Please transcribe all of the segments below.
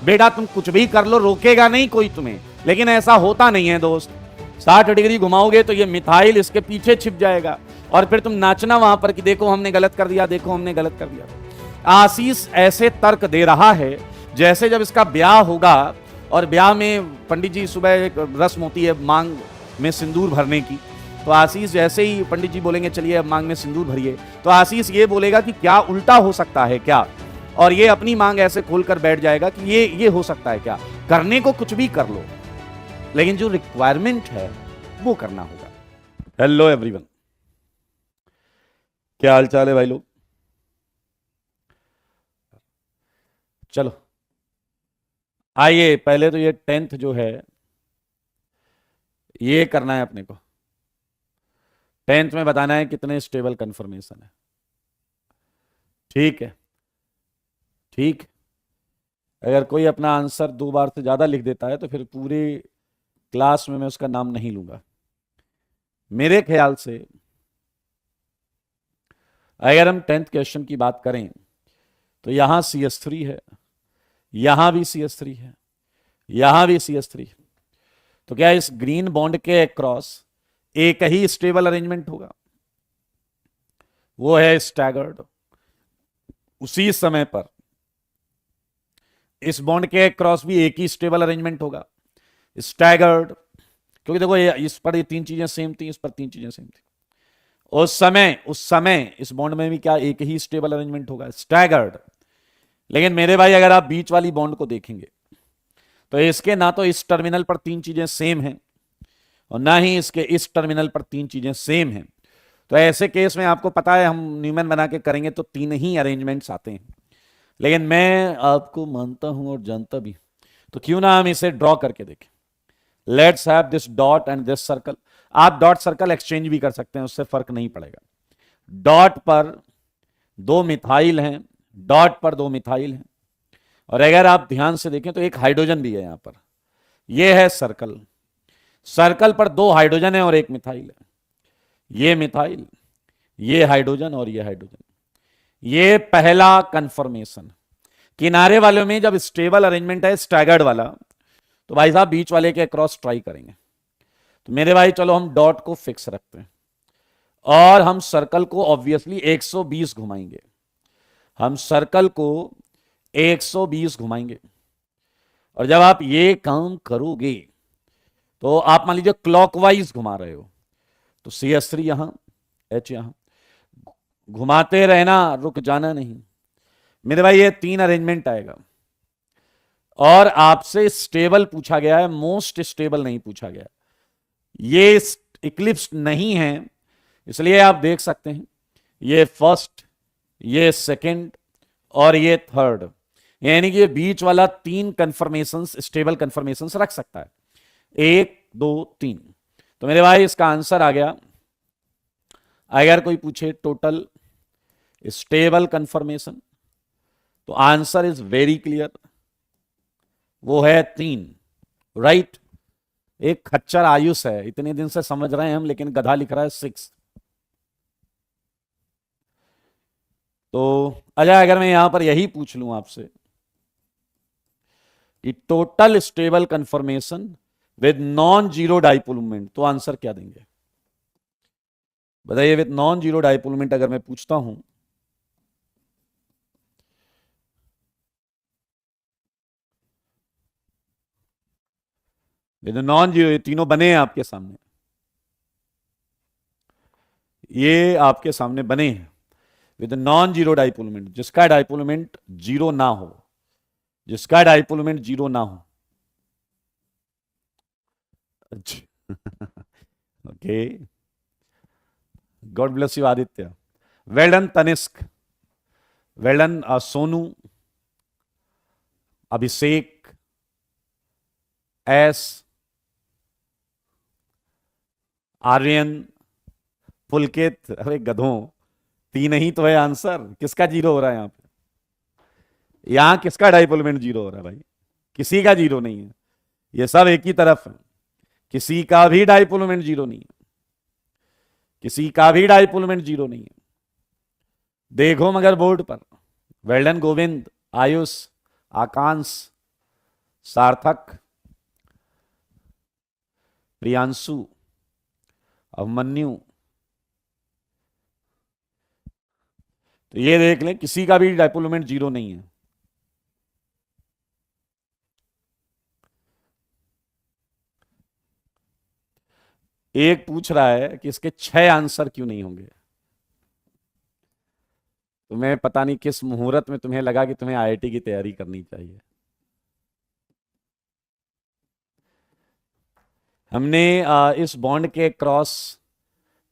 बेटा तुम कुछ भी कर लो, रोकेगा नहीं कोई तुम्हें। लेकिन ऐसा होता नहीं है दोस्त। 60 डिग्री घुमाओगे तो ये मिथाइल इसके पीछे छिप जाएगा और फिर तुम नाचना वहां पर कि देखो हमने गलत कर दिया, देखो हमने गलत कर दिया। आशीष ऐसे तर्क दे रहा है जैसे जब इसका ब्याह होगा और ब्याह में पंडित जी सुबह एक रस्म होती है मांग में सिंदूर भरने की, तो आशीष जैसे ही पंडित जी बोलेंगे चलिए अब मांग में सिंदूर भरिए, तो आशीष ये बोलेगा कि क्या उल्टा हो सकता है क्या, और ये अपनी मांग ऐसे खोलकर बैठ जाएगा कि ये हो सकता है क्या। करने को कुछ भी कर लो, लेकिन जो रिक्वायरमेंट है वो करना होगा। हेलो एवरीवन, क्या हाल चाल है भाई लोग? चलो आइए, पहले तो ये 10th जो है ये करना है अपने को। 10th में बताना है कितने स्टेबल कंफर्मेशन है। ठीक है, ठीक। अगर कोई अपना आंसर 2 बार से ज्यादा लिख देता है तो फिर पूरी क्लास में मैं उसका नाम नहीं लूंगा। मेरे ख्याल से अगर हम 10th क्वेश्चन की बात करें तो यहां CS3 है, यहां भी CS3 है, यहां भी CS3। तो क्या इस ग्रीन बॉन्ड के अक्रॉस एक ही स्टेबल अरेंजमेंट होगा? वो है स्टैगर्ड। उसी समय पर इस बॉन्ड के अक्रॉस भी एक ही स्टेबल अरेंजमेंट होगा, स्टैगर्ड। क्योंकि देखो इस पर ये 3 चीजें सेम थी, इस पर 3 चीजें सेम थी। उस समय इस बॉन्ड में भी क्या एक ही स्टेबल अरेंजमेंट होगा, स्टैगर्ड। लेकिन मेरे भाई अगर आप बीच वाली बॉन्ड को देखेंगे तो इसके ना तो इस टर्मिनल पर 3 चीजें सेम हैं और ना ही इसके इस टर्मिनल पर 3 चीजें सेम हैं। तो ऐसे केस में आपको पता है हम न्यूमैन बना के करेंगे तो 3 ही अरेंजमेंट्स आते हैं। लेकिन मैं आपको मानता हूं और जानता भी, तो क्यों ना हम इसे ड्रॉ करके देखें। Let's have this dot and this circle. आप डॉट सर्कल एक्सचेंज भी कर सकते हैं, उससे फर्क नहीं पड़ेगा। डॉट पर 2 मिथाइल हैं, डॉट पर 2 मिथाइल हैं, और अगर आप ध्यान से देखें तो एक हाइड्रोजन भी है यहां पर। यह है सर्कल। सर्कल पर 2 हाइड्रोजन है और 1 मिथाइल है। ये मिथाइल, ये हाइड्रोजन और ये हाइड्रोजन। ये पहला कंफर्मेशन। किनारे वालों में जब स्टेबल अरेंजमेंट है स्टैगर्ड वाला, तो भाई साहब बीच वाले के क्रॉस ट्राई करेंगे। तो मेरे भाई चलो हम डॉट को फिक्स रखते हैं और हम सर्कल को ऑब्वियसली 120 घुमाएंगे। हम सर्कल को 120 घुमाएंगे और जब आप ये काम करोगे तो आप मान लीजिए क्लॉकवाइज घुमा रहे हो, तो CS3 यहां, H यहां, घुमाते रहना, रुक जाना नहीं। मेरे भाई ये 3 अरेंजमेंट आएगा और आपसे स्टेबल पूछा गया है, मोस्ट स्टेबल नहीं पूछा गया। ये इक्लिप्स नहीं है, इसलिए आप देख सकते हैं ये फर्स्ट, ये सेकंड और ये थर्ड, यानी कि ये बीच वाला 3 कंफर्मेशंस, स्टेबल कंफर्मेशंस रख सकता है। 1 2 3। तो मेरे भाई इसका आंसर आ गया। अगर कोई पूछे टोटल स्टेबल कंफर्मेशन, तो आंसर इज वेरी क्लियर, वो है 3। राइट। एक खच्चर आयुष है, इतने दिन से समझ रहे हैं हम, लेकिन गधा लिख रहा है 6। तो अजय अगर मैं यहां पर यही पूछ लूं आपसे कि total stable conformation with non zero dipole moment, तो आंसर क्या देंगे बताइए? With non zero dipole moment अगर मैं पूछता हूं, विद नॉन जीरो, ये तीनों बने हैं आपके सामने, ये आपके सामने बने हैं with non zero dipole moment, जिसका डाइपोल मोमेंट जीरो ना हो, जिसका डाइपोल मोमेंट जीरो ना हो। Okay, god bless you Aditya, well done Tanishk, well done Sonu, Abhishek, S, Aryan, Pulkit. अरे गधों, 3 ही तो है आंसर, किसका जीरो हो रहा है यहां पे? यहां किसका डाइपोल मोमेंट जीरो हो रहा है भाई? किसी का जीरो नहीं है, ये सब एक ही तरफ है। किसी का भी डाइपोल मोमेंट जीरो नहीं है, किसी का भी डाइपोल मोमेंट जीरो नहीं है। देखो मगर बोर्ड पर। वेल डन गोविंद, आयुष, आकांश, सार्थक, प्रियांशु, अभिमन्यु। तो ये देख लें, किसी का भी डाइपोल मोमेंट जीरो नहीं है। एक पूछ रहा है कि इसके 6 आंसर क्यों नहीं होंगे। तुम्हें पता नहीं किस मुहूर्त में तुम्हें लगा कि तुम्हें आईआईटी की तैयारी करनी चाहिए। हमने इस बॉन्ड के क्रॉस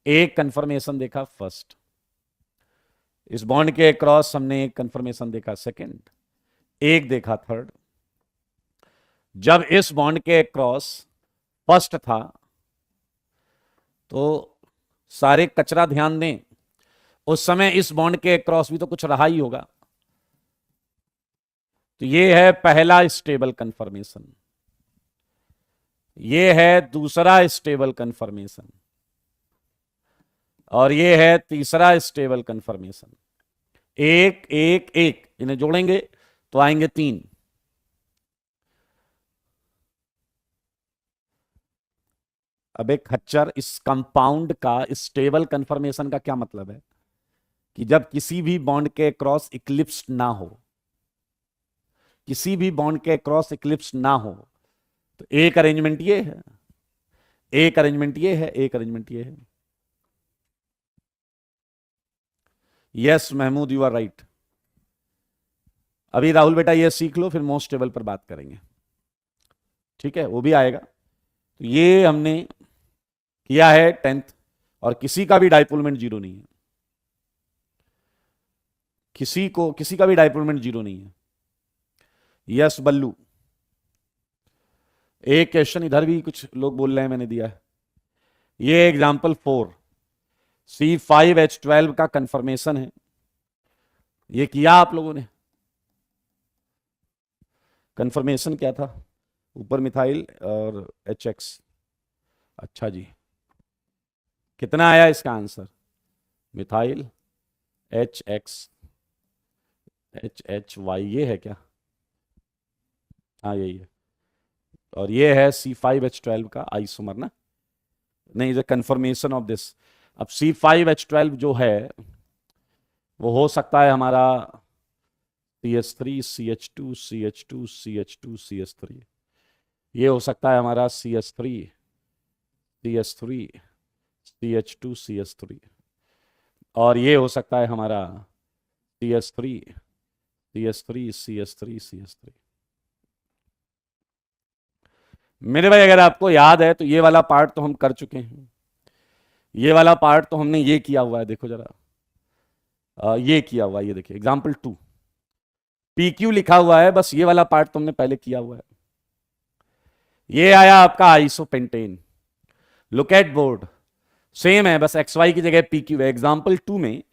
एक कंफर्मेशन देखा फर्स्ट, इस बॉन्ड के क्रॉस हमने एक कंफर्मेशन देखा सेकंड, एक देखा थर्ड। जब इस बॉन्ड के क्रॉस फर्स्ट था तो सारे कचरा ध्यान दें, उस समय इस बॉन्ड के क्रॉस भी तो कुछ रहा ही होगा। तो ये है पहला स्टेबल कंफर्मेशन, ये है दूसरा स्टेबल कंफर्मेशन, और ये है तीसरा स्टेबल कंफर्मेशन। एक एक एक, इन्हें जोड़ेंगे तो आएंगे 3। अब एक खच्चर, इस कंपाउंड का स्टेबल कंफर्मेशन का क्या मतलब है कि जब किसी भी बॉन्ड के क्रॉस इक्लिप्स ना हो, किसी भी बॉन्ड के क्रॉस इक्लिप्स ना हो, तो एक अरेंजमेंट ये है, एक अरेंजमेंट ये है, एक अरेंजमेंट ये है। Yes Mahmood, you are right. अभी राहुल बेटा ये सीख लो, फिर मोस्ट स्टेबल पर बात करेंगे, ठीक है, वो भी आएगा। तो ये हमने किया है 10th, और किसी का भी डाइपोल मोमेंट जीरो नहीं है, किसी का भी डाइपोल मोमेंट जीरो नहीं है। यस बल्लू, एक क्वेश्चन इधर भी कुछ लोग बोल रहे हैं मैंने दिया है। ये एग्जाम्पल 4 C5H12 का कंफर्मेशन है, ये किया आप लोगों ने। कंफर्मेशन क्या था, ऊपर मिथाइल और HX। अच्छा जी, कितना आया इसका आंसर? मिथाइल HX HHY, ये है क्या? हाँ यही है, और ये है C5H12 का आइसोमर ना, नहीं, द कंफर्मेशन ऑफ दिस। अब C5H12 जो है वो हो सकता है हमारा CH3 CH2 CH2 CH2 CH3, ये हो सकता है हमारा CH3 CH3 CH2 CH3, और ये हो सकता है हमारा CH3 CH3 CH3 CH3। मेरे भाई अगर आपको याद है तो ये वाला पार्ट तो हम कर चुके हैं, ये वाला पार्ट तो हमने ये किया हुआ है, देखो जरा, ये किया हुआ है, ये देखिए एग्जाम्पल 2 PQ लिखा हुआ है, बस ये वाला पार्ट तो हमने पहले किया हुआ है। ये आया आपका isopentane, look at board, same है, बस XY की जगह PQ है। एग्जाम्पल 2 में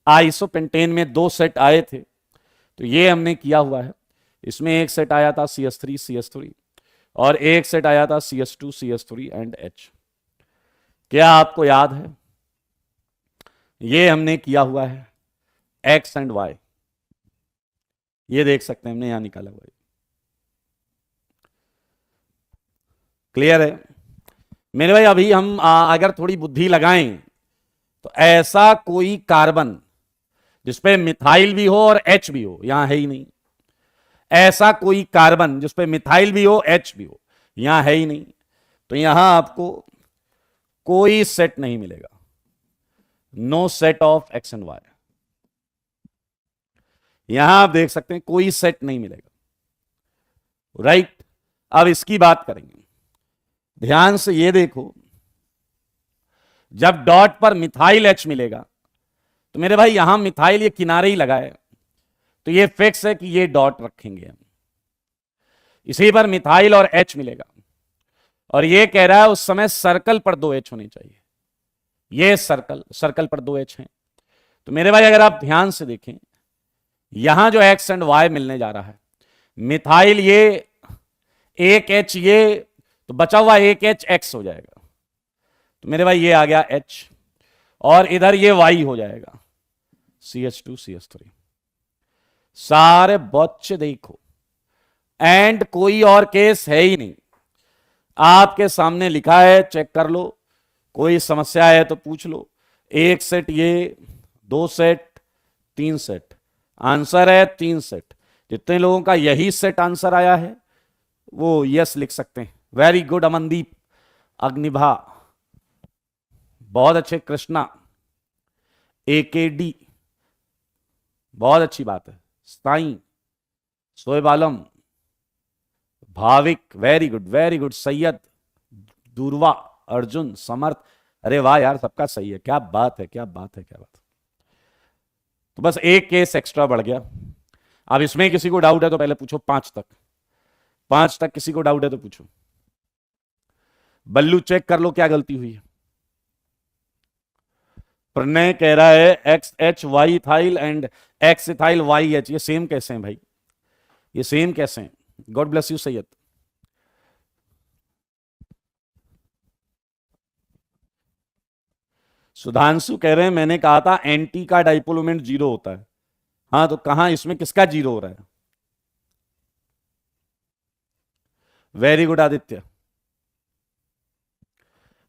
आइसोपेंटेन में 2 सेट आए थे, तो ये हमने किया हुआ है। इसमें एक सेट आया था CH3 CH3, और एक सेट आया था CH2 CH3 एंड H। क्या आपको याद है? ये हमने किया हुआ है X एंड Y, ये देख सकते हैं हमने यहां निकाला हुआ है। क्लियर है मेरे भाई? अभी हम अगर थोड़ी बुद्धि लगाएं तो ऐसा कोई कार्बन जिसपे मिथाइल भी हो और H भी हो यहां है ही नहीं। ऐसा कोई कार्बन जिसपे मिथाइल भी हो H भी हो यहां है ही नहीं। तो यहां आपको कोई सेट नहीं मिलेगा, no set of X and Y। यहां आप देख सकते हैं कोई सेट नहीं मिलेगा, राइट। अब इसकी बात करेंगे, ध्यान से ये देखो, जब डॉट पर मिथाइल H मिलेगा तो मेरे भाई यहां मिथाइल ये किनारे ही लगा है, तो ये फिक्स है कि ये डॉट रखेंगे हम। इसी पर मिथाइल और H मिलेगा, और ये कह रहा है उस समय सर्कल पर 2 H होने चाहिए। ये सर्कल पर 2 H हैं। तो मेरे भाई अगर आप ध्यान से देखें, यहां जो X एंड Y मिलने जा रहा है, मिथाइल ये एक H, ये तो बचा हुआ एक H X हो जाएगा। तो मेरे भाई ये आ गया H, और इधर ये Y हो जाएगा CH2 CH3। सारे बच्चे देखो, एंड कोई और केस है ही नहीं, आपके सामने लिखा है, चेक कर लो, कोई समस्या है तो पूछ लो। एक सेट ये, दो सेट, तीन सेट, आंसर है तीन सेट। जितने लोगों का यही सेट आंसर आया है वो यस लिख सकते हैं। वेरी गुड अमनदीप, अग्निभा, बहुत अच्छे, कृष्णा, AKD, बहुत अच्छी बात है, Sai, Shoaib Alam, Bhavik, very good very good, Syed, Durva, Arjun, Samarth, अरे वाह यार, सबका सही है, क्या बात है, क्या बात है, क्या बात है। तो बस एक केस एक्स्ट्रा बढ़ गया। अब इसमें किसी को डाउट है तो पहले पूछो, पांच तक किसी को डाउट है तो पूछो। बल्लू चेक कर लो क्या गलती हुई है। प्रणय कह रहा है XH Y ethyl and X ethyl YH, ये सेम कैसे हैं भाई, ये सेम कैसे हैं? God bless you Syed. Sudhanshu कह रहे हैं मैंने कहा था एंटी का डाइपोल मोमेंट 0 होता है। हाँ तो कहां, इसमें किसका 0 हो रहा है? वेरी गुड आदित्य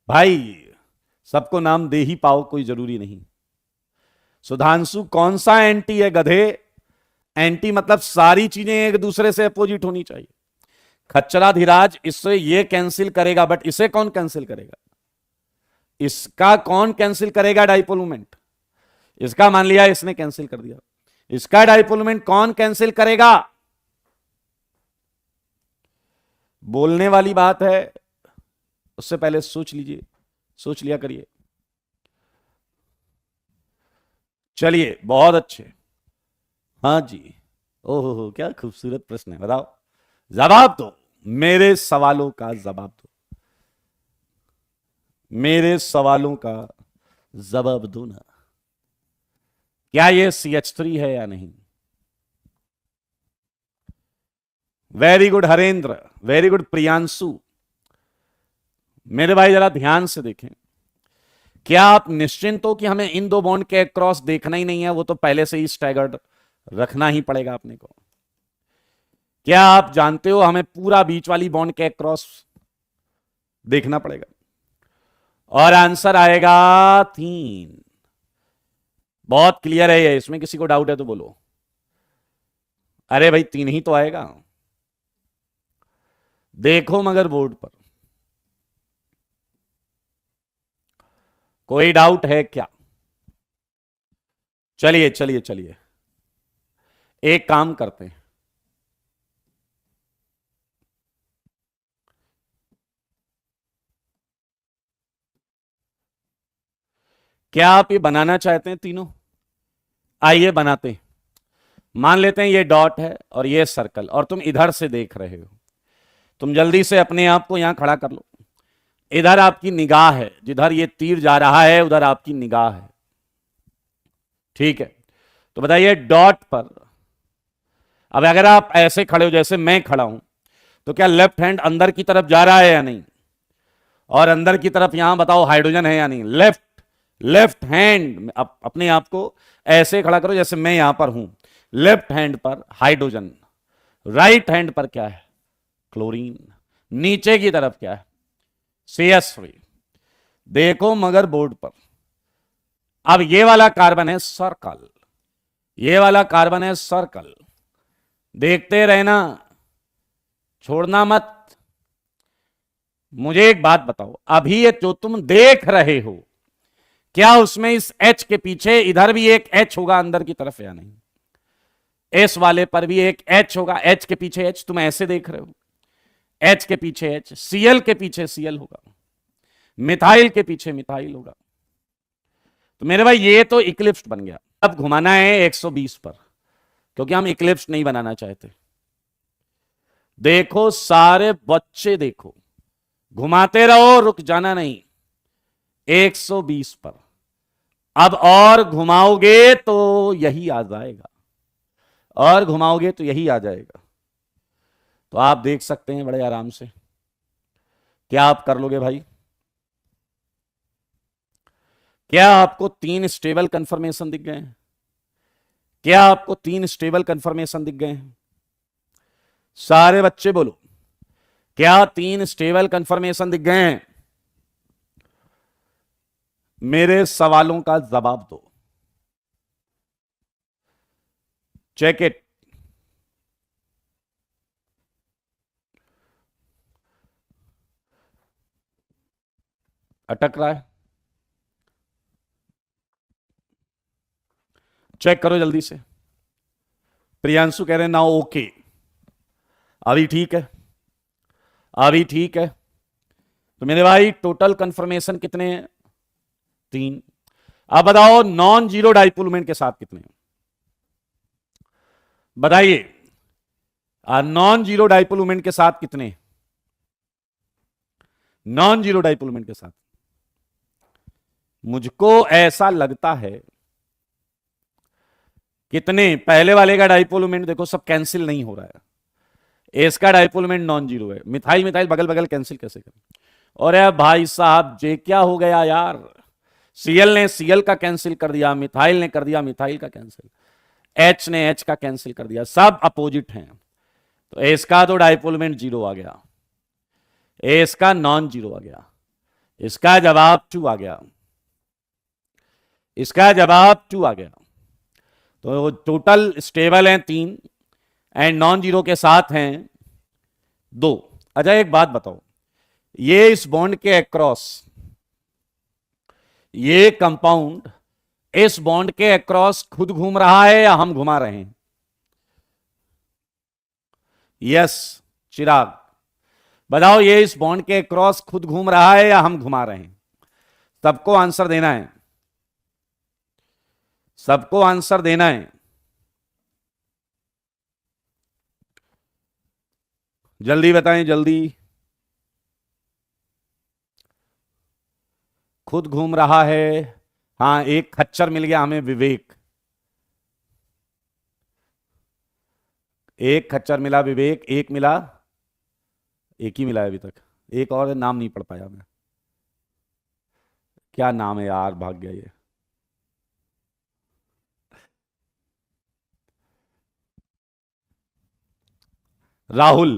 भाई, सबको नाम दे ही पाओ कोई जरूरी नहीं। सुधांशु कौन सा एंटी है गधे? एंटी मतलब सारी चीजें एक दूसरे से अपोजिट होनी चाहिए। खच्चरा धीराज इससे ये कैंसिल करेगा, बट इसे कौन कैंसिल करेगा? इसका कौन कैंसिल करेगा डाइपोल मोमेंट? इसका मान लिया इसने कैंसिल कर दिया, इसका डाइपोल मोमेंट कौन कैंसिल करेगा? बोलने वाली बात है, उससे पहले सोच लीजिए, सोच लिया करिए। चलिए बहुत अच्छे, हाँ जी, ओहो क्या खूबसूरत प्रश्न है, बताओ, जवाब दो, मेरे सवालों का जवाब दो, मेरे सवालों का जवाब दो ना। क्या ये CH3 है या नहीं? Very good Harendra, very good Priyanshu. मेरे भाई जरा ध्यान से देखें, क्या आप निश्चिंत हो कि हमें इन दो बॉन्ड के क्रॉस देखना ही नहीं है? वो तो पहले से ही स्टैगर्ड रखना ही पड़ेगा अपने को। क्या आप जानते हो हमें पूरा बीच वाली बॉन्ड के क्रॉस देखना पड़ेगा? और आंसर आएगा 3। बहुत क्लियर है ये, इसमें किसी को डाउट है तो बोलो। अरे भाई 3 ही तो आएगा, देखो मगर बोर्ड पर कोई डाउट है क्या? चलिए चलिए चलिए, एक काम करते हैं, क्या आप ये बनाना चाहते हैं तीनों? आइए बनाते हैं। मान लेते हैं ये डॉट है और ये सर्कल, और तुम इधर से देख रहे हो। तुम जल्दी से अपने आप को यहां खड़ा कर लो। इधर आपकी निगाह है, जिधर ये तीर जा रहा है उधर आपकी निगाह है, ठीक है? तो बताइए डॉट पर, अब अगर आप ऐसे खड़े हो जैसे मैं खड़ा हूं, तो क्या लेफ्ट हैंड अंदर की तरफ जा रहा है या नहीं? और अंदर की तरफ यहां बताओ हाइड्रोजन है या नहीं? लेफ्ट हैंड, अपने आप को ऐसे खड़ा करो जैसे मैं यहां पर हूं। लेफ्ट हैंड पर हाइड्रोजन, राइट हैंड पर क्या है? क्लोरीन। नीचे की तरफ क्या है? CH3। देखो मगर बोर्ड पर, अब ये वाला कार्बन है सर्कल, ये वाला कार्बन है सर्कल, देखते रहना, छोड़ना मत। मुझे एक बात बताओ, अभी ये जो तुम देख रहे हो, क्या उसमें इस H के पीछे इधर भी एक H होगा अंदर की तरफ या नहीं? इस वाले पर भी एक H होगा, H के पीछे H, तुम ऐसे देख रहे हो, H के पीछे H, Cl के पीछे Cl होगा, मिथाइल के पीछे मिथाइल होगा। तो मेरे भाई ये तो इक्लिप्स बन गया। अब घुमाना है 120 पर, क्योंकि हम इक्लिप्स नहीं बनाना चाहते। देखो सारे बच्चे देखो, घुमाते रहो, रुक जाना नहीं। 120 पर अब और घुमाओगे तो यही आ जाएगा, और घुमाओगे तो यही आ जाएगा। तो आप देख सकते हैं बड़े आराम से, क्या आप कर लोगे भाई? क्या आपको 3 स्टेबल कंफर्मेशन दिख गए हैं? क्या आपको 3 स्टेबल कंफर्मेशन दिख गए हैं? सारे बच्चे बोलो, क्या 3 स्टेबल कंफर्मेशन दिख गए हैं? मेरे सवालों का जवाब दो। Check it. अटक रहा है? चेक करो जल्दी से। प्रियांशु कह रहे हैं ना ओके, अभी ठीक है, अभी ठीक है। तो मेरे भाई टोटल कंफर्मेशन कितने हैं? 3। अब बताओ नॉन जीरो डाइपोल मोमेंट के साथ कितने हैं? बताइए, नॉन जीरो डाइपोल मोमेंट के साथ कितने? नॉन जीरो डाइपोल मोमेंट के साथ मुझको ऐसा लगता है कितने? पहले वाले का डाइपोल मोमेंट देखो सब कैंसिल नहीं हो रहा है, इसका डाइपोल मोमेंट नॉन जीरो है। मिथाइल मिथाइल बगल बगल कैंसिल कैसे करें? और यार भाई साहब जे क्या हो गया यार, सीएल ने सीएल का कैंसिल कर दिया, मिथाइल ने कर दिया मिथाइल का कैंसिल, एच ने एच का कैंसिल कर दिया, सब अपोजिट हैं। तो इसका तो डाइपोल मोमेंट जीरो आ गया, इसका नॉन जीरो आ गया, इसका जवाब 2 आ गया, इसका जवाब 2 आ गया। तो टोटल स्टेबल हैं 3 एंड नॉन जीरो के साथ हैं 2। अच्छा एक बात बताओ, ये इस बॉन्ड के अक्रॉस, ये कंपाउंड इस बॉन्ड के अक्रॉस खुद घूम रहा है या हम घुमा रहे हैं? यस चिराग बताओ, ये इस बॉन्ड के अक्रॉस खुद घूम रहा है या हम घुमा रहे हैं? सबको आंसर देना है, सबको आंसर देना है। जल्दी बताएं जल्दी। खुद घूम रहा है, हाँ एक खच्चर मिल गया हमें, विवेक, एक खच्चर मिला विवेक, एक मिला, एक ही मिला है अभी तक, एक और नाम नहीं पढ़ पाया मैं, क्या नाम है यार, भाग गया ये। राहुल,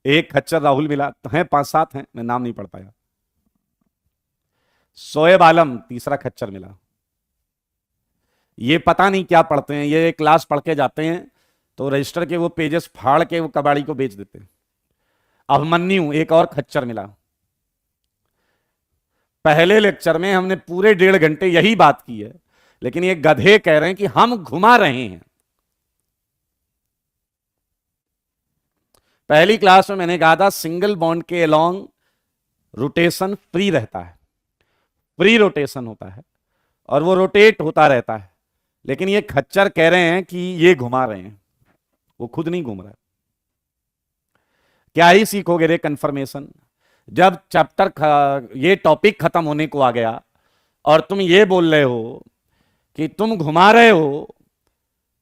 एक खच्चर राहुल मिला, तो हैं 5-7 हैं, मैं नाम नहीं पढ़ पाया। शोएब आलम तीसरा खच्चर मिला। ये पता नहीं क्या पढ़ते हैं, ये क्लास पढ़ के जाते हैं तो रजिस्टर के वो पेजेस फाड़ के वो कबाड़ी को बेच देते हैं। अभिमन्यु एक और खच्चर मिला। पहले लेक्चर में हमने पूरे 1.5 घंटे यही बात की है, लेकिन ये गधे कह रहे हैं कि हम घुमा रहे हैं। पहली क्लास में मैंने कहा था सिंगल बॉन्ड के अलोंग रोटेशन फ्री रहता है, फ्री रोटेशन होता है और वो रोटेट होता रहता है, लेकिन ये खच्चर कह रहे हैं कि ये घुमा रहे हैं, वो खुद नहीं घूम रहा है। क्या ही सीखोगे रे कंफर्मेशन, जब चैप्टर ये टॉपिक खत्म होने को आ गया और तुम ये बोल रहे हो कि तुम घुमा रहे हो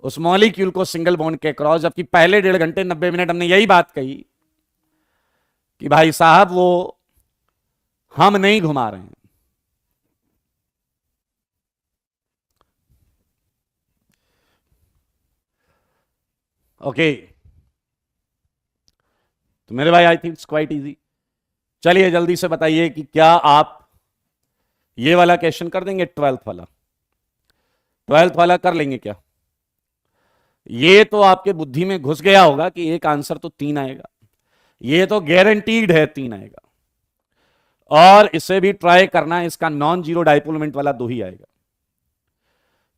उस मॉलिक्यूल को सिंगल बॉन्ड के क्रॉस, जबकि पहले 1.5 घंटे 90 मिनट हमने यही बात कही कि भाई साहब वो हम नहीं घुमा रहे हैं। ओके तो मेरे भाई I think it's quite easy. चलिए जल्दी से बताइए कि क्या आप ये वाला क्वेश्चन कर देंगे, 12th वाला, 12th वाला कर लेंगे क्या? ये तो आपके बुद्धि में घुस गया होगा कि एक आंसर तो 3 आएगा, ये तो गारंटीड है 3 आएगा, और इसे भी ट्राई करना, इसका नॉन जीरो डाइपोल मोमेंट वाला 2 ही आएगा।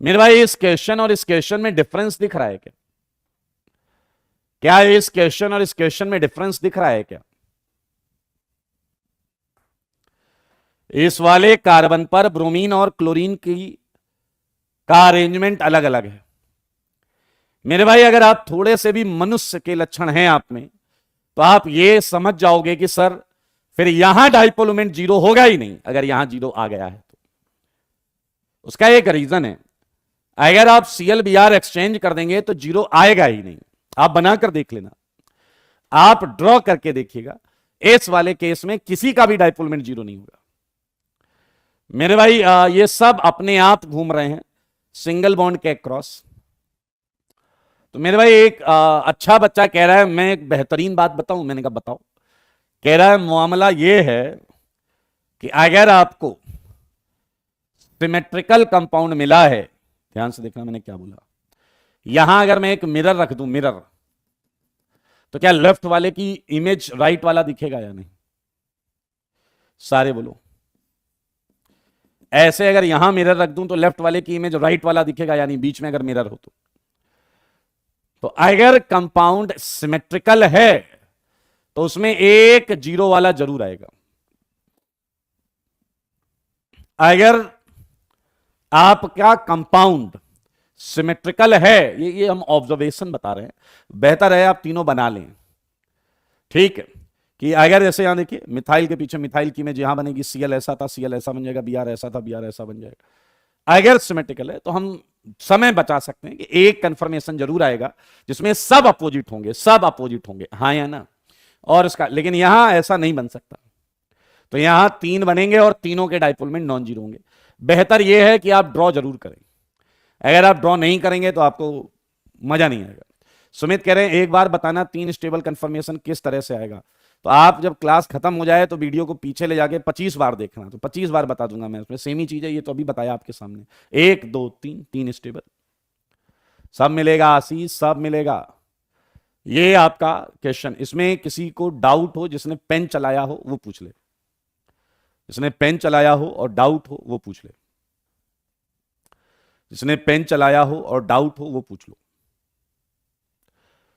मेरे भाई इस क्वेश्चन और इस क्वेश्चन में डिफरेंस दिख रहा है क्या? क्या इस क्वेश्चन और इस क्वेश्चन में डिफरेंस दिख रहा है क्या? इस वाले कार्बन पर ब्रोमीन और क्लोरीन की का अरेंजमेंट अलग अलग है। मेरे भाई अगर आप थोड़े से भी मनुष्य के लक्षण हैं आप में, तो आप ये समझ जाओगे कि सर फिर यहां डाइपोल मोमेंट जीरो होगा ही नहीं। अगर यहां जीरो आ गया है तो उसका एक रीजन है, अगर आप ClBr एक्सचेंज कर देंगे तो जीरो आएगा ही नहीं। आप बनाकर देख लेना, आप ड्रॉ करके देखिएगा, इस वाले केस में किसी का भी डाइपोल मोमेंट जीरो नहीं होगा। मेरे भाई ये सब अपने आप घूम रहे हैं सिंगल बॉन्ड के क्रॉस, तो मेरे भाई एक अच्छा बच्चा कह रहा है, मैं एक बेहतरीन बात बताऊं। मैंने कहा बताओ। कह रहा है मामला ये है कि अगर आपको सिमेट्रिकल कंपाउंड मिला है, ध्यान से देखना मैंने क्या बोला, यहां अगर मैं एक मिरर रख दूं, मिरर, तो क्या लेफ्ट वाले की इमेज राइट वाला दिखेगा या नहीं? सारे बोलो। ऐसे अगर यहां मिरर रख दूं तो लेफ्ट वाले की इमेज राइट वाला दिखेगा, यानी बीच में अगर मिरर हो तो अगर कंपाउंड सिमेट्रिकल है तो उसमें एक जीरो वाला जरूर आएगा। अगर आपका कंपाउंड सिमेट्रिकल है, ये हम ऑब्जर्वेशन बता रहे हैं, बेहतर है आप तीनों बना लें। ठीक है, कि अगर जैसे यहां देखिए मिथाइल के पीछे मिथाइल की इमेज यहां बनेगी, सीएल ऐसा था, सीएल ऐसा बन जाएगा, बीआर ऐसा था, बीआर ऐसा बन जाएगा। अगर सिमेट्रिकल है तो हम समय बचा सकते हैं कि एक कंफर्मेशन जरूर आएगा जिसमें सब अपोजिट होंगे, सब अपोजिट होंगे, हाँ या ना। और उसका, लेकिन यहां ऐसा नहीं बन सकता, तो यहां तीन बनेंगे और तीनों के डायपोलमेंट नॉन जीरो होंगे। बेहतर यह है कि आप ड्रॉ जरूर करें। अगर आप ड्रॉ नहीं करेंगे तो आपको मजा नहीं आएगा। सुमित कह रहे हैं एक बार बताना तीन स्टेबल कंफर्मेशन किस तरह से आएगा। तो आप जब क्लास खत्म हो जाए तो वीडियो को पीछे ले जाके 25 बार देखना, तो 25 बार बता दूंगा मैं। उसमें सेम ही चीज है, ये तो अभी बताया आपके सामने। एक दो तीन, तीन स्टेबल, सब मिलेगा आशीष, सब मिलेगा। ये आपका क्वेश्चन, इसमें किसी को डाउट हो, जिसने पेन चलाया हो वो पूछ ले। जिसने पेन चलाया हो और डाउट हो वो पूछ ले। जिसने पेन चलाया हो और डाउट हो वो पूछ लो।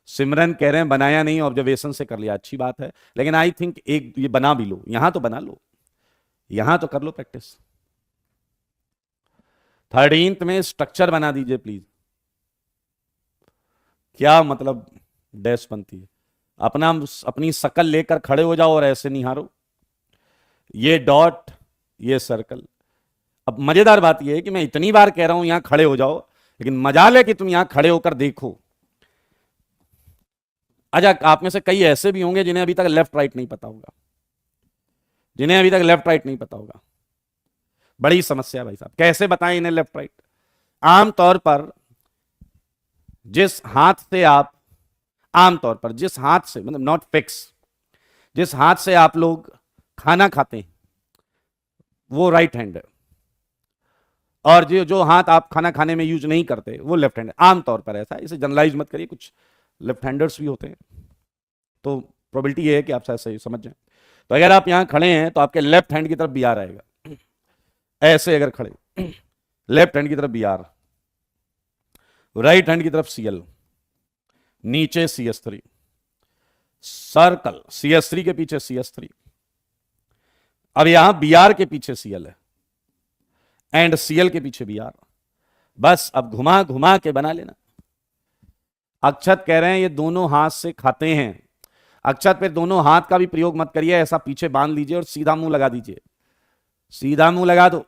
सिमरन कह रहे हैं बनाया नहीं, ऑब्जर्वेशन से कर लिया, अच्छी बात है, लेकिन आई थिंक एक ये बना भी लो, यहां तो बना लो, यहां तो कर लो प्रैक्टिस। 13th में स्ट्रक्चर बना दीजिए प्लीज। क्या मतलब डैश बनती है? अपनी शकल लेकर खड़े हो जाओ और ऐसे निहारो। ये डॉट, ये सर्कल। अब मजेदार बात यह है कि मैं इतनी बार कह रहा हूं यहां खड़े हो जाओ, लेकिन मजाल है कि तुम यहां खड़े होकर देखो। अच्छा, आप में से कई ऐसे भी होंगे जिन्हें अभी तक लेफ्ट राइट नहीं पता होगा, जिन्हें अभी तक लेफ्ट राइट नहीं पता होगा। बड़ी समस्या भाई साहब, कैसे बताएं इन्हें लेफ्ट राइट। आमतौर पर जिस हाथ से आप, आमतौर पर जिस हाथ से, मतलब नॉट फिक्स, जिस हाथ से आप लोग खाना खाते हैं वो राइट हैंड है, और जो जो हाथ आप खाना खाने में यूज नहीं करते वो लेफ्ट हैंड है। आमतौर पर ऐसा, इसे जनरलाइज मत करिए, कुछ लेफ्ट हैंडर्स भी होते हैं, तो प्रोबेबिलिटी ये है कि आप शायद सही समझ जाएं। तो अगर आप यहां खड़े हैं तो आपके लेफ्ट हैंड की तरफ बी आर आएगा। ऐसे अगर खड़े, लेफ्ट हैंड की तरफ बी आर, राइट हैंड की तरफ सीएल, नीचे CS3, सर्कल CS3 के पीछे CS3। अब यहां BR के पीछे CL है एंड CL के पीछे BR। बस अब घुमा घुमा के बना लेना। अक्षत कह रहे हैं ये दोनों हाथ से खाते हैं। अक्षत पे दोनों हाथ का भी प्रयोग मत करिए, ऐसा पीछे बांध लीजिए और सीधा मुंह लगा दीजिए, सीधा मुंह लगा दो।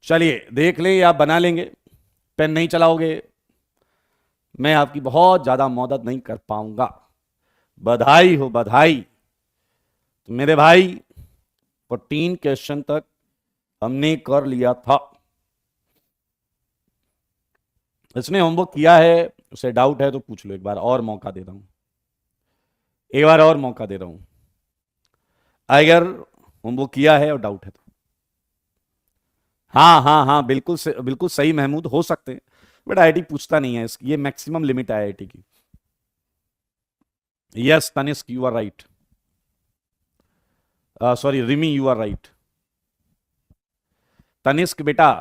चलिए देख लें, आप बना लेंगे। पेन नहीं चलाओगे, मैं आपकी बहुत ज्यादा मदद नहीं कर पाऊंगा। बधाई हो बधाई। तो मेरे भाई 14 क्वेश्चन तक हमने कर लिया था। इसने होमवर्क किया है, उसे डाउट है तो पूछ लो, एक बार और मौका दे रहा हूं, एक बार और मौका दे रहा हूं। अगर होमवर्क किया है और डाउट है तो हाँ हाँ हाँ, बिल्कुल सही महमूद, हो सकते हैं, बट आईआईटी पूछता नहीं है इसकी, ये मैक्सिमम लिमिट है आईआईटी की। Yes Tanishq, you are right, sorry Rimi, you are right. Tanishq बेटा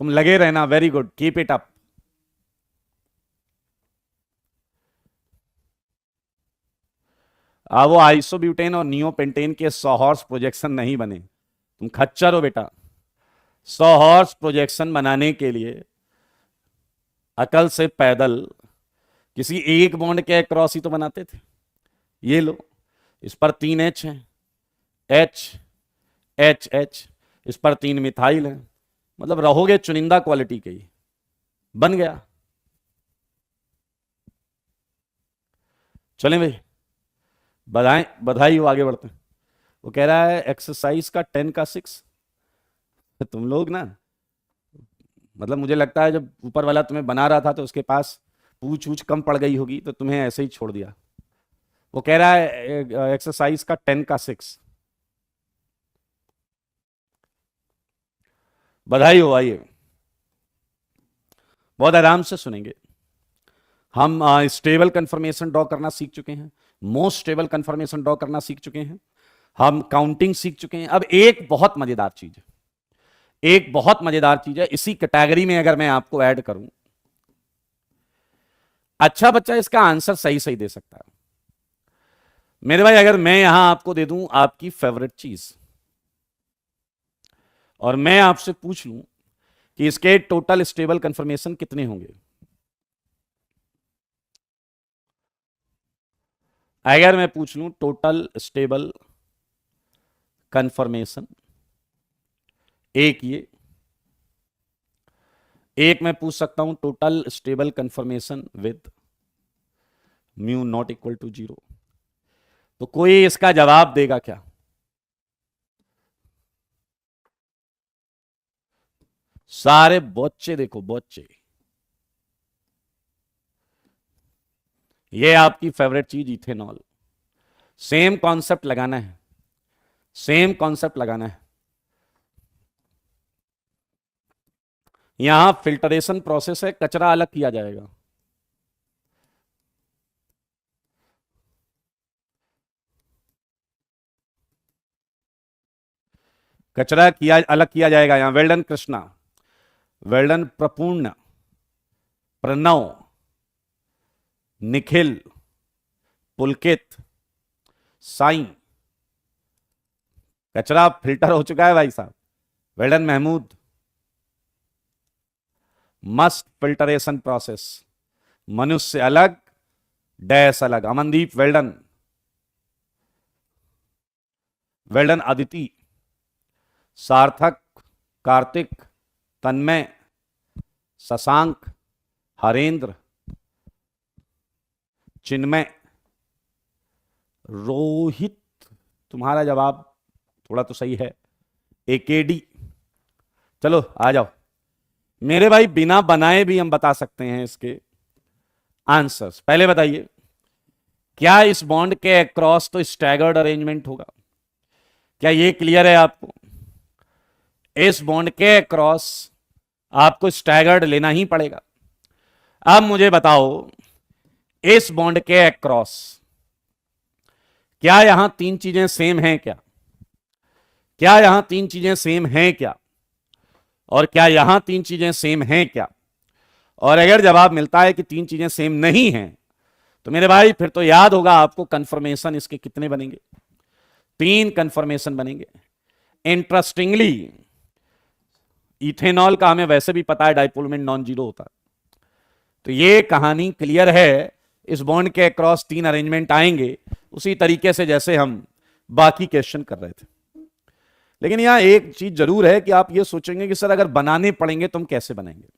तुम लगे रहना, very good, keep it up. वो आइसोब्यूटेन और नियोपेंटेन के 100 हॉर्स प्रोजेक्शन नहीं बने, तुम खच्चर हो बेटा। 100 हॉर्स प्रोजेक्शन बनाने के लिए अकल से पैदल किसी एक बॉन्ड के अक्रॉस ही तो बनाते थे। ये लो, इस पर 3 H हैं, H H H, इस पर 3 मिथाइल हैं, मतलब रहोगे चुनिंदा क्वालिटी के ही, बन गया। चलें भाई, बधाई हो, आगे बढ़ते हैं। वो कह रहा है एक्सरसाइज का 10 का 6। तुम लोग ना मतलब मुझे लगता है जब ऊपर वाला तुम्हें बना रहा था तो उसके पास पूछ वूछ कम पड़ गई होगी, तो तुम्हें ऐसे ही छोड़ दिया। वो कह रहा है एक्सरसाइज का 10 का 6। बधाई हो। आइए बहुत आराम से सुनेंगे। हम स्टेबल कंफर्मेशन ड्रॉ करना सीख चुके हैं, मोस्ट स्टेबल कंफर्मेशन ड्रॉ करना सीख चुके हैं, हम काउंटिंग सीख चुके हैं। अब एक बहुत मजेदार चीज है, एक बहुत मजेदार चीज है, इसी कैटेगरी में अगर मैं आपको ऐड करूं, अच्छा बच्चा इसका आंसर सही सही दे सकता है। मेरे भाई अगर मैं यहां आपको दे दूं आपकी फेवरेट चीज, और मैं आपसे पूछ लूं कि इसके टोटल स्टेबल कंफर्मेशन कितने होंगे, अगर मैं पूछ लूं टोटल स्टेबल कंफर्मेशन, एक ये, एक मैं पूछ सकता हूं total stable conformation with mu not equal to 0, तो कोई इसका जवाब देगा क्या? सारे बच्चे देखो, बच्चे, ये आपकी फेवरेट चीज इथेनॉल। सेम कॉन्सेप्ट लगाना है, सेम कॉन्सेप्ट लगाना है। यहां फिल्टरेशन प्रोसेस है, कचरा अलग किया जाएगा। कचरा किया अलग किया जाएगा यहां। वेल्डन कृष्णा, वेल्डन प्रपूर्ण, प्रणव, निखिल, पुलकित, साई, कचरा फिल्टर हो चुका है भाई साहब। Well done Mahmood, must filtration process, मनुष्य अलग, डैश अलग। अमनदीप वेल्डन, वेल्डन अदिति, सार्थक, कार्तिक, तन्मय, शशांक, हरेंद्र, चिन्मय, रोहित, तुम्हारा जवाब थोड़ा तो सही है, एकेडी। चलो आ जाओ मेरे भाई, बिना बनाए भी हम बता सकते हैं इसके आंसर्स। पहले बताइए, क्या इस बॉन्ड के अक्रॉस तो स्टैगर्ड अरेंजमेंट होगा? क्या ये क्लियर है आपको? इस बॉन्ड के अक्रॉस आपको स्टैगर्ड लेना ही पड़ेगा। अब मुझे बताओ, इस बॉन्ड के अक्रॉस क्या यहां तीन चीजें सेम हैं क्या? क्या यहां तीन चीजें सेम हैं क्या? और क्या यहां तीन चीजें सेम हैं क्या? और अगर जवाब मिलता है कि तीन चीजें सेम नहीं हैं, तो मेरे भाई फिर तो याद होगा आपको कंफर्मेशन इसके कितने बनेंगे, 3 कंफर्मेशन बनेंगे। इंटरेस्टिंगली इथेनॉल का हमें वैसे भी पता है डाइपोलमेंट नॉन जीरो होता है, तो ये कहानी क्लियर है। इस बॉन्ड के अक्रॉस 3 अरेंजमेंट आएंगे उसी तरीके से जैसे हम बाकी क्वेश्चन कर रहे थे। लेकिन यहां एक चीज जरूर है कि आप ये सोचेंगे कि सर अगर बनाने पड़ेंगे तो हम कैसे बनाएंगे,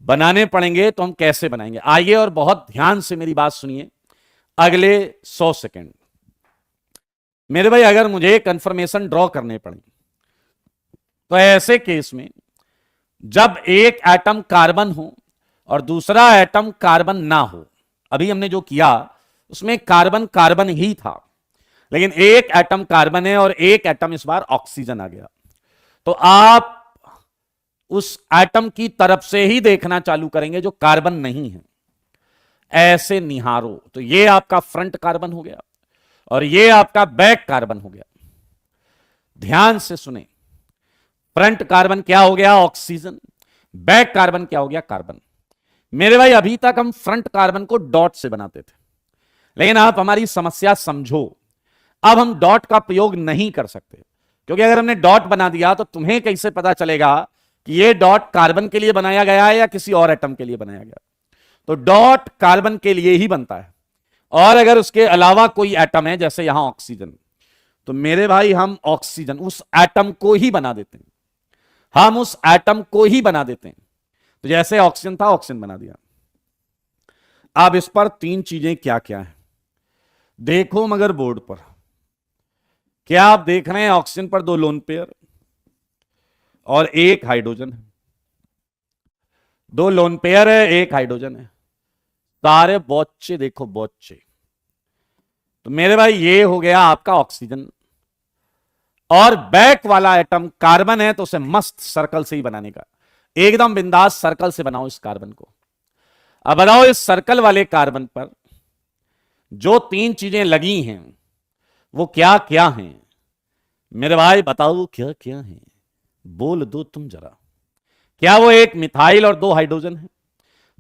बनाने पड़ेंगे तो हम कैसे बनाएंगे। आइए और बहुत ध्यान से मेरी बात सुनिए अगले 100 सेकंड। मेरे भाई अगर मुझे कंफर्मेशन ड्रॉ करने पड़े तो ऐसे केस में जब एक एटम कार्बन हो और दूसरा एटम कार्बन ना हो, अभी हमने जो किया उसमें कार्बन कार्बन ही था, लेकिन एक एटम कार्बन है और एक एटम इस बार ऑक्सीजन आ गया, तो आप उस एटम की तरफ से ही देखना चालू करेंगे जो कार्बन नहीं है। ऐसे निहारो, तो ये आपका फ्रंट कार्बन हो गया और ये आपका बैक कार्बन हो गया। ध्यान से सुने, फ्रंट कार्बन क्या हो गया? ऑक्सीजन। बैक कार्बन क्या हो गया? कार्बन। मेरे भाई अभी तक हम फ्रंट कार्बन को डॉट से बनाते थे, लेकिन आप हमारी समस्या समझो, अब हम डॉट का प्रयोग नहीं कर सकते, क्योंकि अगर हमने डॉट बना दिया तो तुम्हें कैसे पता चलेगा कि ये डॉट कार्बन के लिए बनाया गया है या किसी और एटम के लिए बनाया गया? तो डॉट कार्बन के लिए ही बनता है, और अगर उसके अलावा कोई एटम है जैसे यहां ऑक्सीजन, तो मेरे भाई हम ऑक्सीजन उस एटम को ही बना देते हैं, हम उस एटम को ही बना देते हैं। तो जैसे ऑक्सीजन था ऑक्सीजन बना दिया। अब इस पर 3 चीजें क्या क्या है देखो मगर बोर्ड पर, क्या आप देख रहे हैं? ऑक्सीजन पर 2 लोन पेयर और 1 हाइड्रोजन है। दो लोन पेयर है, एक हाइड्रोजन है। सारे बच्चे देखो बच्चे। तो मेरे भाई ये हो गया आपका ऑक्सीजन। और बैक वाला एटम कार्बन है, तो उसे मस्त सर्कल से ही बनाने का, एकदम बिंदास सर्कल से बनाओ इस कार्बन को। अब बताओ इस सर्कल वाले कार्बन पर जो तीन चीजें लगी हैं वो क्या क्या हैं? मेरे भाई बताओ क्या क्या है, बोल दो तुम जरा। क्या वो एक मिथाइल और दो हाइड्रोजन है?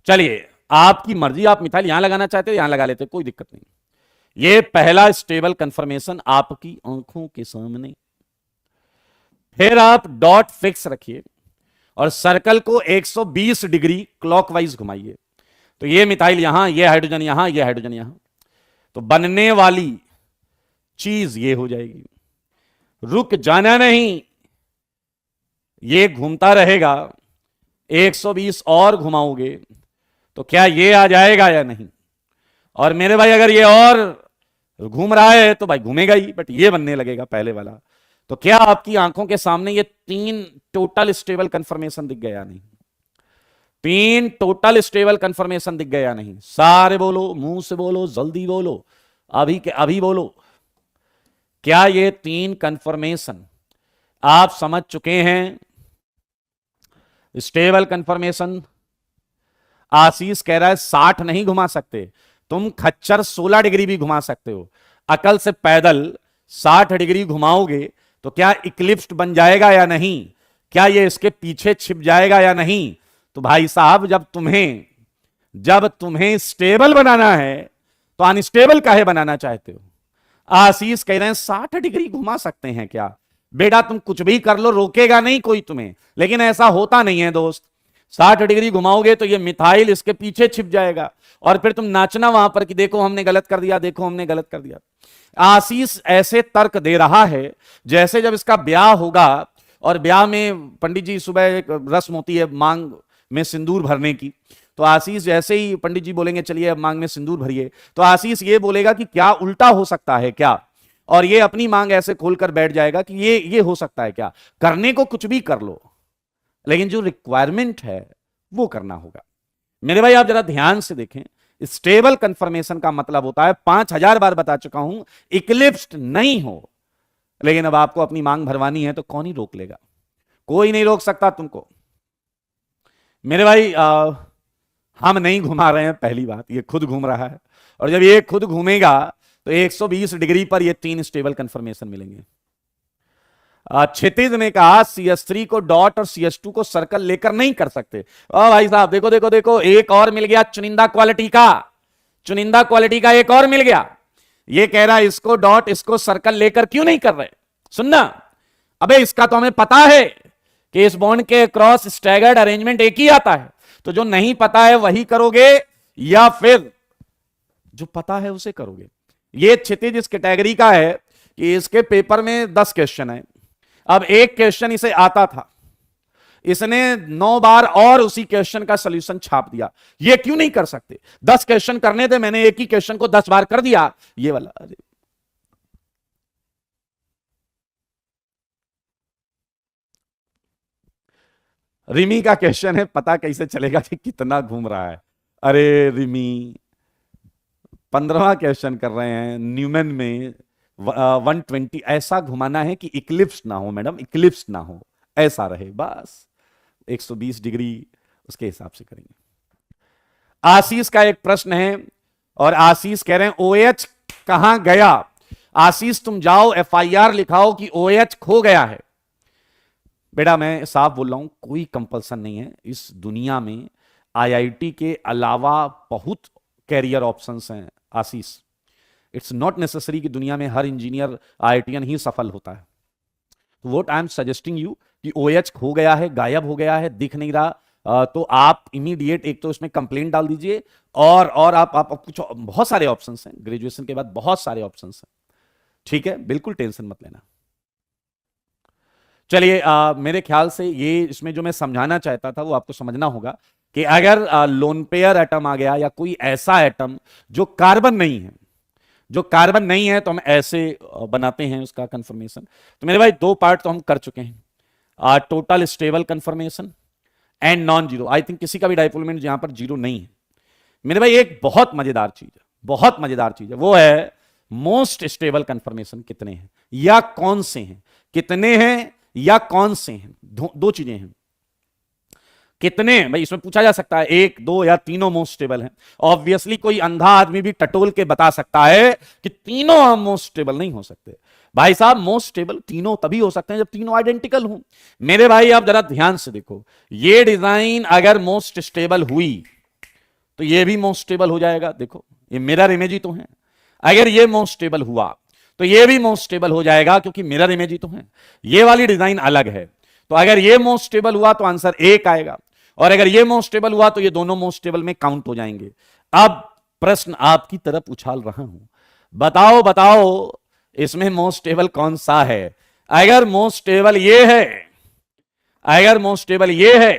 चलिए आपकी मर्जी, आप मिथाइल यहां लगाना चाहते हो यहां लगा लेते, कोई दिक्कत नहीं। ये पहला स्टेबल कंफर्मेशन आपकी आंखों के सामने। फिर आप डॉट फिक्स रखिए और सर्कल को 120 डिग्री क्लॉकवाइज घुमाइए। तो ये मिथाइल यहां, ये हाइड्रोजन यहां, ये हाइड्रोजन यहां, तो बनने वाली चीज ये हो जाएगी। रुक जाना नहीं, ये घूमता रहेगा। 120 और घुमाओगे तो क्या ये आ जाएगा या नहीं? और मेरे भाई अगर ये और घूम रहा है तो भाई घूमेगा ही, बट ये बनने लगेगा पहले वाला। तो क्या आपकी आंखों के सामने ये तीन टोटल स्टेबल कंफर्मेशन दिख गया? नहीं। तीन टोटल स्टेबल कंफर्मेशन दिख गया? नहीं। सारे बोलो, मुंह से बोलो, जल्दी बोलो, अभी के अभी बोलो। क्या ये तीन कंफर्मेशन आप समझ चुके हैं? स्टेबल कंफर्मेशन आशीष कह रहा है 60 नहीं घुमा सकते, तुम खच्चर 16 डिग्री भी घुमा सकते हो। अकल से पैदल 60 डिग्री घुमाओगे तो क्या इक्लिप्स बन जाएगा या नहीं? क्या ये इसके पीछे छिप जाएगा या नहीं? तो भाई साहब जब तुम्हें स्टेबल बनाना है तो अनस्टेबल काहे बनाना चाहते हो? आशीष कह रहे हैं 60 डिग्री घुमा सकते हैं क्या? बेटा तुम कुछ भी कर लो, रोकेगा नहीं कोई तुम्हें, लेकिन ऐसा होता नहीं है दोस्त। 60 डिग्री घुमाओगे तो ये मिथाइल इसके पीछे छिप जाएगा और फिर तुम नाचना वहां पर कि देखो हमने गलत कर दिया, देखो हमने गलत कर दिया। आशीष ऐसे तर्क दे रहा है जैसे जब इसका ब्याह होगा और ब्याह में पंडित जी सुबह एक रस्म होती है मांग में सिंदूर भरने की, तो आशीष जैसे ही पंडित जी बोलेंगे चलिए अब मांग में सिंदूर भरिए, तो आशीष ये बोलेगा कि क्या उल्टा हो सकता है क्या? और ये अपनी मांग ऐसे खोलकर बैठ जाएगा कि ये हो सकता है क्या? करने को कुछ भी कर लो, लेकिन जो रिक्वायरमेंट है वो करना होगा। मेरे भाई आप जरा ध्यान से देखें, स्टेबल कंफर्मेशन का मतलब होता है, 5000 बार बता चुका हूं, इक्लिप्स्ड नहीं हो। लेकिन अब आपको अपनी मांग भरवानी है तो कौन ही रोक लेगा? कोई नहीं रोक सकता तुमको। मेरे भाई हम नहीं घुमा रहे हैं, पहली बात, ये खुद घूम रहा है, और जब ये खुद घूमेगा तो 120 डिग्री पर ये तीन स्टेबल कंफर्मेशन मिलेंगे। क्षितिज ने कहा CS3 को डॉट और CS2 को सर्कल लेकर नहीं कर सकते। भाई साहब देखो देखो देखो, एक और मिल गया चुनिंदा क्वालिटी का एक और मिल गया। ये कह रहा है इसको डॉट इसको सर्कल लेकर क्यों नहीं कर रहे? सुनना, अबे इसका तो हमें पता है कि इस बॉन्ड के क्रॉस स्टैगर्ड अरेंजमेंट एक ही आता है, तो जो नहीं पता है वही करोगे या फिर जो पता है उसे करोगे? ये क्षितिज इस कैटेगरी का है कि इसके पेपर में 10 क्वेश्चन है। अब एक क्वेश्चन इसे आता था, इसने 9 बार और उसी क्वेश्चन का सॉल्यूशन छाप दिया। ये क्यों नहीं कर सकते? 10 क्वेश्चन करने थे, मैंने एक ही क्वेश्चन को 10 बार कर दिया, ये वाला। रिमी का क्वेश्चन है, पता कैसे चलेगा कि कितना घूम रहा है? अरे रिमी 15वां क्वेश्चन कर रहे हैं न्यूमन में, 120 ऐसा घुमाना है कि इक्लिप्स ना हो मैडम, इक्लिप्स ना हो, ऐसा रहे बस। 120 डिग्री उसके हिसाब से करेंगे। आशीष का एक प्रश्न है और आशीष कह रहे हैं OH कहां गया? आशीष तुम जाओ FIR लिखाओ कि OH खो गया है। बेटा मैं साफ बोल रहा हूं, कोई कंपल्सन नहीं है इस दुनिया में। IIT के अलावा बहुत कैरियर ऑप्शंस हैं आशीष। इट्स नॉट नेसेसरी कि दुनिया में हर इंजीनियर IITian ही सफल होता है। What I am suggesting you कि OH खो गया है, गायब हो गया है, दिख नहीं रहा, तो आप इमीडिएट एक तो इसमें कंप्लेंट डाल दीजिए और आप कुछ बहुत सारे ऑप्शंस हैं, ग्रेजुएशन के बाद बहुत सारे ऑप्शंस हैं। ठीक है, बिल्कुल टेंशन मत लेना। चलिए मेरे ख्याल से ये इसमें जो मैं समझाना चाहता था वो आपको समझना होगा कि अगर लोन पेयर एटम आ गया या कोई ऐसा एटम जो कार्बन नहीं है, तो हम ऐसे बनाते हैं उसका कंफर्मेशन। तो मेरे भाई 2 पार्ट तो हम कर चुके हैं, total stable confirmation and non zero. I think किसी का भी डाइपोल मोमेंट यहां पर जीरो नहीं है। मेरे भाई एक बहुत मजेदार चीज है, बहुत मजेदार चीज है, वो है मोस्ट स्टेबल कंफर्मेशन कितने हैं या कौन से हैं, कितने हैं या कौन से हैं, दो चीजें हैं। कितने भाई इसमें पूछा जा सकता है, एक दो या तीनों मोस्ट स्टेबल हैं। ऑब्वियसली कोई अंधा आदमी भी टटोल के बता सकता है कि तीनों हम मोस्ट स्टेबल नहीं हो सकते। भाई साहब मोस्ट स्टेबल तीनों तभी हो सकते हैं जब तीनों आइडेंटिकल हों। मेरे भाई आप जरा ध्यान से देखो, ये डिजाइन अगर मोस्ट स्टेबल हुई तो ये भी मोस्ट स्टेबल हो जाएगा। देखो ये मिरर इमेज ही तो है। अगर ये मोस्ट स्टेबल हुआ तो ये भी मोस्ट स्टेबल हो जाएगा क्योंकि मिरर इमेज ही तो है। ये वाली डिजाइन अलग है, तो अगर ये मोस्ट स्टेबल हुआ तो आंसर एक आएगा, और अगर ये मोस्ट स्टेबल हुआ तो ये दोनों मोस्ट स्टेबल में काउंट हो जाएंगे। अब प्रश्न आपकी तरफ उछाल रहा हूं, बताओ बताओ इसमें मोस्ट स्टेबल कौन सा है। अगर मोस्ट स्टेबल ये है, अगर मोस्ट स्टेबल ये है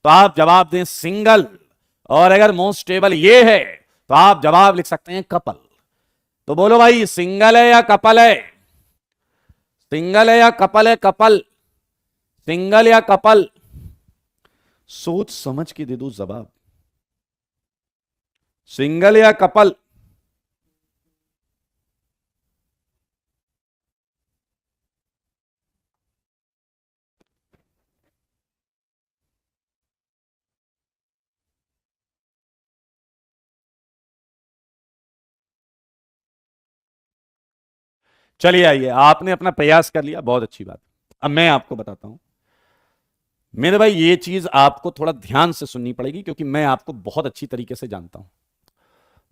तो आप जवाब दें सिंगल, और अगर मोस्ट स्टेबल ये है तो आप जवाब लिख सकते हैं कपल। तो बोलो भाई सिंगल है या कपल है, सिंगल है या कपल है, कपल, सिंगल या कपल, सोच समझ के दे दो जवाब, सिंगल या कपल। चलिए आइए, आपने अपना प्रयास कर लिया, बहुत अच्छी बात। अब मैं आपको बताता हूं मेरे भाई, ये चीज आपको थोड़ा ध्यान से सुननी पड़ेगी क्योंकि मैं आपको बहुत अच्छी तरीके से जानता हूं,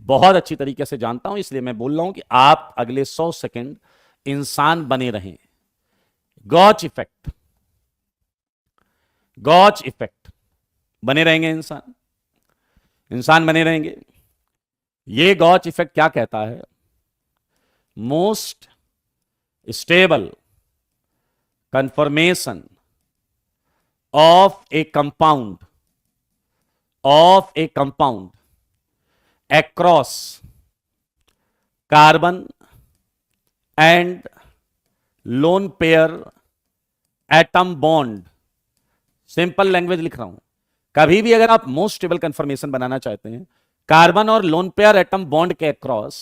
बहुत अच्छी तरीके से जानता हूं, इसलिए मैं बोल रहा हूं कि आप अगले 100 सेकंड इंसान बने रहें। गॉच इफेक्ट, गॉच इफेक्ट बने रहेंगे, इंसान, इंसान बने रहेंगे। ये गॉच इफेक्ट क्या कहता है, most stable confirmation of a compound, of a compound across carbon and lone pair atom bond। Simple language लिख रहा हूं, कभी भी अगर आप मोस्ट स्टेबल कंफर्मेशन बनाना चाहते हैं कार्बन और लोन पेयर एटम बॉन्ड के across,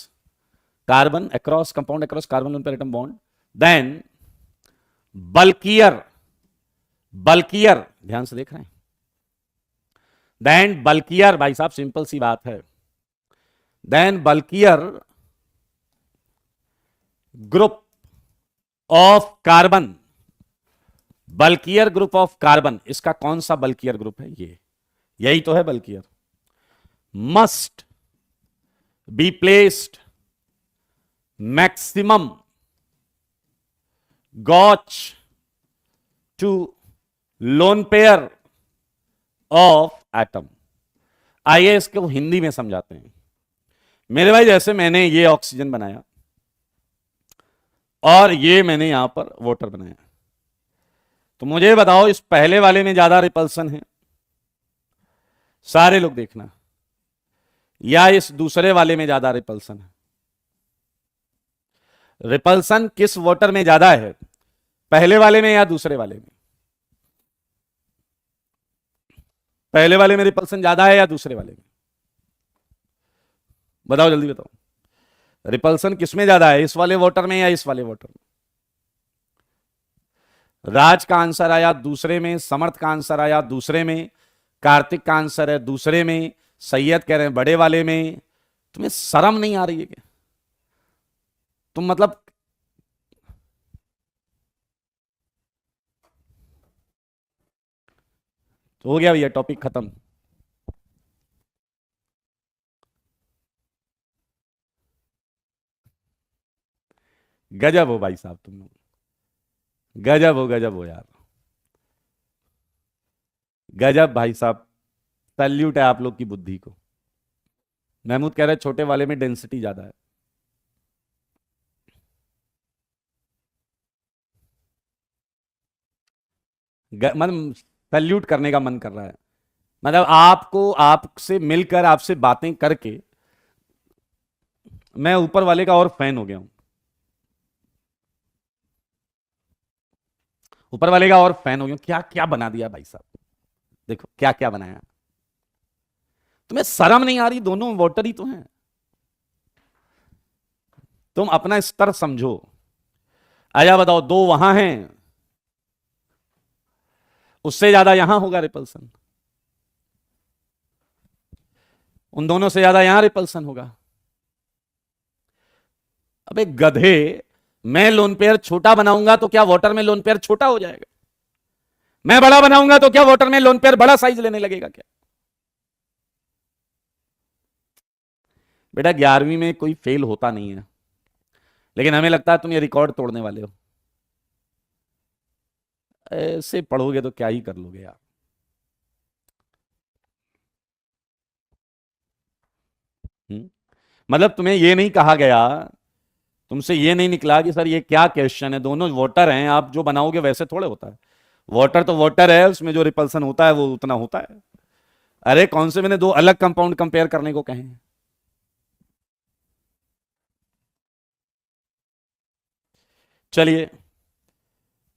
carbon across compound across carbon lone pair atom bond, then bulkier, bulkier, ध्यान से देख रहे हैं, देन बल्कियर, भाई साहब सिंपल सी बात है, then bulkier group of carbon, bulkier group of carbon, इसका कौन सा बल्कियर ग्रुप है, ये यही तो है bulkier, must be placed maximum gauche to lone pair of atom. आइए इसको हिंदी में समझाते हैं। मेरे भाई जैसे मैंने ये ऑक्सीजन बनाया और ये मैंने यहां पर वाटर बनाया, तो मुझे बताओ इस पहले वाले में ज्यादा रिपल्सन है, सारे लोग देखना, या इस दूसरे वाले में ज्यादा रिपल्सन है। रिपल्सन किस वाटर में ज्यादा है, पहले वाले में या दूसरे वाले में? पहले वाले में रिपल्सन ज्यादा है या दूसरे वाले में? बताओ जल्दी बताओ, रिपल्सन किसमें ज्यादा है, इस वाले वाटर में या इस वाले वाटर में? राज का आंसर आया दूसरे में, समर्थ का आंसर आया दूसरे में, कार्तिक का आंसर है दूसरे में, सैयद कह रहे हैं बड़े वाले में। तुम्हें शर्म नहीं आ रही है क्या? तुम मतलब तो हो गया भैया, टॉपिक खत्म। गजब हो भाई साहब तुम लोग, गजब हो यार, गजब भाई साहब, सैल्यूट है आप लोग की बुद्धि को। महमूद कह रहे हैं छोटे वाले में डेंसिटी ज्यादा है। मतलब सैल्यूट करने का मन कर रहा है, मतलब आपको, आपसे मिलकर, आपसे बातें करके मैं ऊपर वाले का और फैन हो गया हूं, ऊपर वाले का और फैन हो गया। क्या क्या बना दिया भाई साहब, देखो क्या क्या बनाया। तुम्हें शर्म नहीं आ रही? दोनों वाटर ही तो हैं। तुम अपना स्तर समझो। आया बताओ, दो वहां हैं, उससे ज्यादा यहां होगा रिपल्सन, उन दोनों से ज्यादा यहां रिपल्सन होगा। अबे गधे, मैं लोन पेयर छोटा बनाऊंगा तो क्या वाटर में लोन पेयर छोटा हो जाएगा? मैं बड़ा बनाऊंगा तो क्या वाटर में लोन पेयर बड़ा साइज लेने लगेगा क्या? बेटा 11वीं में कोई फेल होता नहीं है, लेकिन हमें लगता है तुम ये रिकॉर्ड तोड़ने वाले हो। ऐसे पढ़ोगे तो क्या ही कर लोगे यार। मतलब तुम्हें ये नहीं कहा गया, तुमसे ये नहीं निकला कि सर ये क्या क्वेश्चन है, दोनों वाटर हैं, आप जो बनाओगे वैसे थोड़े होता है। वाटर तो वाटर है, उसमें जो रिपल्सन होता है वो उतना होता है। अरे कौन से मैंने दो अलग कंपाउंड कंपेयर करने को कहे हैं? चलिए,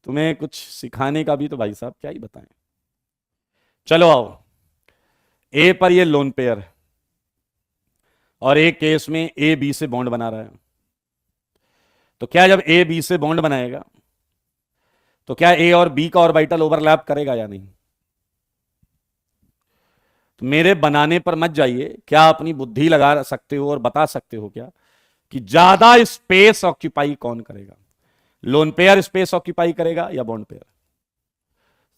तुम्हें कुछ सिखाने का भी तो भाई साहब क्या ही बताएं। चलो आओ, ए पर ये लोन पेयर है और एक केस में ए बी से बॉन्ड बना रहा है। तो क्या जब ए बी से बॉन्ड बनाएगा तो क्या ए और बी का ऑर्बिटल ओवरलैप करेगा या नहीं? तो मेरे बनाने पर मत जाइए, क्या अपनी बुद्धि लगा सकते हो और बता सकते हो क्या कि ज्यादा स्पेस ऑक्यूपाई कौन करेगा? लोन पेयर स्पेस ऑक्यूपाई करेगा या बॉन्ड पेयर?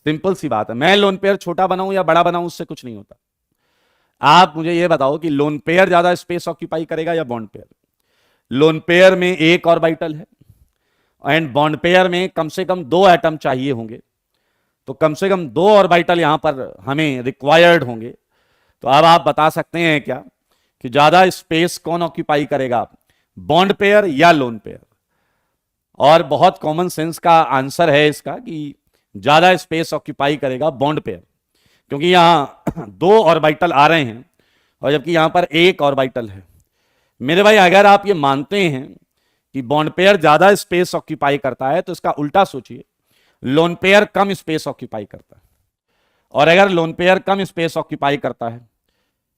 सिंपल सी बात है, मैं लोन पेयर छोटा बनाऊं या बड़ा बनाऊं उससे कुछ नहीं होता। आप मुझे यह बताओ कि लोन पेयर ज्यादा स्पेस ऑक्यूपाई करेगा या बॉन्ड पेयर? लोन पेयर में एक ऑर्बिटल है एंड बॉन्ड पेयर में कम से कम दो एटम चाहिए होंगे, तो कम से कम दो ऑर्बिटल यहां पर हमें रिक्वायर्ड होंगे। तो अब आप बता सकते हैं क्या कि ज्यादा स्पेस कौन ऑक्यूपाई करेगा, बॉन्ड पेयर या लोन पेयर? और बहुत कॉमन सेंस का आंसर है इसका कि ज्यादा स्पेस ऑक्यूपाई करेगा बॉन्ड पेयर, क्योंकि यहां दो ऑर्बिटल आ रहे हैं और जबकि यहां पर एक ऑर्बिटल है। मेरे भाई अगर आप ये मानते हैं कि बॉन्ड पेयर ज्यादा स्पेस ऑक्यूपाई करता है तो इसका उल्टा सोचिए, लोन पेयर कम स्पेस ऑक्यूपाई करता है। और अगर लोन पेयर कम स्पेस ऑक्यूपाई करता है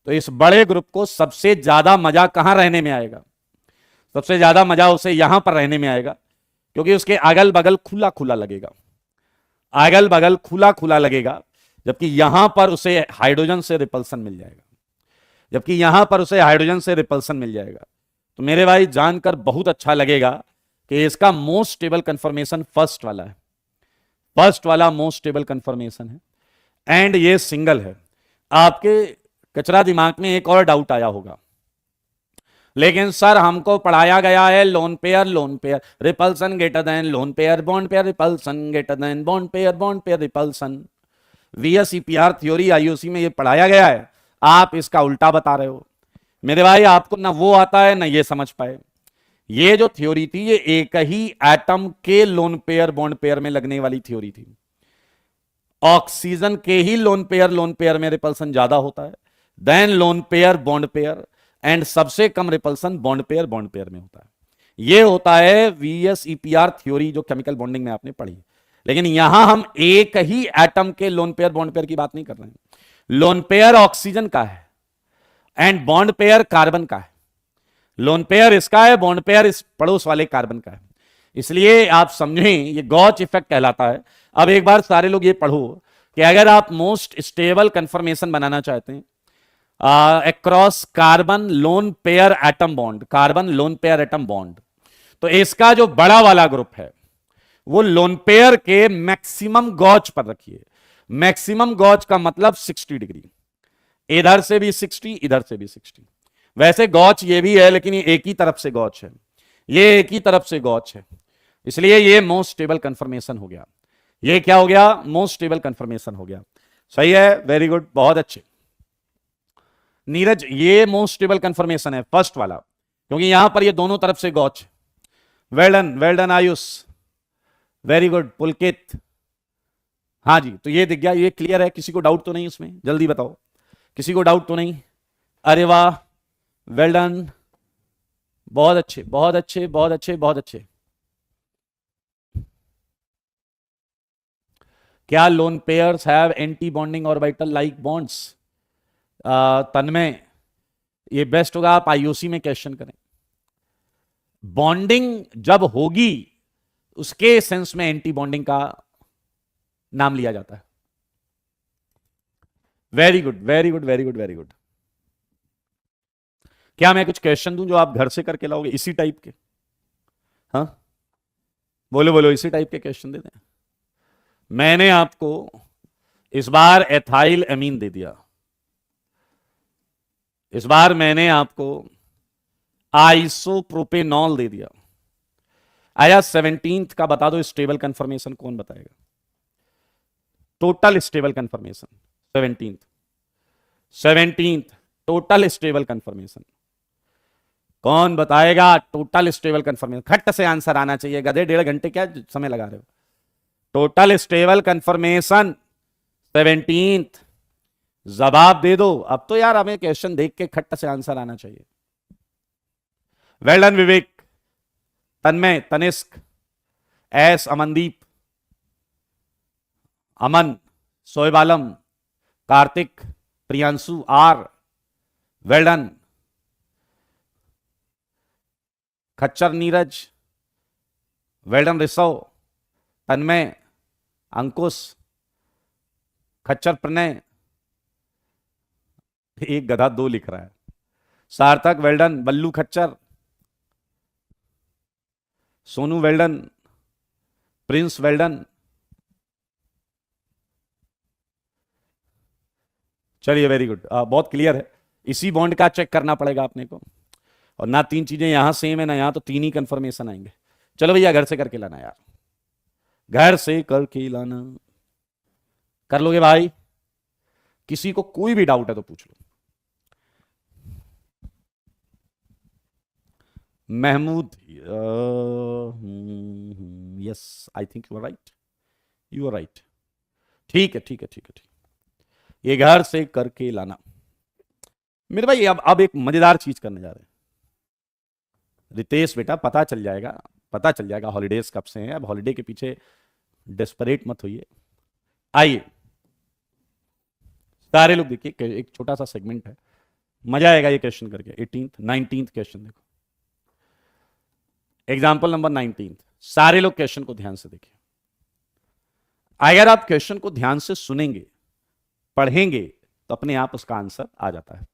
तो इस बड़े ग्रुप को सबसे ज्यादा मजा कहां रहने में आएगा? सबसे ज्यादा मजा उसे यहां पर रहने में आएगा, क्योंकि उसके अगल बगल खुला खुला लगेगा, अगल बगल खुला खुला लगेगा। जबकि यहां पर उसे हाइड्रोजन से रिपल्सन मिल जाएगा, जबकि यहां पर उसे हाइड्रोजन से रिपल्सन मिल जाएगा। तो मेरे भाई जानकर बहुत अच्छा लगेगा कि इसका मोस्ट स्टेबल कंफर्मेशन फर्स्ट वाला है, फर्स्ट वाला मोस्ट स्टेबल कंफर्मेशन है एंड ये सिंगल है। आपके कचरा दिमाग में एक और डाउट आया होगा, लेकिन सर हमको पढ़ाया गया है lone pair repulsion greater than lone pair bond pair repulsion greater than bond pair repulsion. VSEPR theory IUC में ये पढ़ाया गया है, आप इसका उल्टा बता रहे हो। मेरे भाई आपको ना वो आता है ना ये समझ पाए। ये जो थ्योरी थी ये एक ही एटम के लोन पेयर बॉन्ड पेयर में लगने वाली थ्योरी थी। ऑक्सीजन के ही लोन पेयर में रिपल्सन ज्यादा होता है then lone pair bond pair, and सबसे कम रिपल्सन बॉन्ड पेयर में होता है। ये होता है वीएसईपीआर थ्योरी जो केमिकल बॉन्डिंग में आपने पढ़ी। लेकिन यहां हम एक ही एटम के लोन पेयर बॉन्ड पेयर की बात नहीं कर रहे हैं। लोन पेयर ऑक्सीजन का है एंड बॉन्ड पेयर कार्बन का है। लोन पेयर इसका है, बॉन्ड पेयर इस पड़ोस वाले कार्बन का है। इसलिए आप समझें ये गॉच इफेक्ट कहलाता है। अब एक बार सारे लोग ये पढ़ो कि अगर आप मोस्ट स्टेबल कंफर्मेशन बनाना चाहते हैं across carbon lone pair atom bond, carbon lone pair atom bond, तो इसका जो बड़ा वाला ग्रुप है वो लोन पेयर के मैक्सिमम गॉच पर रखिए। मैक्सिमम गॉच का मतलब 60 डिग्री, इधर से भी 60 इधर से भी 60। वैसे गॉच ये भी है लेकिन ये एक ही तरफ से गॉच है, ये एक ही तरफ से गॉच है, इसलिए ये मोस्ट स्टेबल कंफर्मेशन हो गया। ये क्या हो गया? मोस्ट स्टेबल कंफर्मेशन हो गया। सही है, वेरी गुड, बहुत अच्छे। नीरज ये मोस्ट स्टेबल कंफर्मेशन है फर्स्ट वाला, क्योंकि यहां पर ये दोनों तरफ से gauche. Well done Ayush, very good Pulkit. हाँ जी, तो ये दिख गया, ये क्लियर है, किसी को डाउट तो नहीं इसमें? जल्दी बताओ, किसी को डाउट तो नहीं? अरे वाह, वेल डन, बहुत अच्छे बहुत अच्छे बहुत अच्छे बहुत अच्छे। क्या lone pairs have anti bonding orbital like bonds? Tanmay, ये बेस्ट होगा आप आईओसी में क्वेश्चन करें। बॉन्डिंग जब होगी उसके सेंस में एंटी बॉन्डिंग का नाम लिया जाता है। Very good, very good, very good, very good. क्या मैं कुछ क्वेश्चन दूं जो आप घर से करके लाओगे इसी टाइप के? हाँ, बोलो बोलो, इसी टाइप के क्वेश्चन दे दें। मैंने आपको इस बार एथाइल एमीन दे दिया, इस बार मैंने आपको आइसोप्रोपेनॉल दे दिया। आया 17th का बता दो स्टेबल कंफर्मेशन, कौन बताएगा? Total stable confirmation 17th total stable confirmation कौन बताएगा? टोटल स्टेबल कंफर्मेशन, खट से आंसर आना चाहिए गधे, 1.5 घंटे क्या समय लगा रहे हो? टोटल स्टेबल कंफर्मेशन 17th, जवाब दे दो अब तो यार, हमें क्वेश्चन देख के खट से आंसर आना चाहिए। Well done Vivek, Tanmay, Tanishq, S, Amandeep, Aman, Shoaib Alam, Kartik, Priyanshu, R, well done. खच्चर नीरज, वेल डन ऋषव, तन्मय, अंकुश, खच्चर प्रणय, एक गधा 2 लिख रहा है, सार्थक वेल डन, बल्लू खच्चर, Sonu well done, Prince well done. चलिए वेरी गुड, बहुत क्लियर है। इसी बॉन्ड का चेक करना पड़ेगा अपने को, और ना 3 चीजें यहां सेम है ना यहां, तो 3 ही कंफर्मेशन आएंगे। चलो भैया घर से करके लाना यार, घर से करके लाना। कर लोगे भाई? किसी को कोई भी डाउट है तो पूछ लो। Mahmood, yes, I think you are right, you are right. ठीक है, ठीक है, ठीक है, ठीक। ये घर से करके लाना। मेरे भाई अब एक मजेदार चीज करने जा रहे हैं। रितेश बेटा, पता चल जाएगा, पता चल जाएगा हॉलीडेज कब से हैं। अब हॉलीडे के पीछे डेस्परेट मत होइए। आइए सारे लोग देखिए, एक छोटा सा सेगमेंट है, मजा आएगा ये क्वेश्चन करके। 18th 19th क्वेश्चन देखो, एग्जाम्पल नंबर 19। सारे लोग क्वेश्चन को ध्यान से देखिए। अगर आप क्वेश्चन को ध्यान से सुनेंगे, पढ़ेंगे, तो अपने आप उसका आंसर आ जाता है।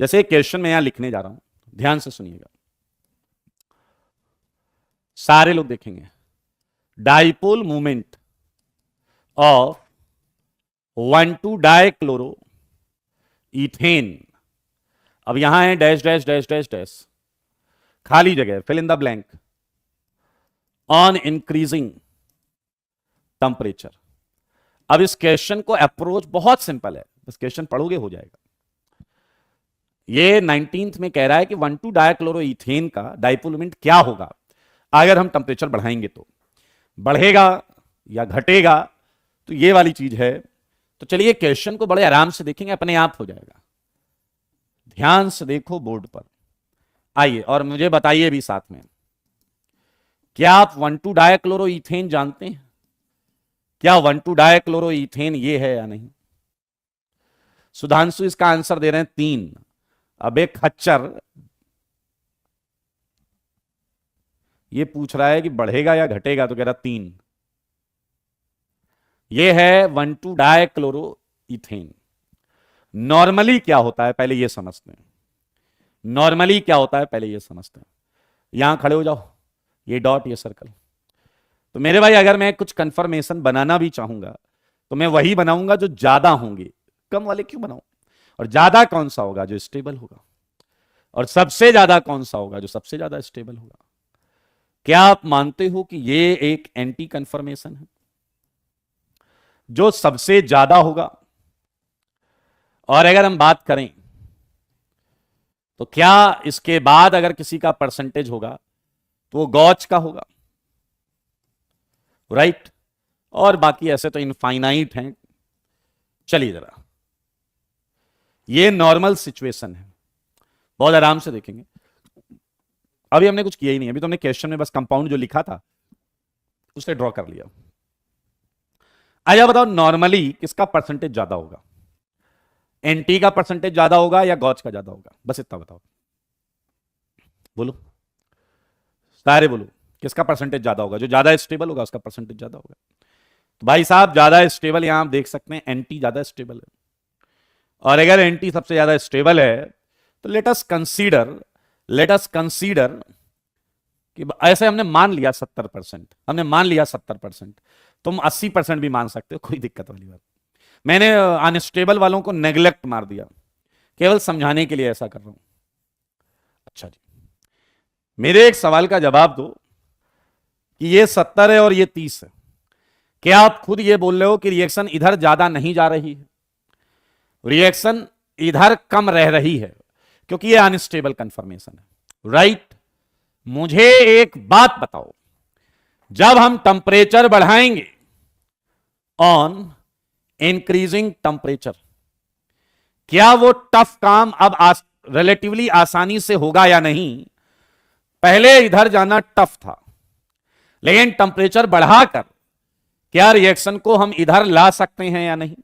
जैसे क्वेश्चन मैं यहां लिखने जा रहा हूं, ध्यान से सुनिएगा, सारे लोग देखेंगे। Dipole movement of one two dichloro ethane. अब यहां है dash dash dash dash dash, खाली जगह, fill in the blank, on increasing temperature. अब इस क्वेश्चन को अप्रोच बहुत सिंपल है, बस क्वेश्चन पढ़ोगे हो जाएगा। ये 19th में कह रहा है कि 1,2-डाइक्लोरोइथेन का डाइपोल मोमेंट क्या होगा अगर हम टेंपरेचर बढ़ाएंगे, तो बढ़ेगा या घटेगा, तो ये वाली चीज है। तो चलिए क्वेश्चन को बड़े आराम से देखेंगे, अपने आप हो जाएगा। ध्यान से देखो बोर्ड पर। आइए और मुझे बताइए भी साथ में, क्या आप 1,2-डाइक्लोरोइथेन जानते हैं? क्या 1,2-डाइक्लोरोइथेन ये है या नहीं? सुधांशु इसका आंसर दे रहे हैं 3। अब एक खच्चर ये पूछ रहा है कि बढ़ेगा या घटेगा, तो कह रहा 3। ये है 1,2-डाइक्लोरोइथेन। नॉर्मली क्या होता है पहले ये समझते हैं। नॉर्मली क्या होता है पहले ये समझते हैं। यहां खड़े हो जाओ, ये डॉट, ये सर्कल। तो मेरे भाई अगर मैं कुछ कंफर्मेशन बनाना भी चाहूंगा तो मैं वही बनाऊंगा जो ज्यादा होंगे, कम वाले क्यों बनाऊं? और ज्यादा कौन सा होगा? जो स्टेबल होगा। और सबसे ज्यादा कौन सा होगा? जो सबसे ज्यादा स्टेबल होगा। क्या आप मानते हो कि ये एक एंटी कंफर्मेशन है? जो सबसे ज्यादा होगा। और अगर हम बात करें तो क्या इसके बाद अगर किसी का परसेंटेज होगा तो वो गॉच का होगा, राइट? और बाकी ऐसे तो इनफाइनाइट हैं। चलिए जरा, ये नॉर्मल सिचुएशन है, बहुत आराम से देखेंगे। अभी हमने कुछ किया ही नहीं, अभी तो हमने क्वेश्चन में बस कंपाउंड जो लिखा था उसे ड्रॉ कर लिया। आइए बताओ नॉर्मली किसका परसेंटेज ज्यादा होगा, एनटी का परसेंटेज ज्यादा होगा या गॉच का ज्यादा होगा, बस इतना बताओ, बोलो सारे बोलो, किसका परसेंटेज ज्यादा होगा, जो ज्यादा स्टेबल होगा उसका परसेंटेज ज्यादा होगा। तो भाई साहब ज्यादा स्टेबल यहां आप देख सकते हैं एंटी ज्यादा स्टेबल है, और अगर एंटी सबसे ज्यादा स्टेबल है तो लेट अस कंसीडर कि ऐसे हमने मान लिया 70%, हमने मान लिया 70%, तुम 80% भी मान सकते हो, कोई दिक्कत वाली बात। मैंने अनस्टेबल वालों को नेग्लेक्ट मार दिया, केवल समझाने के लिए ऐसा कर रहा हूं। अच्छा जी, मेरे एक सवाल का जवाब दो कि ये 70 है और ये 30 है, क्या आप खुद ये बोल रहे हो कि रिएक्शन इधर ज्यादा नहीं जा रही है, रिएक्शन इधर कम रह रही है, क्योंकि ये अनस्टेबल कंफर्मेशन है, राइट? मुझे एक बात बताओ, जब हम टेम्परेचर बढ़ाएंगे ऑन इंक्रीजिंग टेम्परेचर, क्या वो टफ काम अब रिलेटिवली आसानी से होगा या नहीं? पहले इधर जाना टफ था, लेकिन टेम्परेचर बढ़ाकर क्या रिएक्शन को हम इधर ला सकते हैं या नहीं?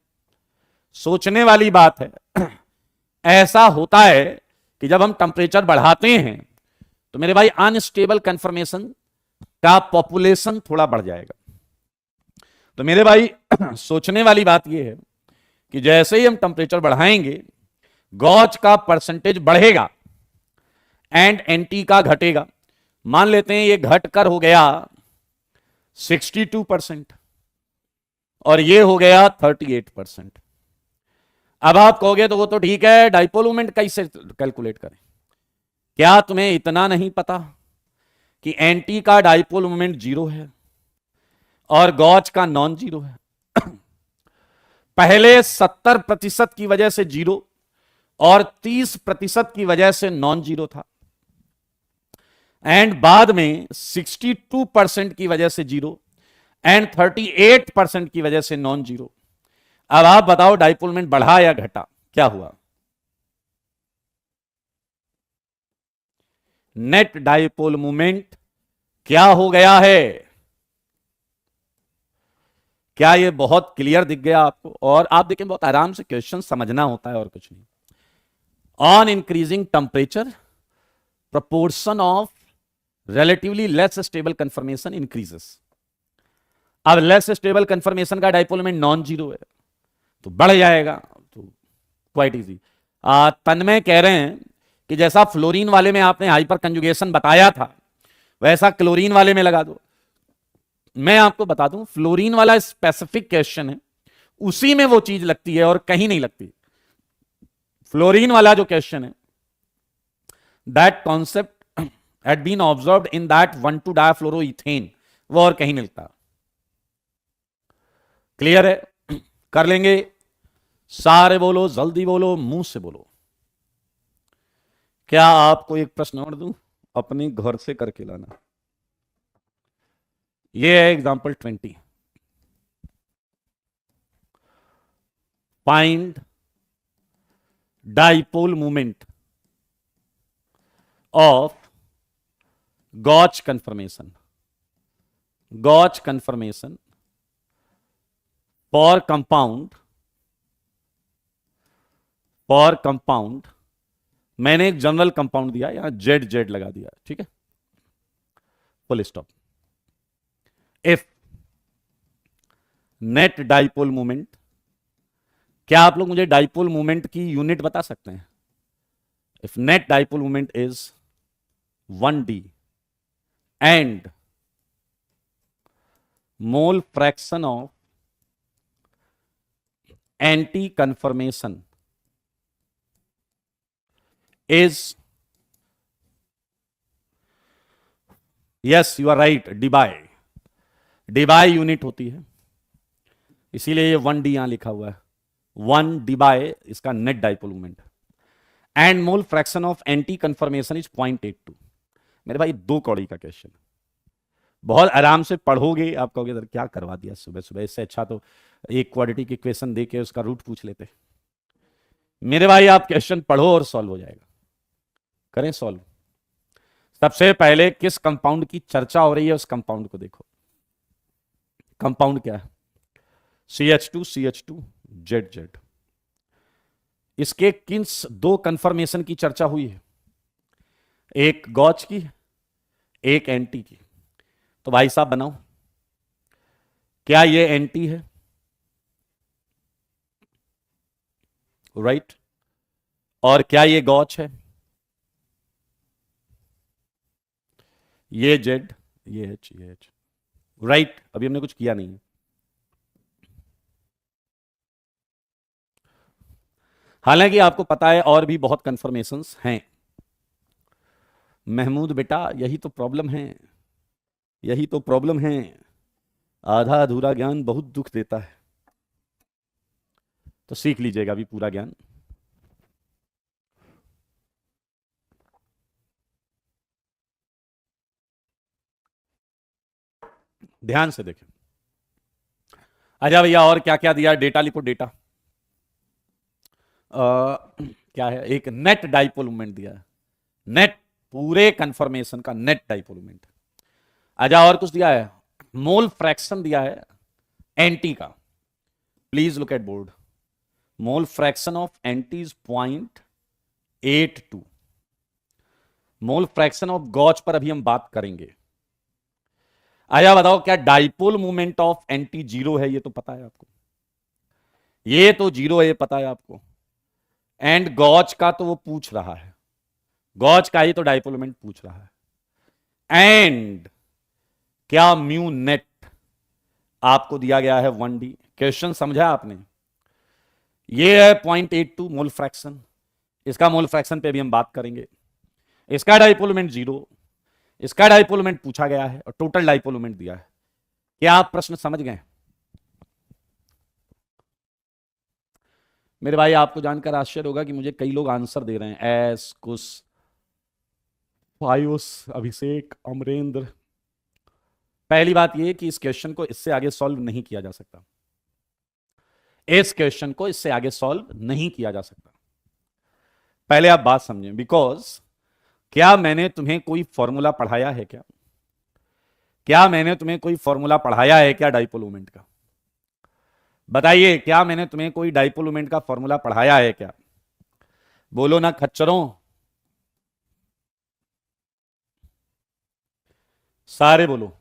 सोचने वाली बात है। ऐसा होता है कि जब हम टेम्परेचर बढ़ाते हैं तो मेरे भाई अनस्टेबल कंफर्मेशन का पॉपुलेशन थोड़ा बढ़ जाएगा। तो मेरे भाई सोचने वाली बात यह है कि जैसे ही हम टेम्परेचर बढ़ाएंगे गॉच का परसेंटेज बढ़ेगा एंड एंटी का घटेगा। मान लेते हैं ये घटकर हो गया 62% और ये हो गया 38%। अब आप कहोगे तो वो तो ठीक है, डाइपोल मोमेंट कैसे कैलकुलेट करें? क्या तुम्हें इतना नहीं पता कि एंटी का डाइपोल मोमेंट 0 है और गॉच का नॉन जीरो है? पहले 70% की वजह से 0 और 30% की वजह से नॉन जीरो था, एंड बाद में 62% की वजह से 0 एंड 38% की वजह से नॉन जीरो। अब आप बताओ डाइपोल मोमेंट बढ़ा या घटा, क्या हुआ? नेट डाइपोल मोमेंट क्या हो गया है? क्या ये बहुत क्लियर दिख गया आपको? और आप देखें बहुत आराम से क्वेश्चन समझना होता है और कुछ नहीं। On increasing temperature proportion of relatively less stable conformation increases। अब लेस स्टेबल कंफर्मेशन का डाइपोल मोमेंट नॉन जीरो है तो बढ़ जाएगा, तो क्वाइट इजी। तन्मय कह रहे हैं कि जैसा फ्लोरीन वाले में आपने हाइपर कंजुगेशन बताया था वैसा क्लोरीन वाले में लगा दो। मैं आपको बता दूं फ्लोरीन वाला स्पेसिफिक क्वेश्चन है, उसी में वो चीज लगती है और कहीं नहीं लगती। फ्लोरीन वाला जो क्वेश्चन है that concept had been observed in that 1,2-diafluoroethane, वो और कहीं नहीं लगता। क्लियर है? कर लेंगे, सारे बोलो, जल्दी बोलो, मुंह से बोलो। क्या आपको एक प्रश्न और दूं? अपने घर से करके लाना। ये है example 20। Find dipole moment of gauche conformation for compound. मैंने एक जनरल कंपाउंड दिया, यहां जेड लगा दिया, ठीक है, full stop. If net dipole moment, क्या आप लोग मुझे डाइपोल मोमेंट की यूनिट बता सकते हैं? If net dipole moment is 1d and mole fraction of anti-conformation is, yes you are right, Debye unit होती है, इसीलिए ये 1d यहां लिखा हुआ है। 1 डिबाई इसका net dipole moment and mole fraction of anti confirmation is 0.82। मेरे भाई 2 कौड़ी का क्वेश्चन, बहुत आराम से पढ़ोगे, आप कहोगे सर क्या करवा दिया सुबह सुबह, इससे अच्छा तो एक क्वाड्रेटिक इक्वेशन दे के उसका रूट पूछ लेते। मेरे भाई आप क्वेश्चन पढ़ो और सॉल्व हो जाएगा। करें सॉल्व। सबसे पहले किस कंपाउंड की चर्चा हो रही है उस कंपाउंड को देखो। कंपाउंड क्या है? CH2 ZZ। इसके किन दो कन्फर्मेशन की चर्चा हुई है? एक गॉच की, एक एंटी की। तो भाई साहब बनाओ, क्या ये एंटी है? राइट। और क्या ये गॉच है? ये जेड, ये एच, ये एच। राइट। अभी हमने कुछ किया नहीं है। हालांकि आपको पता है और भी बहुत कंफर्मेशंस हैं। महमूद बेटा, यही तो प्रॉब्लम है, यही तो प्रॉब्लम है। आधा अधूरा ज्ञान बहुत दुख देता है, तो सीख लीजिएगा अभी पूरा ज्ञान। ध्यान से देखें। अच्छा भैया, और क्या क्या दिया? डेटा लिखो, डेटा। क्या है? एक नेट डाइपोल मोमेंट दिया है, नेट, पूरे कंफर्मेशन का नेट डाइपोल मोमेंट। अच्छा, और कुछ दिया है? मोल फ्रैक्शन दिया है एंटी का। Please look at board. Mole fraction of anti is 0.82। Mole fraction of gauche पर अभी हम बात करेंगे। आया बताओ, क्या dipole movement of anti zero है? ये तो पता है आपको, ये तो जीरो है, ये पता है आपको। एंड गॉच का तो वो पूछ रहा है, गॉच का ही तो डाइपोल मूवमेंट पूछ रहा है। एंड क्या म्यू नेट आपको दिया गया है 1D। क्वेश्चन समझा आपने? ये है 0.82 मोल फ्रैक्शन। इसका मोल फ्रैक्शन पे भी हम बात करेंगे। इसका डाइपोल मोमेंट 0, इसका डाइपोल मोमेंट पूछा गया है और टोटल डाइपोल मोमेंट दिया है। क्या आप प्रश्न समझ गए? मेरे भाई, आपको जानकर आश्चर्य होगा कि मुझे कई लोग आंसर दे रहे हैं। एस कुश, फायुस, अभिषेक, अमरेंद्र। पहली बात यह कि इस क्वेश्चन को इससे आगे सॉल्व नहीं किया जा सकता, इस क्वेश्चन को इससे आगे सॉल्व नहीं किया जा सकता। पहले आप बात समझें, बिकॉज क्या मैंने तुम्हें कोई फॉर्मूला पढ़ाया है? क्या मैंने तुम्हें कोई फॉर्मूला पढ़ाया है क्या डाइपोल मोमेंट का? बताइए, क्या मैंने तुम्हें कोई डाइपोल मोमेंट का फॉर्मूला पढ़ाया है क्या? बोलो ना खच्चरों, सारे बोलो।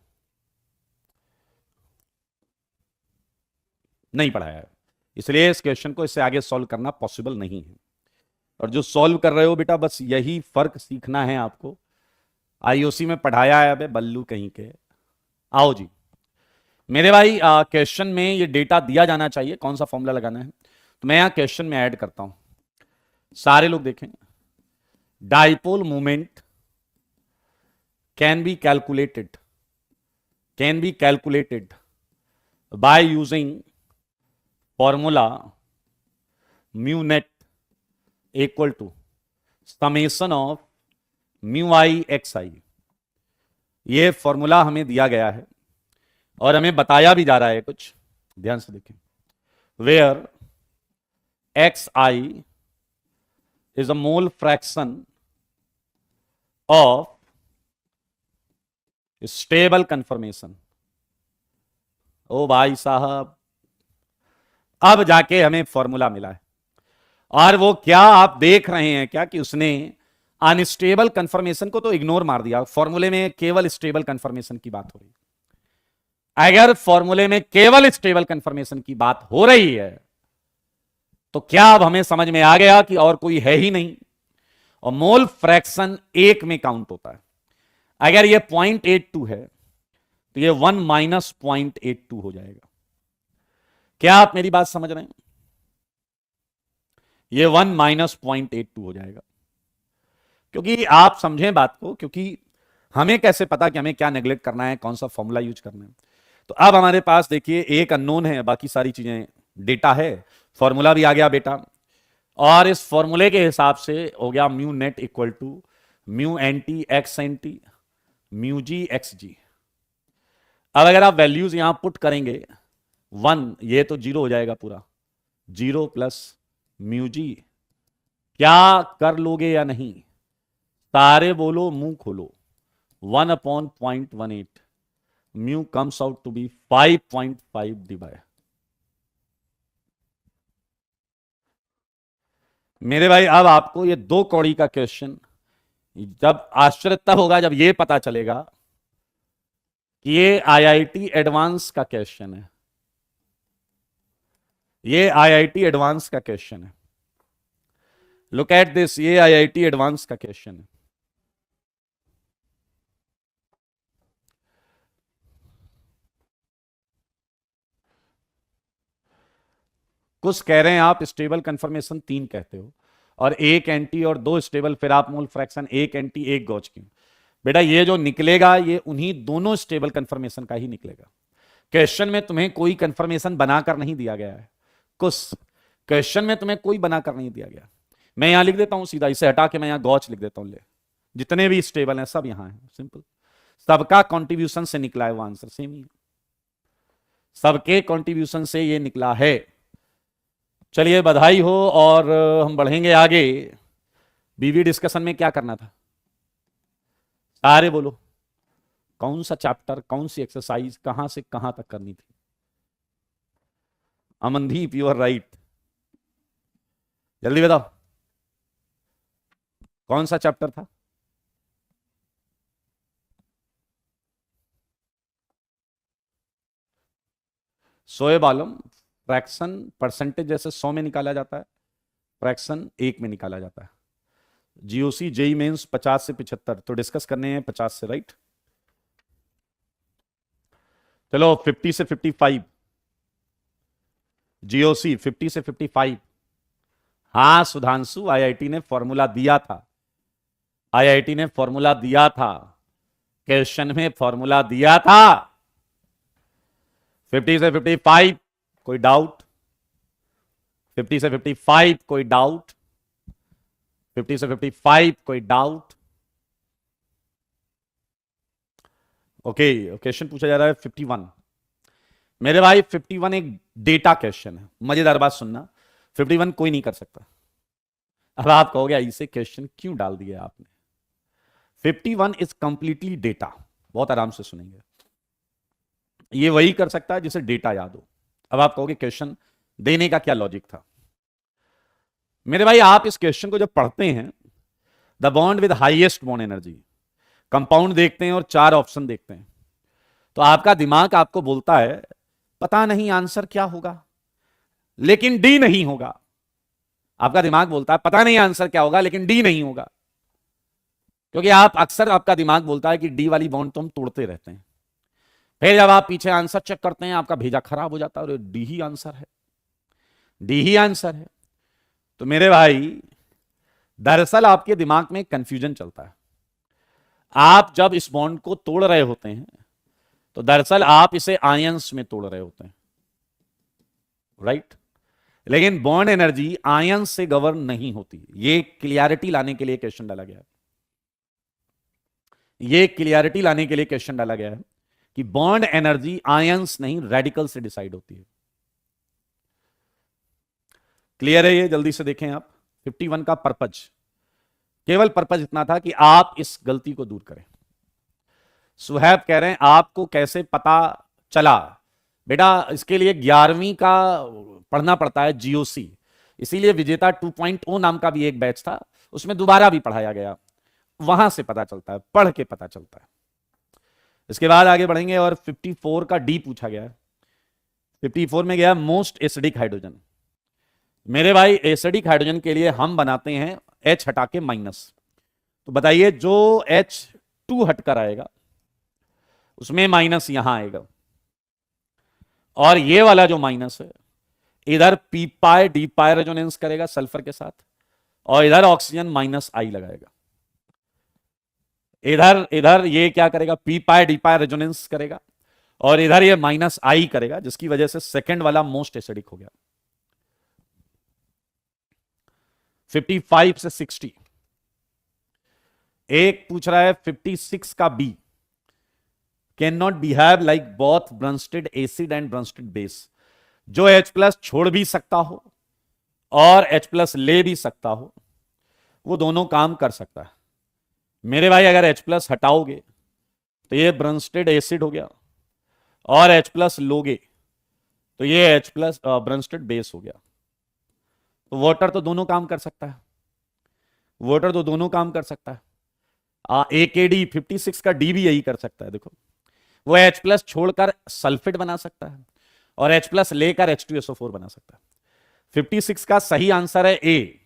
नहीं पढ़ाया है, इसलिए इस क्वेश्चन को इससे आगे सॉल्व करना पॉसिबल नहीं है। और जो सॉल्व कर रहे हो बेटा, बस यही फर्क सीखना है आपको। आईओसी में पढ़ाया है, अबे बल्लू कहीं के। आओ जी मेरे भाई, क्वेश्चन में ये डेटा दिया जाना चाहिए, कौन सा फॉर्मूला लगाना है। तो मैं यहां क्वेश्चन में ऐड करता हूं, सारे लोग देखें। Dipole moment can be calculated by using formula mu net equal to summation of mu I xi। ये फॉर्मूला हमें दिया गया है और हमें बताया भी जा रहा है कुछ, ध्यान से देखें। Where xi is a mole fraction of stable conformation। ओ भाई साहब, अब जाके हमें फॉर्मूला मिला है। और वो क्या आप देख रहे हैं क्या कि उसने अनस्टेबल कंफर्मेशन को तो इग्नोर मार दिया। फॉर्मूले में केवल स्टेबल कंफर्मेशन की बात हो रही है। अगर फॉर्मूले में केवल स्टेबल कंफर्मेशन की बात हो रही है तो क्या अब हमें समझ में आ गया कि और कोई है ही नहीं, और मोल फ्रैक्शन एक में काउंट होता है। अगर ये 0.82 है तो ये 1 माइनस 0.82 हो जाएगा। क्या आप मेरी बात समझ रहे हैं? ये 1 माइनस 0.82 हो जाएगा। क्योंकि आप समझें बात को, क्योंकि हमें कैसे पता कि हमें क्या नेग्लेक्ट करना है, कौन सा फॉर्मूला यूज करना है। तो अब हमारे पास देखिए एक अननोन है, बाकी सारी चीजें डेटा है, फॉर्मूला भी आ गया बेटा। और इस फॉर्मूले के हिसाब से हो गया mu net equal to mu anti x anti mu g x g. अब अगर आप वैल्यूज यहां पुट करेंगे 1, ये तो 0 हो जाएगा पूरा, 0 प्लस म्यू जी। क्या कर लोगे या नहीं? सारे बोलो, मुंह खोलो। 1/0.18 mu comes out to be 5.5 divide. मेरे भाई अब आपको ये 2 कौड़ी का क्वेश्चन, जब आश्चर्य तब होगा जब ये पता चलेगा कि ये आईआईटी एडवांस का क्वेश्चन है। ये आईआईटी एडवांस का क्वेश्चन है। लुक एट दिस, ये आईआईटी एडवांस का क्वेश्चन है। कुछ कह रहे हैं आप स्टेबल कंफर्मेशन 3 कहते हो, और 1 एंटी और 2 स्टेबल, फिर आप मोल फ्रैक्शन 1 एंटी 1 गॉज क्यों? बेटा ये जो निकलेगा ये उन्हीं दोनों स्टेबल कंफर्मेशन का ही निकलेगा। क्वेश्चन में तुम्हें कोई कंफर्मेशन बनाकर नहीं दिया गया है, कुछ क्वेश्चन में तुम्हें कोई बनाकर नहीं दिया गया। मैं यहां लिख देता हूं सीधा, इसे हटा के मैं यहां गॉच लिख देता हूं। ले, जितने भी स्टेबल हैं सब यहां हैं, सिंपल। सबका कंट्रीब्यूशन से निकला है वो आंसर, सेम ही सबके कंट्रीब्यूशन से ये निकला है। चलिए बधाई हो, और हम बढ़ेंगे आगे। बीवी डिस्कशन में क्या करना था सारे बोलो, कौन सा चैप्टर, कौन सी एक्सरसाइज, कहां से कहां तक करनी थी? अमनदीप यू आर राइट, जल्दी बताओ कौन सा चैप्टर था? शोएब आलम, फ्रैक्शन परसेंटेज जैसे 100 में निकाला जाता है, फ्रैक्शन 1 में निकाला जाता है। जीओसी जेई मेंस 50 से 75, तो डिस्कस करने हैं 50 से, राइट? चलो 50 से 55, जीओसी 50 से 55। हाँ सुधांशु, आईआईटी ने फॉर्मूला दिया था, आईआईटी ने फॉर्मूला दिया था, क्वेश्चन में फॉर्मूला दिया था। 50 से 55 कोई डाउट? 50 से 55 कोई डाउट? 50 से 55 कोई डाउट? ओके, क्वेश्चन पूछा जा रहा है 51। मेरे भाई 51 एक डेटा क्वेश्चन है, मजेदार बात सुनना, 51 कोई नहीं कर सकता। अब आप कहोगे ऐसे क्वेश्चन क्यों डाल दिया आपने? 51 इज कंप्लीटली डेटा, बहुत आराम से सुनेंगे। ये वही कर सकता है जिसे डेटा याद हो। अब आप कहोगे क्वेश्चन देने का क्या लॉजिक था? मेरे भाई आप इस क्वेश्चन को जब पढ़ते हैं, the bond with highest bond energy, compound देखते हैं और 4 ऑप्शन देखते हैं, तो आपका दिमाग आपको बोलता है पता नहीं आंसर क्या होगा, लेकिन डी नहीं होगा। आपका दिमाग बोलता है पता नहीं आंसर क्या होगा, लेकिन डी नहीं होगा, क्योंकि आप अक्सर, आपका दिमाग बोलता है कि डी वाली बॉन्ड तो हम तोड़ते रहते हैं। फिर जब आप पीछे आंसर चेक करते हैं, आपका भेजा खराब हो जाता है और डी ही आंसर है, डी ही आंसर है। तो मेरे भाई दरअसल आपके दिमाग में कंफ्यूजन चलता है। आप जब इस बॉन्ड को तोड़ रहे होते हैं तो दरअसल आप इसे आयंस में तोड़ रहे होते हैं, राइट? लेकिन बॉन्ड एनर्जी आयंस से गवर्न नहीं होती। ये क्लियरिटी लाने के लिए क्वेश्चन डाला गया है, ये क्लियरिटी लाने के लिए क्वेश्चन डाला गया है कि बॉन्ड एनर्जी आयंस नहीं रेडिकल से डिसाइड होती है। क्लियर है ये? जल्दी से देखें आप 51 का पर्पज, केवल पर्पज इतना था कि आप इस गलती को दूर करें। सुहैब कह रहे हैं आपको कैसे पता चला? बेटा इसके लिए 11वीं का पढ़ना पड़ता है, जीओसी, इसीलिए विजेता 2.0 नाम का भी एक बैच था, उसमें दोबारा भी पढ़ाया गया, वहां से पता चलता है, पढ़ के पता चलता है। इसके बाद आगे बढ़ेंगे और 54 का डी पूछा गया है। 54 में गया मोस्ट एसिडिक हाइड्रोजन। मेरे भाई एसिडिक हाइड्रोजन के लिए हम बनाते हैं H हटा के माइनस, तो बताइए जो H2 हटकर आएगा उसमें माइनस यहां आएगा, और ये वाला जो माइनस है इधर पी पाई डी पाई रेजोनेंस करेगा सल्फर के साथ, और इधर ऑक्सीजन माइनस आई लगाएगा। इधर इधर ये क्या करेगा, पी पाई डी पाई रेजोनेंस करेगा, और इधर ये माइनस आई करेगा, जिसकी वजह से सेकंड वाला मोस्ट एसिडिक हो गया। 55 से 60। एक पूछ रहा है 56 का B, can not behave like both Bronsted acid and Bronsted base. जो H+ छोड़ भी सकता हो और H+ ले भी सकता हो, वो दोनों काम कर सकता है। मेरे भाई अगर H+ हटाओगे तो ये ब्रंस्टेड एसिड हो गया, और H+ लोगे तो ये H+ ब्रंस्टेड बेस हो गया। तो वाटर तो दोनों काम कर सकता है, वाटर तो दोनों काम कर सकता है। AKD 56 का डी भी यही कर सकता है। देखो वो H+ छोड़कर सल्फेट बना सकता है और H+ लेकर H2SO4 बना सकता है। 56 का सही आंसर है ए,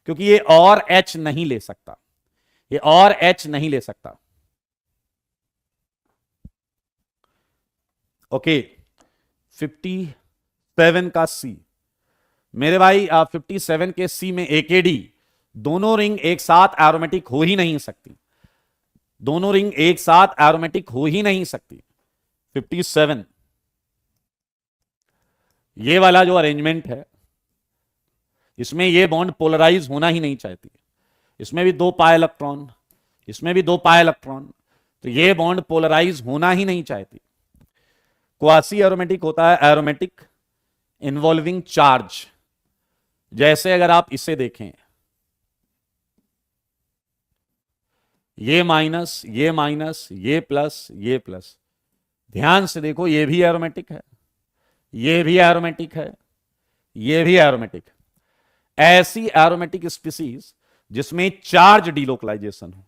क्योंकि ये और H नहीं ले सकता, ये और H नहीं ले सकता। ओके 57 का सी, मेरे भाई 57 के सी में AKD, दोनों रिंग एक साथ एरोमेटिक हो ही नहीं सकती, दोनों रिंग एक साथ एरोमेटिक हो ही नहीं सकती। 57 ये वाला जो अरेंजमेंट है, इसमें ये बॉन्ड पोलराइज होना ही नहीं चाहती, इसमें भी 2 पाई इलेक्ट्रॉन, इसमें भी 2 पाई इलेक्ट्रॉन, तो ये बॉन्ड पोलराइज होना ही नहीं चाहती। क्वासी एरोमेटिक होता है एरोमेटिक इन्वॉल्विंग चार्ज। जैसे अगर आप इसे देखें, ये माइनस, ये माइनस, ये प्लस, ये प्लस, ध्यान से देखो, ये भी एरोमेटिक है, ये भी एरोमेटिक है, ये भी एरोमेटिक है। ऐसी एरोमेटिक स्पीसीज जिसमें चार्ज डिलोकलाइजेशन हो,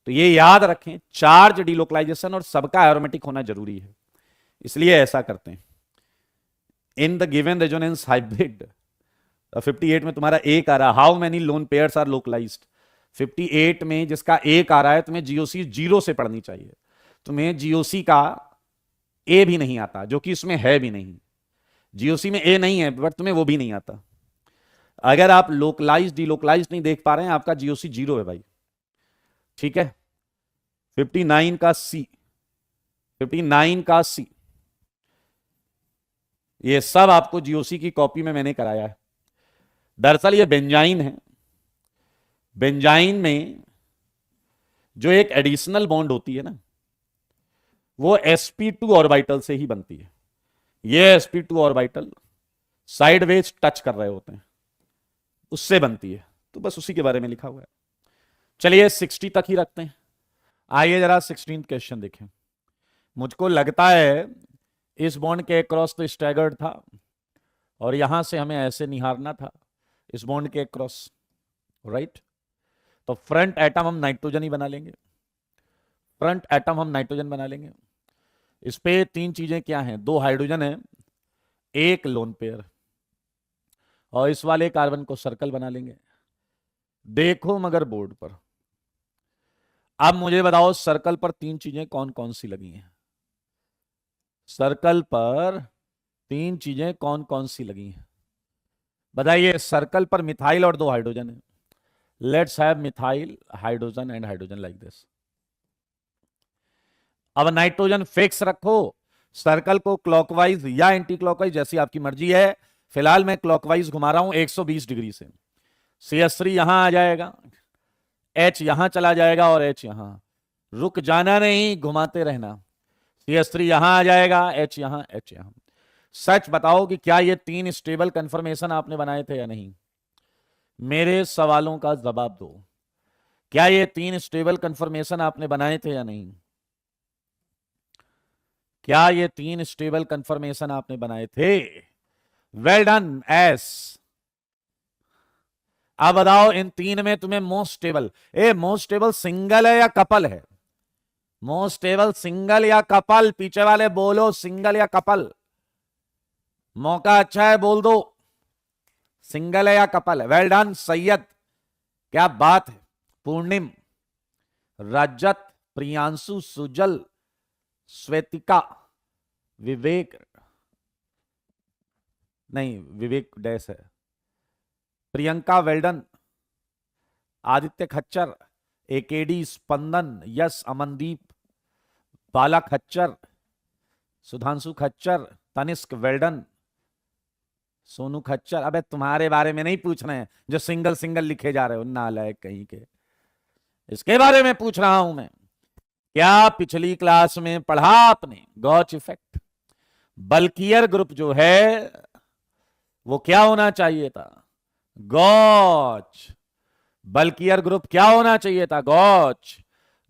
तो ये याद रखें, चार्ज डिलोकलाइजेशन और सबका एरोमेटिक होना जरूरी है, इसलिए ऐसा करते हैं। In the given resonance hybrid 58 में तुम्हारा एक आ रहा, how many lone pairs are localised. 58 में जिसका एक आ रहा है, तुम्हें जीओसी 0 से पढ़नी चाहिए, तुम्हें जीओसी का ए भी नहीं आता, जो कि इसमें है भी नहीं, जीओसी में ए नहीं है, बट तुम्हें वो भी नहीं आता। अगर आप लोकलाइज डिलोकलाइज नहीं देख पा रहे हैं, आपका जीओसी 0 है भाई, ठीक है। 59 का सी, 59 का सी, ये सब आपको जीओसी की कॉपी में मैंने कराया है। दरअसल ये बेंजाइन है, बेंजाइन में जो एक एडिशनल बॉन्ड होती है ना, वो sp2 ऑर्बिटल से ही बनती है। ये sp2 ऑर्बिटल साइडवेज टच कर रहे होते हैं, उससे बनती है, तो बस उसी के बारे में लिखा हुआ है। चलिए 60 तक ही रखते हैं। आइए जरा 16 क्वेश्चन देखें। मुझको लगता है इस बॉन्ड के क्रॉस तो स्टैगर्ड था, और यहां से हमें ऐसे निहारना था इस बॉन्ड के क्रॉस, राइट। तो फ्रंट एटम हम नाइट्रोजन ही बना लेंगे, फ्रंट एटम हम नाइट्रोजन बना लेंगे। इस पे 3 चीजें क्या हैं, 2 हाइड्रोजन है, 1 लोन पेयर, और इस वाले कार्बन को सर्कल बना लेंगे। देखो मगर बोर्ड पर, अब मुझे बताओ सर्कल पर 3 चीजें कौन कौन सी लगी हैं, सर्कल पर 3 चीजें कौन कौन सी लगी हैं बताइए। सर्कल पर मिथाइल और 2 हाइड्रोजन है, let's have methyl, hydrogen and hydrogen like this. अब नाइट्रोजन फिक्स रखो, सर्कल को क्लॉकवाइज या एंटी क्लॉकवाइज जैसी आपकी मर्जी है, फिलहाल मैं क्लॉकवाइज घुमा रहा हूं 120 डिग्री से। CH3 यहां आ जाएगा, H यहां चला जाएगा और H यहां, रुक जाना नहीं, घुमाते रहना। CH3 यहां आ जाएगा, H यहां, H यहां। सच बताओ कि क्या ये 3 स्टेबल कंफर्मेशन आपने बनाए थे या नहीं, मेरे सवालों का जवाब दो। क्या ये 3 स्टेबल कंफर्मेशन आपने बनाए थे या नहीं, क्या ये 3 स्टेबल कंफर्मेशन आपने बनाए थे। Well done S. अब बताओ इन 3 में तुम्हें most stable, most stable single है या कपल है, मोस्ट स्टेबल सिंगल या कपल, पीछे वाले बोलो सिंगल या कपल, मौका अच्छा है, बोल दो सिंगल है या कपल है। वेल डन सैयद, क्या बात है। पूर्णिम, रजत, प्रियांशु, सुजल, श्वेतिका, विवेक, नहीं विवेक डैश है, प्रियंका वेल्डन, आदित्य खच्चर, AKD, स्पंदन, यश, अमनदीप, बाला खच्चर, सुधांशु खच्चर, तनिष्क वेल्डन, सोनू खच्चर। अबे तुम्हारे बारे में नहीं पूछ रहे हैं जो सिंगल सिंगल लिखे जा रहे हो, नालायक कहीं के, इसके बारे में पूछ रहा हूं मैं। क्या पिछली क्लास में पढ़ा आपने गॉच इफेक्ट। बल्कियर ग्रुप जो है वो क्या होना चाहिए था, गॉच। बल्कियर ग्रुप क्या होना चाहिए था, गॉच।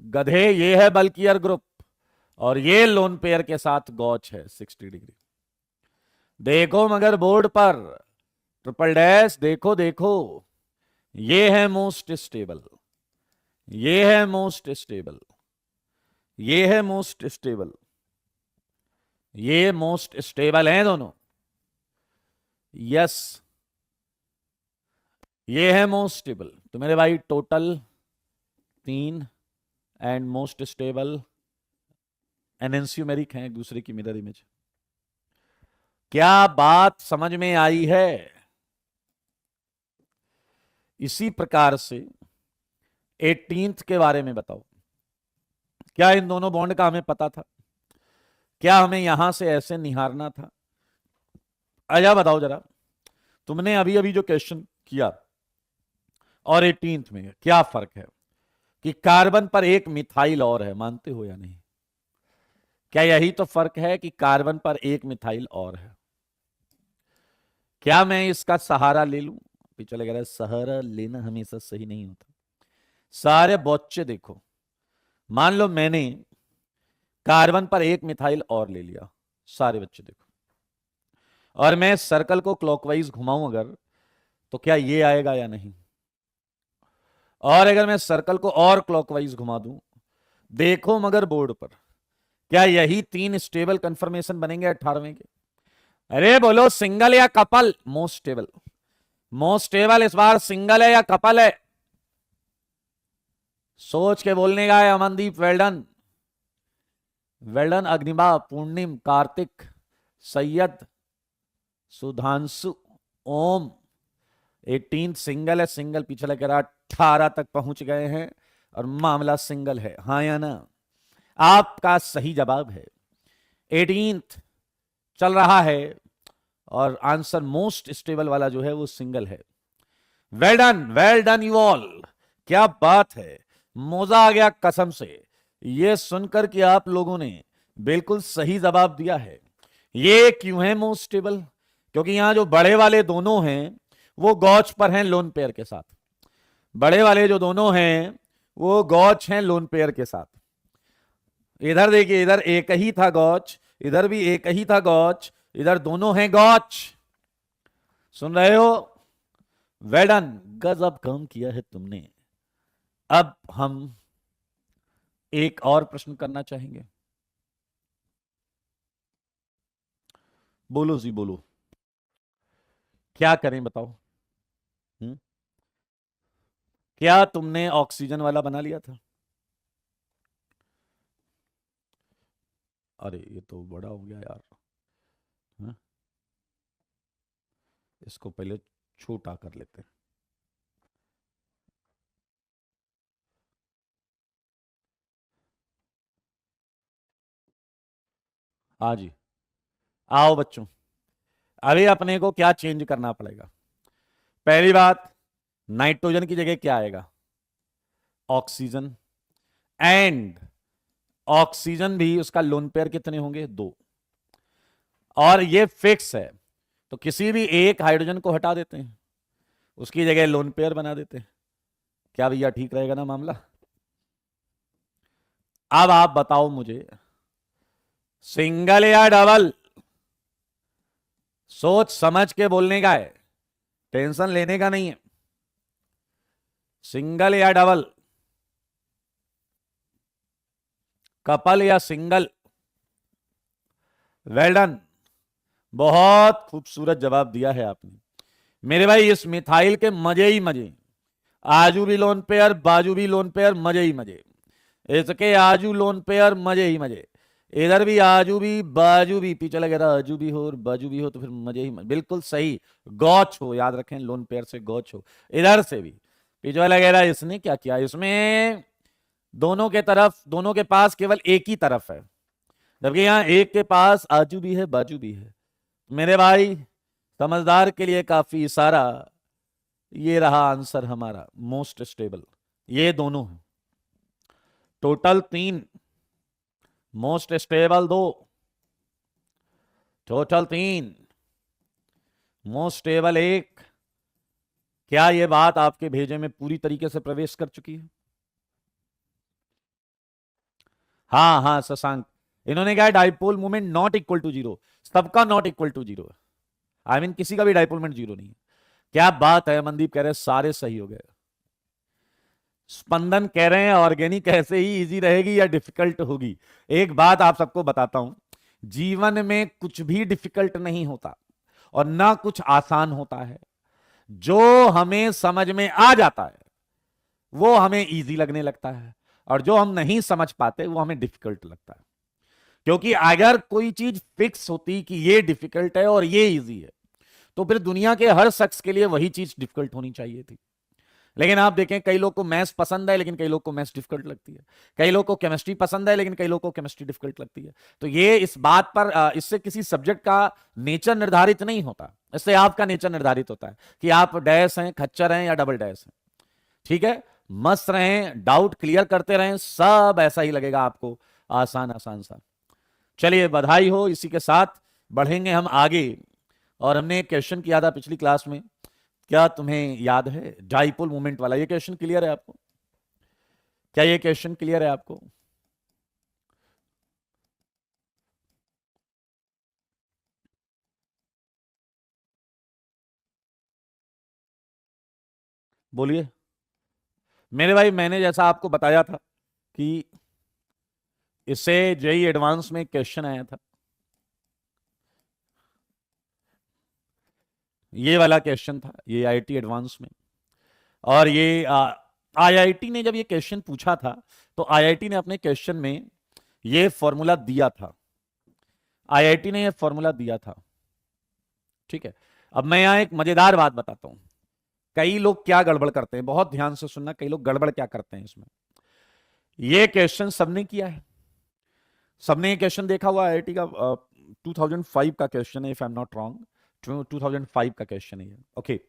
गधे, ये है बल्कियर ग्रुप और ये लोन पेयर के साथ गॉच है 60 डिग्री। देखो मगर बोर्ड पर ट्रिपल डैश, देखो देखो, ये है मोस्ट स्टेबल, ये है मोस्ट स्टेबल, ये है मोस्ट स्टेबल, ये मोस्ट स्टेबल है दोनों। यस, ये है मोस्ट स्टेबल। तो मेरे भाई टोटल 3 एंड मोस्ट स्टेबल एनएंसियोमेरिक हैं, एक दूसरे की मिरर इमेज। क्या बात समझ में आई है? इसी प्रकार से 18th के बारे में बताओ। क्या इन दोनों बॉन्ड का हमें पता था? क्या हमें यहां से ऐसे निहारना था? आजा बताओ जरा, तुमने अभी अभी जो क्वेश्चन किया और 18th में क्या फर्क है कि कार्बन पर एक मिथाइल और है, मानते हो या नहीं? क्या यही तो फर्क है कि कार्बन पर एक मिथाइल और है? क्या मैं इसका सहारा ले लूं? चले कह रहा है सहारा लेना हमेशा सही नहीं होता। सारे बच्चे देखो, मान लो मैंने कार्बन पर एक मिथाइल और ले लिया, सारे बच्चे देखो, और मैं सर्कल को क्लॉकवाइज घुमाऊं अगर, तो क्या ये आएगा या नहीं? और अगर मैं सर्कल को और क्लॉकवाइज घुमा दूं, देखो मगर बोर्ड पर, क्या यही 3 स्टेबल कंफर्मेशन बनेंगे 18वें के? अरे बोलो सिंगल या couple? Most stable, most stable इस बार सिंगल है या कपल है? सोच के बोलने का है अमनदीप, वेल्डन, वेल्डन, अग्निबा, पूर्णिम, कार्तिक, सैयद, सुधांशु, ओम। 18 सिंगल है, सिंगल पिछला कह रहा 18 तक पहुंच गए हैं और मामला सिंगल है, हाँ या ना? आपका सही जवाब है 18th चल रहा है और आंसर मोस्ट स्टेबल वाला जो है वो सिंगल है। वेल डन यू ऑल, क्या बात है, मजा आ गया कसम से ये सुनकर कि आप लोगों ने बिल्कुल सही जवाब दिया है। ये क्यों है मोस्ट स्टेबल? क्योंकि यहां जो बड़े वाले दोनों हैं वो गॉच पर हैं लोन पेयर के साथ। बड़े वाले जो दोनों हैं वो गॉच हैं लोन पेयर के साथ। इधर देखिए, इधर एक ही था गॉच, इधर भी एक ही था गॉच, इधर दोनों हैं गॉच। सुन रहे हो? वेडन, गजब काम किया है तुमने। अब हम एक और प्रश्न करना चाहेंगे। बोलो जी बोलो, क्या करें बताओ? क्या तुमने ऑक्सीजन वाला बना लिया था? अरे ये तो बड़ा हो गया यार। हा? इसको पहले छोटा कर लेते हैं। हाँ जी, आओ बच्चों, अभी अपने को क्या चेंज करना पड़ेगा? पहली बात, नाइट्रोजन की जगह क्या आएगा? ऑक्सीजन। एंड ऑक्सीजन भी उसका लोन पेयर कितने होंगे? 2। और ये फिक्स है, तो किसी भी एक हाइड्रोजन को हटा देते हैं, उसकी जगह लोन पेयर बना देते हैं। क्या भैया ठीक रहेगा ना मामला? अब आप बताओ मुझे, सिंगल या डबल? सोच समझ के बोलने का है, टेंशन लेने का नहीं है। सिंगल या डबल, कपल या सिंगल? वेल डन, बहुत खूबसूरत जवाब दिया है आपने मेरे भाई। इस मिथाइल के मजे ही मजे, आजू भी लोन पेयर, बाजू भी लोन पेयर, मजे ही मजे। इसके आजू लोन पेयर, मजे ही मजे। इधर भी आजू भी बाजू भी, पीछे लगे रहा आजू भी हो और बाजू भी हो तो फिर मजे ही मजे। बिल्कुल सही, गॉच हो, याद रखें लोन पेयर से गॉच हो। इधर से भी पीछे लगे रहा, इसने क्या किया, इसमें दोनों के तरफ, दोनों के पास केवल एक ही तरफ है, जबकि यहां एक के पास आजू भी है बाजू भी है। मेरे भाई समझदार के लिए काफी इशारा, ये रहा आंसर हमारा मोस्ट स्टेबल, ये दोनों है। Total 3, most stable 2, total 3, most stable 1। क्या यह बात आपके भेजे में पूरी तरीके से प्रवेश कर चुकी है? हाँ हाँ शशांक, इन्होंने कहा dipole movement not equal to 0, सबका नॉट इक्वल टू 0 है। आई मीन किसी का भी डाइपोल मूवमेंट 0 नहीं है। क्या बात है, मनदीप कह रहे हैं सारे सही हो गए। स्पंदन कह रहे हैं ऑर्गेनिक ऐसे ही इजी रहेगी या डिफिकल्ट होगी। एक बात आप सबको बताता हूं, जीवन में कुछ भी डिफिकल्ट नहीं होता और ना कुछ आसान होता है। जो हमें समझ में आ जाता है वो हमें इजी लगने लगता है, और जो हम नहीं समझ पाते वो हमें डिफिकल्ट लगता है। क्योंकि अगर कोई चीज फिक्स होती कि ये डिफिकल्ट है और ये इजी है, तो फिर दुनिया के हर शख्स के लिए वही चीज डिफिकल्ट होनी चाहिए थी। लेकिन आप देखें, कई लोग को मैथ्स पसंद है लेकिन कई लोग को मैथ्स डिफिकल्ट लगती है, कई लोग को केमिस्ट्री पसंद है लेकिन कई लोग को केमिस्ट्री डिफिकल्ट लगती है। तो ये इस बात पर इससे किसी सब्जेक्ट का नेचर निर्धारित नहीं होता, इससे आपका नेचर निर्धारित होता है कि आप डैश हैं, खच्चर हैं या डबल डैश हैं। ठीक है, मस्त रहें, डाउट क्लियर करते रहें, सब ऐसा ही लगेगा आपको, आसान आसान सा। चलिए बधाई हो, इसी के साथ बढ़ेंगे हम आगे। और हमने एक क्वेश्चन किया था पिछली क्लास में, क्या तुम्हें याद है, डाइपोल मोमेंट वाला। ये क्वेश्चन क्लियर है आपको? क्या ये क्वेश्चन क्लियर है आपको? बोलिए मेरे भाई। मैंने जैसा आपको बताया था कि इससे जेई एडवांस में क्वेश्चन आया था, ये वाला क्वेश्चन था, ये आईआईटी एडवांस में। और ये आईआईटी ने जब ये क्वेश्चन पूछा था तो आईआईटी ने अपने क्वेश्चन में ये फॉर्मूला दिया था, आईआईटी ने ये फॉर्मूला दिया था। ठीक है, अब मैं यहां एक मजेदार बात बताता हूं। कई लोग क्या गड़बड़ करते हैं, बहुत ध्यान से सुनना, कई लोग गड़बड़ क्या करते हैं इसमें। ये क्वेश्चन सबने किया है, सबने ये क्वेश्चन देखा हुआ आईआईटी का, 2005 का क्वेश्चन है if I am not wrong, 2005 का क्वेश्चन है। ओके,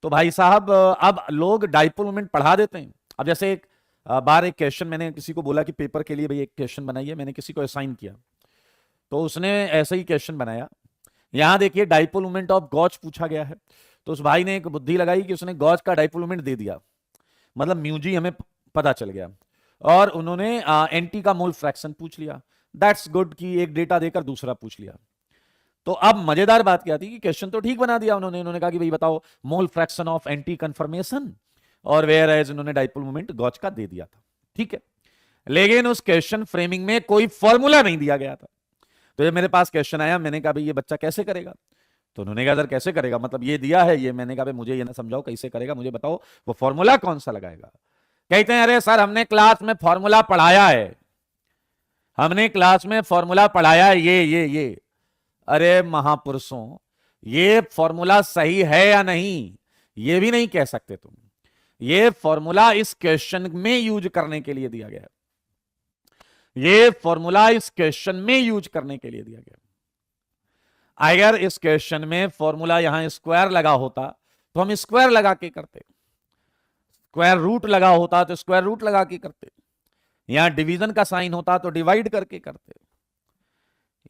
तो भाई साहब अब लोग डाइपोल मोमेंट पढ़ा देते हैं। अब जैसे एक बार एक क्वेश्चन मैंने किसी को बोला कि पेपर के लिए भाई एक क्वेश्चन बनाइए, मैंने किसी को असाइन किया तो उसने ऐसा ही क्वेश्चन बनाया। यहां देखिए डाइपोल मोमेंट ऑफ गॉच पूछा गया है, तो उस भाई ने एक बुद्धि लगाई कि उसने गॉच का डाइपोल मोमेंट दे दिया, मतलब म्यूजी हमें पता चल गया। और उन्होंने एंटी का मोल फ्रैक्शन पूछ लिया। दैट्स गुड कि एक डेटा देकर दूसरा पूछ लिया। तो अब मजेदार बात क्या थी कि क्वेश्चन तो ठीक बना दिया उन्होंने कहा कि भाई बताओ मोल फ्रैक्शन ऑफ एंटी कंफर्मेशन, और वेयर एज उन्होंने डाइपोल मोमेंट गॉच का दे दिया था। ठीक है, लेकिन उस क्वेश्चन फ्रेमिंग में कोई फॉर्मूला नहीं दिया गया था। तो जब मेरे पास क्वेश्चन आया, मैंने कहा भाई ये बच्चा कैसे करेगा, तो उन्होंने कहा सर कैसे करेगा, मतलब ये दिया है ये। मैंने कहा भाई मुझे ये ना समझाओ कैसे करेगा, मुझे बताओ वो फॉर्मूला कौन सा लगाएगा। कहते हैं अरे सर हमने क्लास में फॉर्मूला पढ़ाया है, हमने क्लास में फॉर्मूला पढ़ाया है ये। अरे महापुरुषों, ये फॉर्मूला सही है या नहीं ये भी नहीं कह सकते तुम। ये फॉर्मूला इस क्वेश्चन में यूज करने के लिए दिया गया है, ये फॉर्मूला इस क्वेश्चन में यूज करने के लिए दिया गया। अगर इस क्वेश्चन में फॉर्मूला यहां स्क्वायर लगा होता तो हम स्क्वायर लगा के करते, स्क्वायर रूट लगा होता तो स्क्वायर रूट लगा के करते, यहां डिवीजन का साइन होता तो डिवाइड करके करते।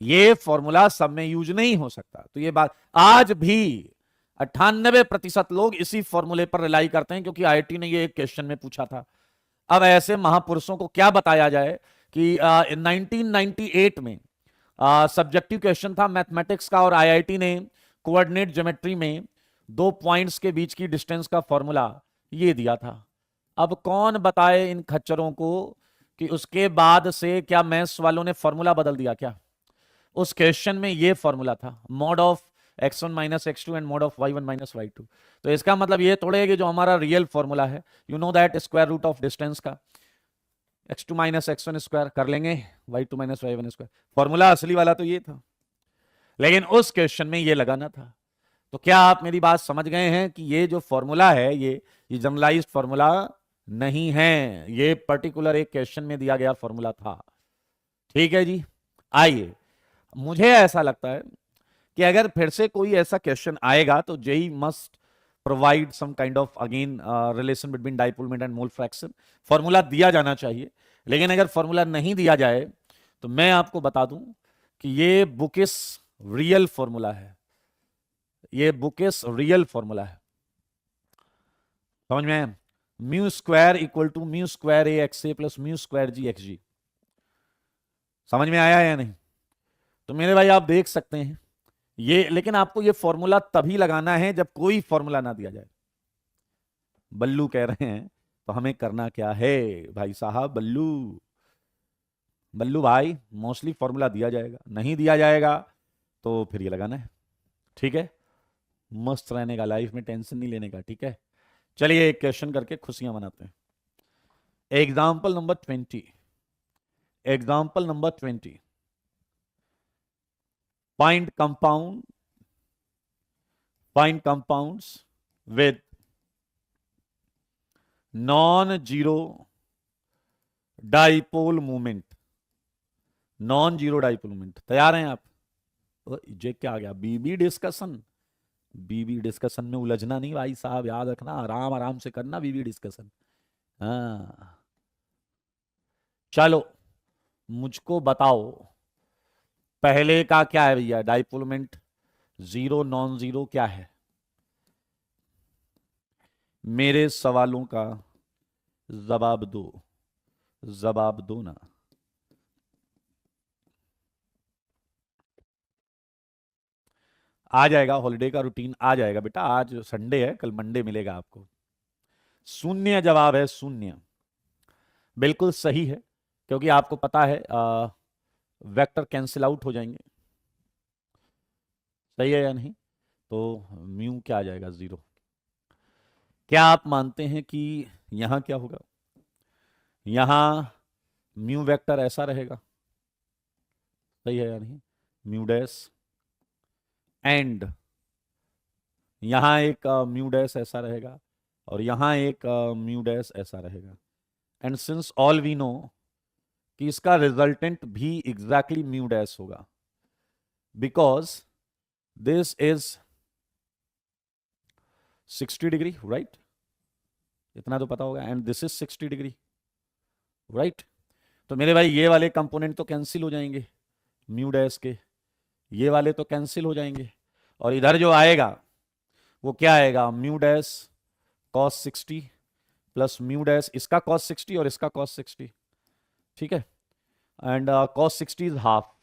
ये फॉर्मूला सब में यूज नहीं हो सकता। तो ये बात आज भी 98% लोग इसी फॉर्मूले पर रिलाई करते हैं, क्योंकि आईआईटी ने ये एक क्वेश्चन में पूछा था। अब ऐसे महापुरुषों को क्या बताया जाए कि 1998 में सब्जेक्टिव क्वेश्चन था मैथमेटिक्स का, और आईआईटी ने कोऑर्डिनेट ज्योमेट्री में 2 पॉइंट्स के बीच की डिस्टेंस का फॉर्मूला ये दिया था। अब कौन बताए इन खच्चरों को कि उसके बाद से क्या मैथ्स वालों ने फॉर्मूला बदल दिया क्या? उस क्वेश्चन में ये फॉर्मूला था, mod of x1 minus x2 and mod of y1 minus y2। तो इसका मतलब ये थोड़े है कि जो हमारा रियल फॉर्मूला है, you know that square root of distance का x2 माइनस x1 स्क्वायर कर लेंगे, y2 minus y1 square. Formula असली वाला तो ये था, लेकिन उस क्वेश्चन में ये लगाना था। तो क्या आप मेरी बात समझ गए हैं कि ये जो फॉर्मूला है ये जनरलाइज्ड फॉर्मूला नहीं है, ये पर्टिकुलर एक क्वेश्चन में दिया गया फॉर्मूला था। ठीक है जी, आइए, मुझे ऐसा लगता है कि अगर फिर से कोई ऐसा क्वेश्चन आएगा तो JEE must provide some kind of again relation between dipole moment and mole fraction. Formula दिया जाना चाहिए, लेकिन अगर फॉर्मूला नहीं दिया जाए तो मैं आपको बता दूं कि ये बुकिस रियल फॉर्मूला है, ये बुकिस रियल फॉर्मूला है। समझ में आया? Mu square equal to mu square a x a plus mu square g x g. समझ में आया या नहीं? तो मेरे भाई आप देख सकते हैं ये लेकिन आपको ये फॉर्मूला तभी लगाना है जब कोई फॉर्मूला ना दिया जाए। बल्लू कह रहे हैं तो हमें करना क्या है भाई साहब? बल्लू बल्लू भाई मोस्टली फॉर्मूला दिया जाएगा, नहीं दिया जाएगा तो फिर ये लगाना है। ठीक है, मस्त रहने का, लाइफ में टेंशन नहीं लेने का। ठीक है, चलिए एक क्वेश्चन करके खुशियां मनाते हैं। Example number 20, example number 20, find compound, find compounds with non zero dipole movement, non zero dipole movement. तैयार हैं आप? जे क्या आ गया? बीबी डिस्कशन। बीबी डिस्कशन में उलझना नहीं भाई साहब, याद रखना, आराम आराम से करना बीबी डिस्कशन। हाँ चलो मुझको बताओ, पहले का क्या है भैया? Dipole moment zero non zero क्या है? मेरे सवालों का जवाब दो, जवाब दो ना। आ जाएगा, हॉलिडे का रूटीन आ जाएगा बेटा, आज संडे है, कल मंडे मिलेगा आपको। शून्य जवाब है, शून्य। बिल्कुल सही है, क्योंकि आपको पता है वेक्टर कैंसिल आउट हो जाएंगे। सही है या नहीं? तो म्यू क्या आ जाएगा? जीरो। क्या आप मानते हैं कि यहां क्या होगा? यहां म्यू वेक्टर ऐसा रहेगा, सही है या नहीं? म्यू डैश एंड यहां एक म्यू डैश ऐसा रहेगा और यहां एक म्यू डैश ऐसा रहेगा। And since all we know कि इसका रिजल्टेंट भी एग्जैक्टली म्यू डैश होगा, because this is 60 degree, right? इतना तो पता होगा। And this is 60 degree, right? तो मेरे भाई ये वाले कंपोनेंट तो कैंसिल हो जाएंगे म्यू डैश के, ये वाले तो कैंसिल हो जाएंगे, और इधर जो आएगा वो क्या आएगा? Mu dash cos 60 plus mu dash इसका कॉस 60 और इसका कॉस 60। ठीक है, and cos 60 is half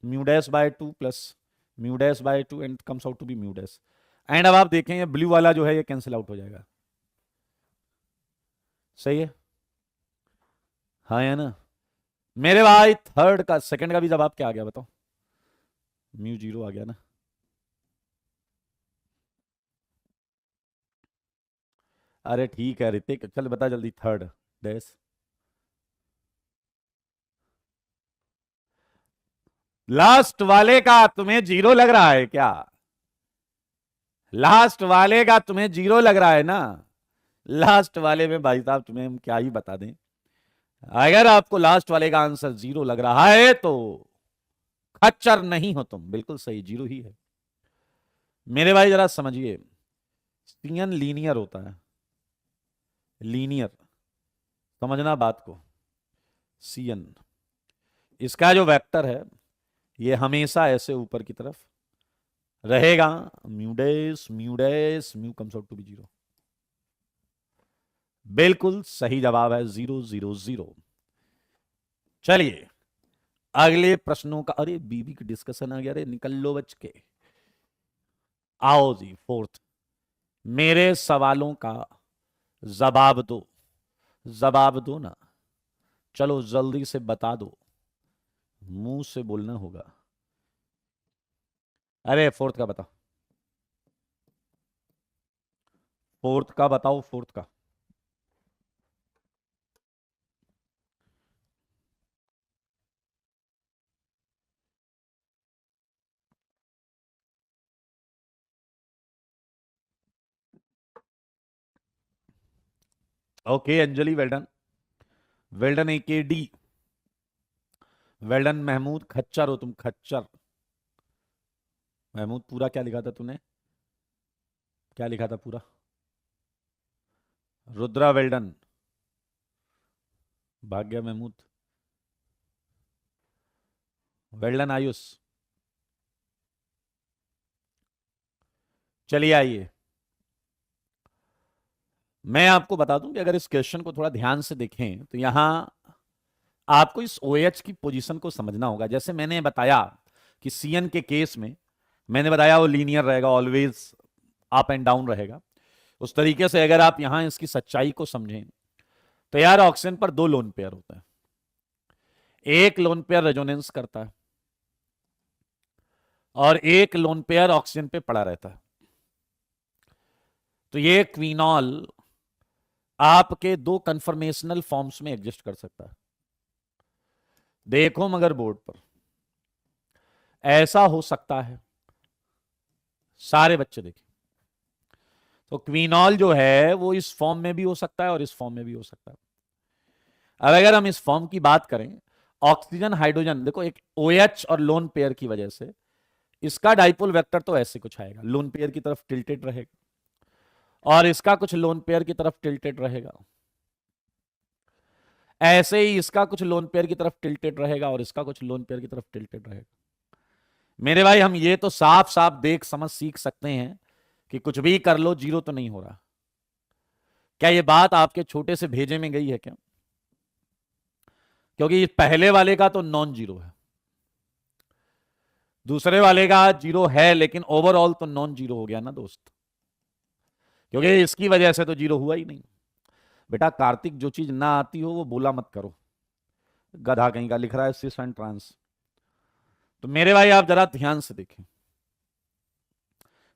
mu dash by 2 plus mu dash by 2 and comes out to be mu dash. And अब आप देखें ये ब्लू वाला जो है ये कैंसिल आउट हो जाएगा। सही है, हाँ या ना? मेरे भाई थर्ड का सेकंड का भी जवाब क्या आ गया बताओ? म्यू जीरो आ गया ना? अरे ठीक है ऋतिक, चल बता जल्दी। थर्ड डैश लास्ट वाले का तुम्हें जीरो लग रहा है क्या? लास्ट वाले का तुम्हें जीरो लग रहा है ना? लास्ट वाले में भाई साहब तुम्हें हम क्या ही बता दें, अगर आपको लास्ट वाले का आंसर जीरो लग रहा है तो खच्चर नहीं हो तुम, बिल्कुल सही, जीरो ही है। मेरे भाई जरा समझिए, सीएन लीनियर होता है, लीनियर, समझना बात को। सीएन इसका जो वेक्टर है ये हमेशा ऐसे ऊपर की तरफ रहेगा। म्यूडेस म्यूडेस mu comes out to be zero. बिल्कुल सही जवाब है, 0 0 0। चलिए अगले प्रश्नों का, अरे बीबी की डिस्कशन आ गया, अरे निकल लो बच के। आओ जी फोर्थ, मेरे सवालों का जवाब दो, जवाब दो ना, चलो जल्दी से बता दो, मुंह से बोलना होगा। अरे फोर्थ का बताओ, फोर्थ का बताओ, फोर्थ का। Okay Anjali, well done, well done A K D, well done Mahmood. खच्चर हो तुम, खच्चर। महमूद पूरा क्या लिखा था तूने? क्या लिखा था पूरा? रुद्रा वेल डन, भाग्य महमूद, वेल डन आयुष। चलिए आइए, मैं आपको बता दूं कि अगर इस क्वेश्चन को थोड़ा ध्यान से देखें तो यहां आपको इस OH की पोजीशन को समझना होगा। जैसे मैंने बताया कि सीएन के केस में मैंने बताया वो लीनियर रहेगा, ऑलवेज अप एंड डाउन रहेगा। उस तरीके से अगर आप यहां इसकी सच्चाई को समझें तो यार ऑक्सीजन पर दो लोन पेयर होता है, एक लोन पेयर रेजोनेंस करता है और एक लोन पेयर ऑक्सीजन पे पड़ा रहता है। तो ये क्विनॉल आपके दो कन्फर्मेशनल फॉर्म्स में एग्जिस्ट कर सकता है। देखो मगर बोर्ड पर ऐसा हो सकता है, सारे बच्चे देखें तो क्विनॉल जो है वो इस फॉर्म में भी हो सकता है और इस फॉर्म में भी हो सकता है। अब अगर हम इस फॉर्म की बात करें, ऑक्सीजन हाइड्रोजन, देखो एक OH और लोन पेयर की वजह से इसका डाइपोल वेक्टर तो ऐसे कुछ आएगा, लोन पेयर की तरफ टिल्टेड रहेगा और इसका कुछ लोन पेयर की तरफ टिल्टेड रहेगा, ऐसे ही इसका कुछ लोन पेयर की तरफ टिल्टेड रहेगा और इसका कुछ लोन पेयर की तरफ टिल्टेड रहेगा। मेरे भाई हम ये तो साफ साफ देख समझ सीख सकते हैं कि कुछ भी कर लो जीरो तो नहीं हो रहा। क्या ये बात आपके छोटे से भेजे में गई है क्या? क्योंकि पहले वाले का तो नॉन जीरो है, दूसरे वाले का जीरो है, लेकिन ओवरऑल तो नॉन जीरो हो गया ना दोस्त, क्योंकि इसकी वजह से तो जीरो हुआ ही नहीं। बेटा कार्तिक, जो चीज ना आती हो वो बोला मत करो, गधा कहीं का लिख रहा है सिस एंड ट्रांस। तो मेरे भाई आप जरा ध्यान से देखें,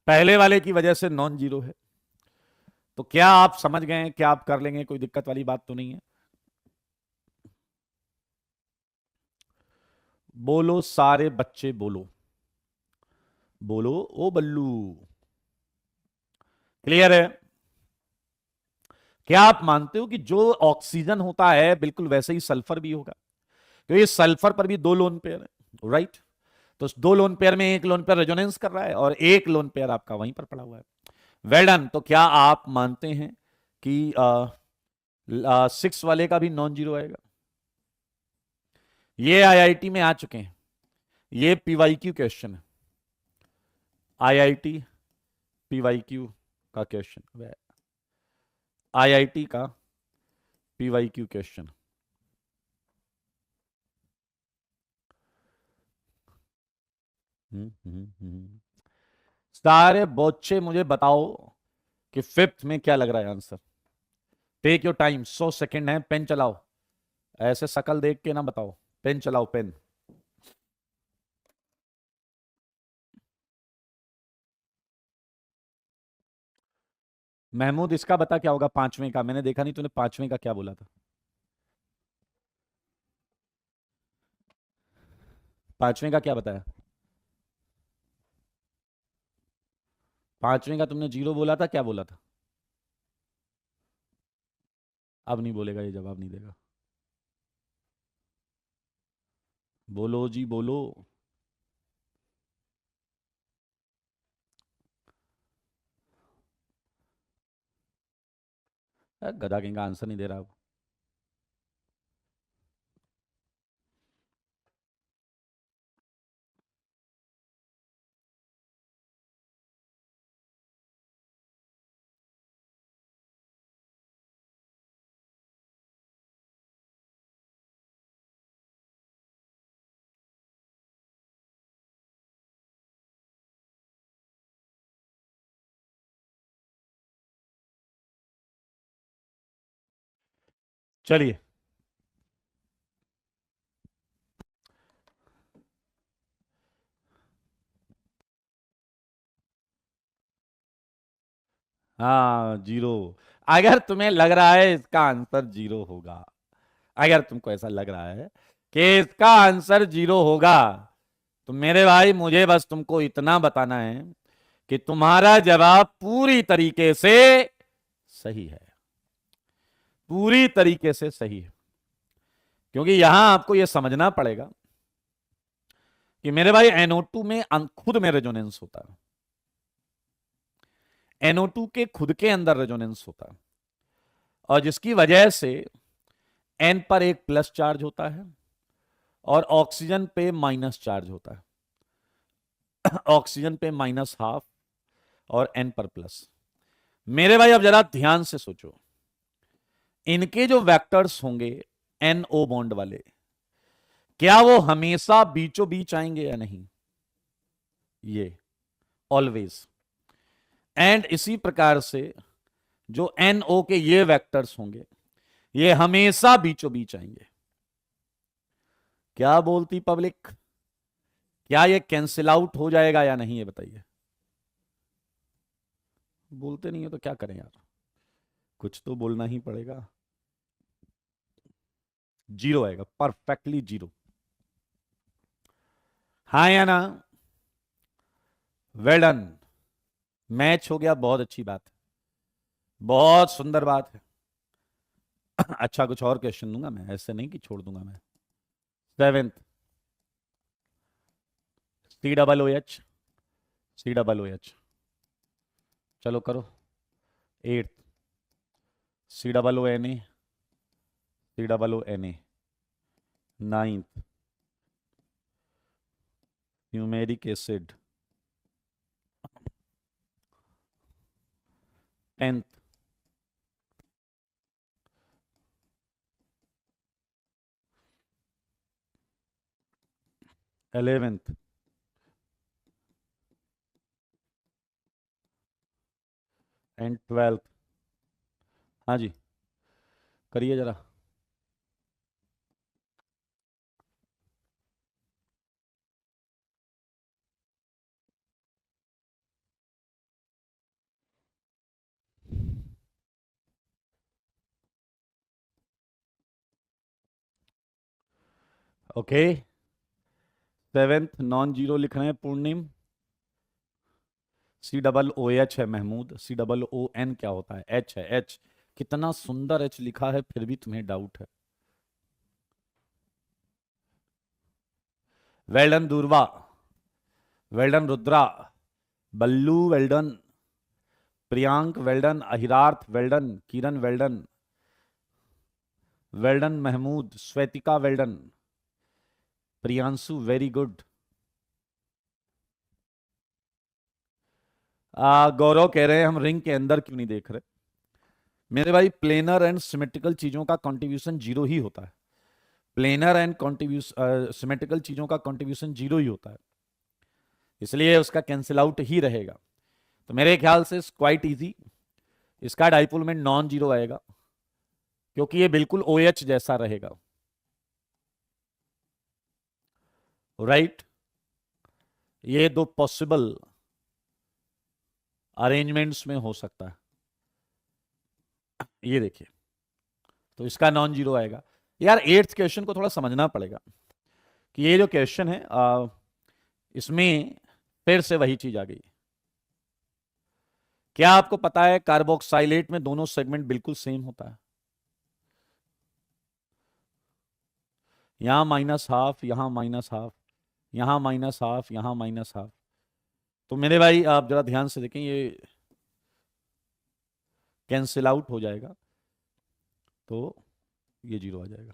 पहले वाले की वजह से नॉन जीरो है, तो क्या आप समझ गए? क्या आप कर लेंगे? कोई दिक्कत वाली बात तो नहीं है? बोलो सारे बच्चे, बोलो बोलो ओ बल्लू। क्लियर है? क्या आप मानते हो कि जो ऑक्सीजन होता है बिल्कुल वैसे ही सल्फर भी होगा? क्योंकि सल्फर पर भी दो लोन पेयर है, राइट? तो दो लोन पेयर में एक लोन पेयर रेजोनेंस कर रहा है और एक लोन पेयर आपका वहीं पर पड़ा हुआ है। Well done. तो क्या आप मानते हैं कि 6 वाले का भी नॉन जीरो आएगा? ये IIT में आ चुके हैं, ये PYQ क्वेश्चन है, IIT PYQ का क्वेश्चन, IIT का PYQ क्वेश्चन। सारे बच्चे मुझे बताओ कि फिफ्थ में क्या लग रहा है answer. Take your time, 100 second है, पेन चलाओ, ऐसे शकल देख के ना बताओ, पेन चलाओ, पेन। महमूद इसका बता क्या होगा पांचवें का? मैंने देखा नहीं तूने पांचवें का क्या बोला था। पांचवें का क्या बताया? पांचवें का तुमने जीरो बोला था, क्या बोला था? अब नहीं बोलेगा, ये जवाब नहीं देगा। बोलो जी बोलो। गधा कहीं का आंसर नहीं दे रहा अब। चलिए, हाँ जीरो। अगर तुम्हें लग रहा है इसका आंसर जीरो होगा, अगर तुमको ऐसा लग रहा है कि इसका आंसर जीरो होगा, तो मेरे भाई मुझे बस तुमको इतना बताना है कि तुम्हारा जवाब पूरी तरीके से सही है, पूरी तरीके से सही है। क्योंकि यहां आपको यह समझना पड़ेगा कि मेरे भाई NO2 में खुद में रेजोनेंस होता है, NO2 के खुद के अंदर रेजोनेंस होता है, और जिसकी वजह से N पर एक प्लस चार्ज होता है और ऑक्सीजन पे माइनस चार्ज होता है, ऑक्सीजन पे -12 और N पर प्लस। मेरे भाई अब जरा ध्यान से सोचो, इनके जो वेक्टर्स होंगे NO बॉन्ड वाले, क्या वो हमेशा बीचों बीच आएंगे या नहीं? ये ऑलवेज। एंड इसी प्रकार से जो NO के ये वेक्टर्स होंगे ये हमेशा बीचों बीच आएंगे। क्या बोलती पब्लिक, क्या ये कैंसिल आउट हो जाएगा या नहीं, ये बताइए। बोलते नहीं हो तो क्या करें यार, कुछ तो बोलना ही पड़ेगा। जीरो आएगा, परफेक्टली जीरो। हाँ या ना? वेल डन, मैच हो गया, बहुत अच्छी बात है, बहुत सुंदर बात है। अच्छा कुछ और क्वेश्चन दूंगा मैं, ऐसे नहीं कि छोड़ दूंगा मैं। 7th COOH, COOH, चलो करो। 8th COONA, COONA। 9th fumaric acid. 10th11th and 12th। हाँ जी, करिए जरा। ओके, 7th नॉन जीरो लिख रहे हैं पूर्णिम। COOH है महमूद, COON क्या होता है? H है, H। कितना सुंदर H लिखा है, फिर भी तुम्हें डाउट है। Well done Durva, well done Rudra, Ballu well done, Priyank well done, Ahirarth well done, Kiran well done, well done Mahmood, Shwetika well done, Priyanshu very good. Gaurav कह रहे हैं हम रिंग के अंदर क्यों नहीं देख रहे। मेरे भाई प्लेनर एंड सिमेट्रिकल चीजों का कंट्रीब्यूशन जीरो ही होता है। प्लेनर एंड सिमेट्रिकल चीजों का कंट्रीब्यूशन जीरो ही होता है, इसलिए उसका कैंसिल आउट ही रहेगा। तो मेरे ख्याल से क्वाइट इजी, इसका डाइपोल में नॉन जीरो आएगा क्योंकि ये बिल्कुल OH जैसा रहेगा। राइट, ये दो पॉसिबल अरेंजमेंट्स में हो सकता है। ये देखिए, तो इसका नॉन जीरो आएगा। यार 8th क्वेश्चन को थोड़ा समझना पड़ेगा कि ये जो क्वेश्चन है इसमें फिर से वही चीज आ गई। क्या आपको पता है कार्बोक्साइलेट में दोनों सेगमेंट बिल्कुल सेम होता है? यहां -12, यहां -12, यहां -12, यहां -12। तो मेरे भाई आप जरा ध्यान से देखें, ये कैंसिल आउट हो जाएगा तो ये जीरो आ जाएगा।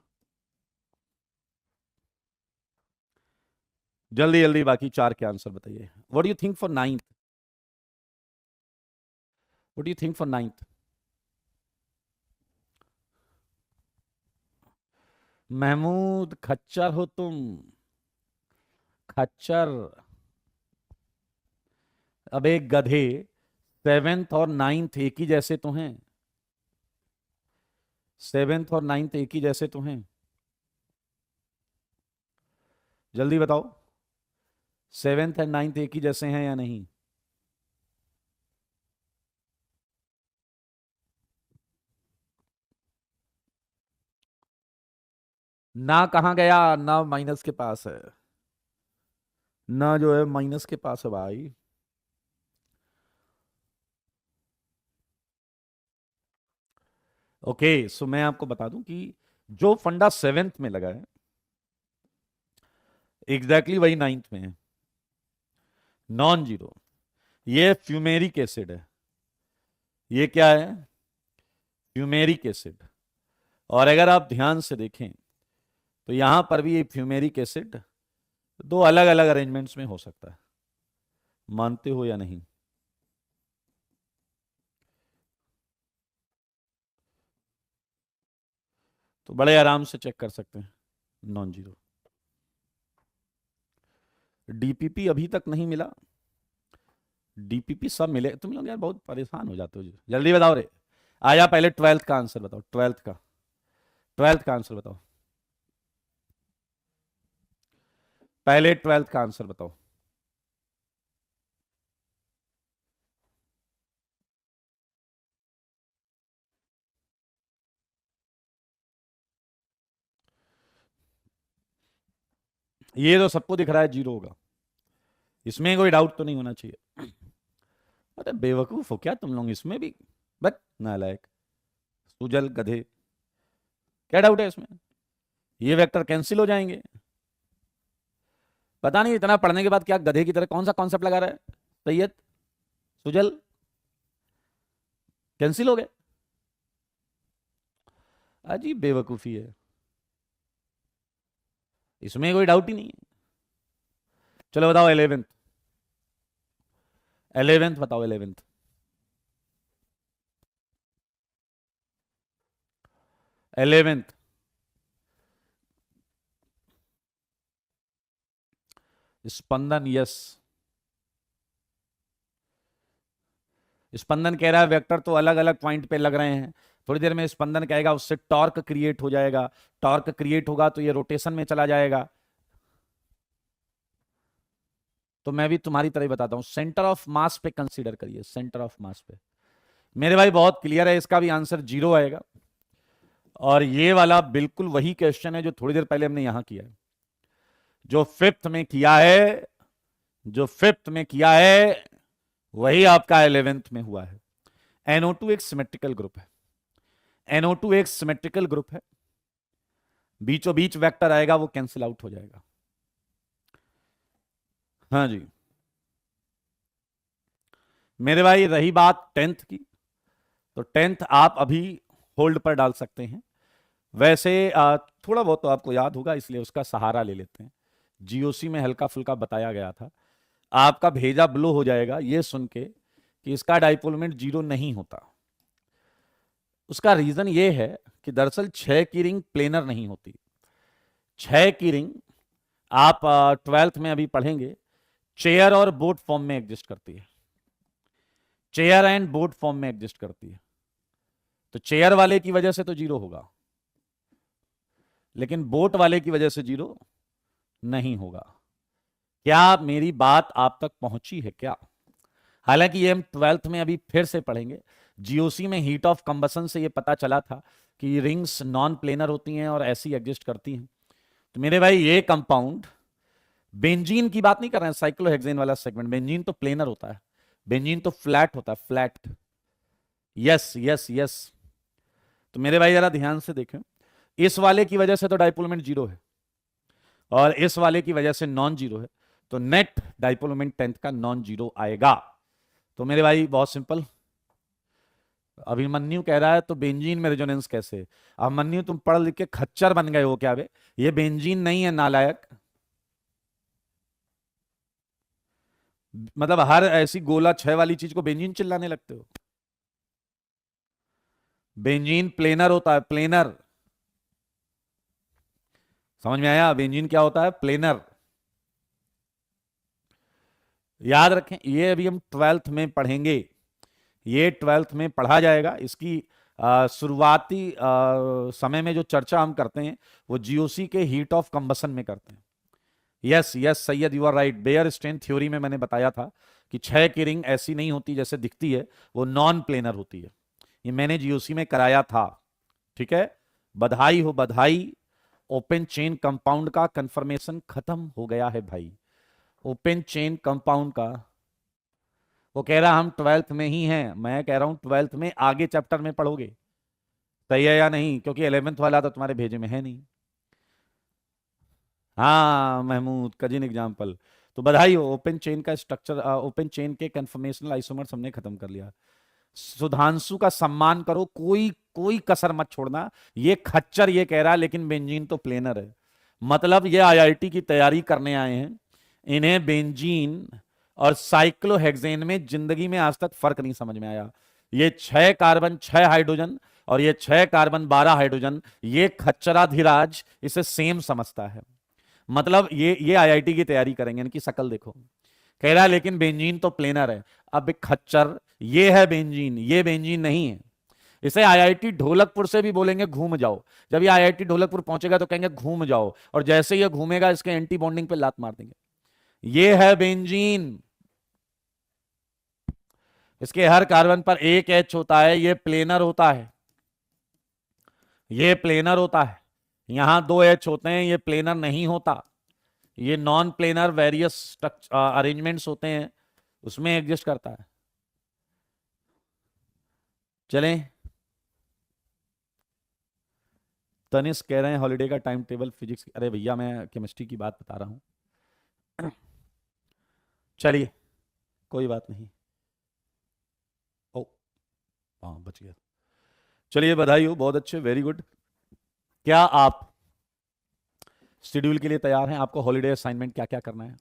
जल्दी जल्दी बाकी 4 के आंसर बताइए। What do you think for 9th? What do you think for 9th? Mahmood खच्चर हो तुम, खच्चर। अब एक गधे, 7th और 9th एक ही जैसे तो हैं। 7th और 9th एक ही जैसे तो हैं, जल्दी बताओ। 7th एंड 9th एक ही जैसे हैं या नहीं? ना कहां गया, ना माइनस के पास है, ना जो है माइनस के पास है भाई। ओके, सो मैं आपको बता दूं कि जो फंडा 7th में लगा है एग्जैक्टली वही 9th में है, नॉन जीरो। ये फ्यूमेरिक एसिड है। ये क्या है? Fumaric acid. और अगर आप ध्यान से देखें तो यहां पर भी ये फ्यूमेरिक एसिड दो अलग अलग अरेंजमेंट्स में हो सकता है, मानते हो या नहीं? तो बड़े आराम से चेक कर सकते हैं, नॉन जीरो। DPP अभी तक नहीं मिला। डीपीपी सब मिले, तुम लोग यार बहुत परेशान हो जाते हो जी। जल्दी बताओ रे। आया पहले 12th का आंसर बताओ, 12th का आंसर बताओ, पहले 12th का आंसर बताओ। ये तो सबको दिख रहा है जीरो होगा, इसमें कोई डाउट तो नहीं होना चाहिए। अरे बेवकूफ हो क्या तुम लोग इसमें भी, बट नालायक, सुजल गधे, क्या डाउट है इसमें? ये वेक्टर कैंसिल हो जाएंगे। पता नहीं इतना पढ़ने के बाद क्या गधे की तरह कौन सा कॉन्सेप्ट लगा रहा है सैयद सुजल, कैंसिल हो गए। अजीब बेवकूफी है, इसमें कोई डाउट ही नहीं है। चलो बताओ 11th, 11th बताओ 11th, 11th स्पंदन, यस स्पंदन कह रहा है वेक्टर तो अलग अलग पॉइंट पे लग रहे हैं, थोड़ी देर में स्पंदन कहेगा उससे टॉर्क क्रिएट हो जाएगा, टॉर्क क्रिएट होगा तो ये रोटेशन में चला जाएगा। तो मैं भी तुम्हारी तरह ही बताता हूं, सेंटर ऑफ मास पे कंसीडर करिए, सेंटर ऑफ मास पे। मेरे भाई बहुत क्लियर है, इसका भी आंसर जीरो आएगा। और ये वाला बिल्कुल वही क्वेश्चन है जो थोड़ी देर पहले हमने यहां किया है, जो फिफ्थ में किया है, जो फिफ्थ में किया है वही आपका 11th में हुआ है। NO2 एक सिमेट्रिकल ग्रुप है, NO2 एक सिमेट्रिकल ग्रुप है, बीचों बीच वेक्टर आएगा वो कैंसिल आउट हो जाएगा। हाँ जी मेरे भाई, रही बात 10th की, तो 10th आप अभी होल्ड पर डाल सकते हैं। वैसे थोड़ा बहुत तो आपको याद होगा, इसलिए उसका सहारा ले लेते हैं। जीओसी में हल्का फुल्का बताया गया था, आपका भेजा ब्लो हो जाएगा ये सुन के कि इसका डाइपोल मोमेंट जीरो नहीं होता। उसका रीजन ये है कि दरअसल 6 की रिंग प्लेनर नहीं होती। 6 की रिंग आप 12th में अभी पढ़ेंगे, चेयर और बोट फॉर्म में एग्जिस्ट करती है, चेयर एंड बोट फॉर्म में एग्जिस्ट करती है। तो चेयर वाले की वजह से तो जीरो होगा, लेकिन बोट वाले की वजह से जीरो नहीं होगा। क्या मेरी बात आप तक पहुंची है क्या? हालांकि ये हम 12th में अभी फिर से पढ़ेंगे। जीओसी में हीट ऑफ कंबसन से ये पता चला था कि रिंग्स नॉन प्लेनर होती हैं और ऐसी एग्जिस्ट करती हैं। तो मेरे भाई ये कंपाउंड, बेंजीन की बात नहीं कर रहे हैं, साइक्लोहेक्सेन वाला सेगमेंट, बेंजीन तो प्लेनर होता है, बेंजीन तो फ्लैट होता है, फ्लैट। Yes yes yes. तो मेरे भाई जरा ध्यान से देखें, इस वाले की वजह से तो डाइपोल मोमेंट जीरो है और इस वाले की वजह से नॉन जीरो है, तो नेट डाइपोल मोमेंट 10th का नॉन जीरो आएगा। तो मेरे भाई बहुत सिंपल। अभिमन्यु कह रहा है तो बेंजीन में रेजोनेंस कैसे? अभिमन्यु तुम पढ़ लिख के खच्चर बन गए हो क्या बे? ये बेंजीन नहीं है नालायक, मतलब हर ऐसी गोला 6 वाली चीज को बेंजीन चिल्लाने लगते हो। बेंजीन प्लेनर होता है, प्लेनर, समझ में आया? बेंजीन क्या होता है? प्लेनर। याद रखें, ये अभी हम 12th में पढ़ेंगे, ये 12th में पढ़ा जाएगा। इसकी शुरुआती समय में जो चर्चा हम करते हैं वो जीओसी के हीट ऑफ कंबसन में करते हैं। Yes yes Syed, you are right. Baeyer strain theory में मैंने बताया था कि 6 की रिंग ऐसी नहीं होती जैसे दिखती है, वो नॉन प्लेनर होती है। ये मैंने जीओसी में कराया था, ठीक है? बधाई हो बधाई, ओपन चेन कंपाउंड का कंफर्मेशन खत्म हो गया है भाई। ओपन चेन कंपाउंड का, वो कह रहा हम 12th में ही हैं, मैं कह रहा हूं 12th में आगे चैप्टर में पढ़ोगे। सही है या नहीं? क्योंकि 11th वाला तो तुम्हारे भेजे में है नहीं। हाँ महमूद, कजिन एग्जाम्पल। तो बधाई हो, ओपन चेन का स्ट्रक्चर, ओपन चेन के कंफर्मेशनल आइसोमर्स हमने खत्म कर लिया। सुधांशु का सम्मान करो, कोई कोई कसर मत छोड़ना। ये खच्चर ये कह रहा है लेकिन बेंजीन तो प्लेनर है, मतलब ये आईआईटी की तैयारी करने आए हैं, इन्हें बेंजीन और साइक्लोहेक्सेन में जिंदगी में आज तक फर्क नहीं समझ में आया। ये 6 कार्बन 6 हाइड्रोजन और ये 6 कार्बन 12 हाइड्रोजन, ये खच्चरा धीराज इसे सेम समझता है। मतलब ये आईआईटी की तैयारी करेंगे, इनकी शकल देखो, कह रहा है लेकिन बेंजीन तो प्लेनर है। अब खच्चर, ये है बेंजीन, ये बेंजीन नहीं है। इसे आईआईटी ढोलकपुर से भी बोलेंगे घूम जाओ, जब ये आईआईटी ढोलकपुर पहुंचेगा तो कहेंगे घूम जाओ, और जैसे ये घूमेगा इसके एंटी बॉन्डिंग पे लात मार देंगे। ये है बेंजीन, इसके हर कार्बन पर एक एच होता है, ये प्लेनर होता है, ये प्लेनर होता है। यहां दो एच होते हैं, ये प्लेनर नहीं होता, ये नॉन प्लेनर वेरियस अरेंजमेंट्स होते हैं, उसमें एग्जिस्ट करता है। चलें, तनिष्क कह रहे हैं हॉलीडे का टाइम टेबल फिजिक्स, अरे भैया मैं केमिस्ट्री की बात बता रहा हूं। चलिए कोई बात नहीं। ओ, हाँ बच गया। चलिए बधाई हो, बहुत अच्छे, वेरी गुड। क्या आप शेड्यूल के लिए तैयार हैं? आपको हॉलीडे असाइनमेंट क्या क्या करना है?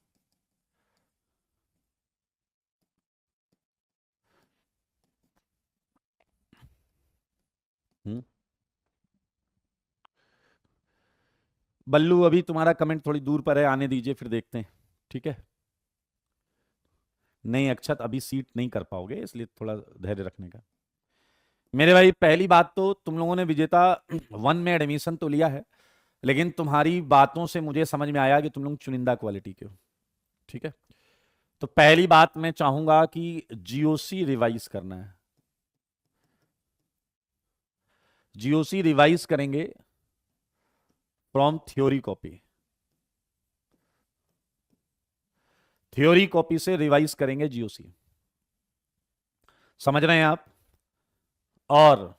हम्म, बल्लू अभी तुम्हारा कमेंट थोड़ी दूर पर है, आने दीजिए फिर देखते हैं, ठीक है? नहीं अक्षत, अभी सीट नहीं कर पाओगे, इसलिए थोड़ा धैर्य रखने का। मेरे भाई पहली बात तो तुम लोगों ने विजेता वन में एडमिशन तो लिया है, लेकिन तुम्हारी बातों से मुझे समझ में आया कि तुम लोग चुनिंदा क्वालिटी के हो, ठीक है? तो पहली बात मैं चाहूंगा कि जीओसी रिवाइज करना है। जीओसी रिवाइज करेंगे from theory copy, theory copy से रिवाइज करेंगे जीओसी, समझ रहे हैं आप? और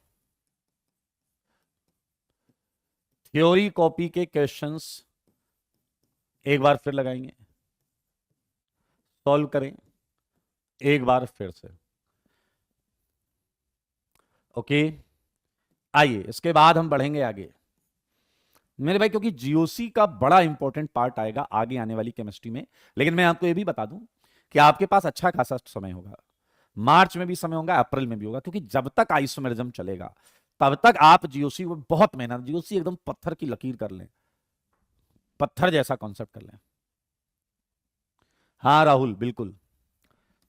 थ्योरी कॉपी के क्वेश्चंस एक बार फिर लगाएंगे, सॉल्व करें एक बार फिर से, ओके? आइए इसके बाद हम बढ़ेंगे आगे मेरे भाई, क्योंकि जीओसी का बड़ा इंपॉर्टेंट पार्ट आएगा आगे आने वाली केमिस्ट्री में। लेकिन मैं आपको यह भी बता दूं कि आपके पास अच्छा खासा समय होगा, मार्च में भी समय होगा, अप्रैल में भी होगा, क्योंकि जब तक आइसोमेरिज्म चलेगा तब तक आप जीओसी को बहुत मेहनत, जीओसी एकदम पत्थर की लकीर कर लें, पत्थर जैसा कॉन्सेप्ट कर लें। हाँ राहुल बिल्कुल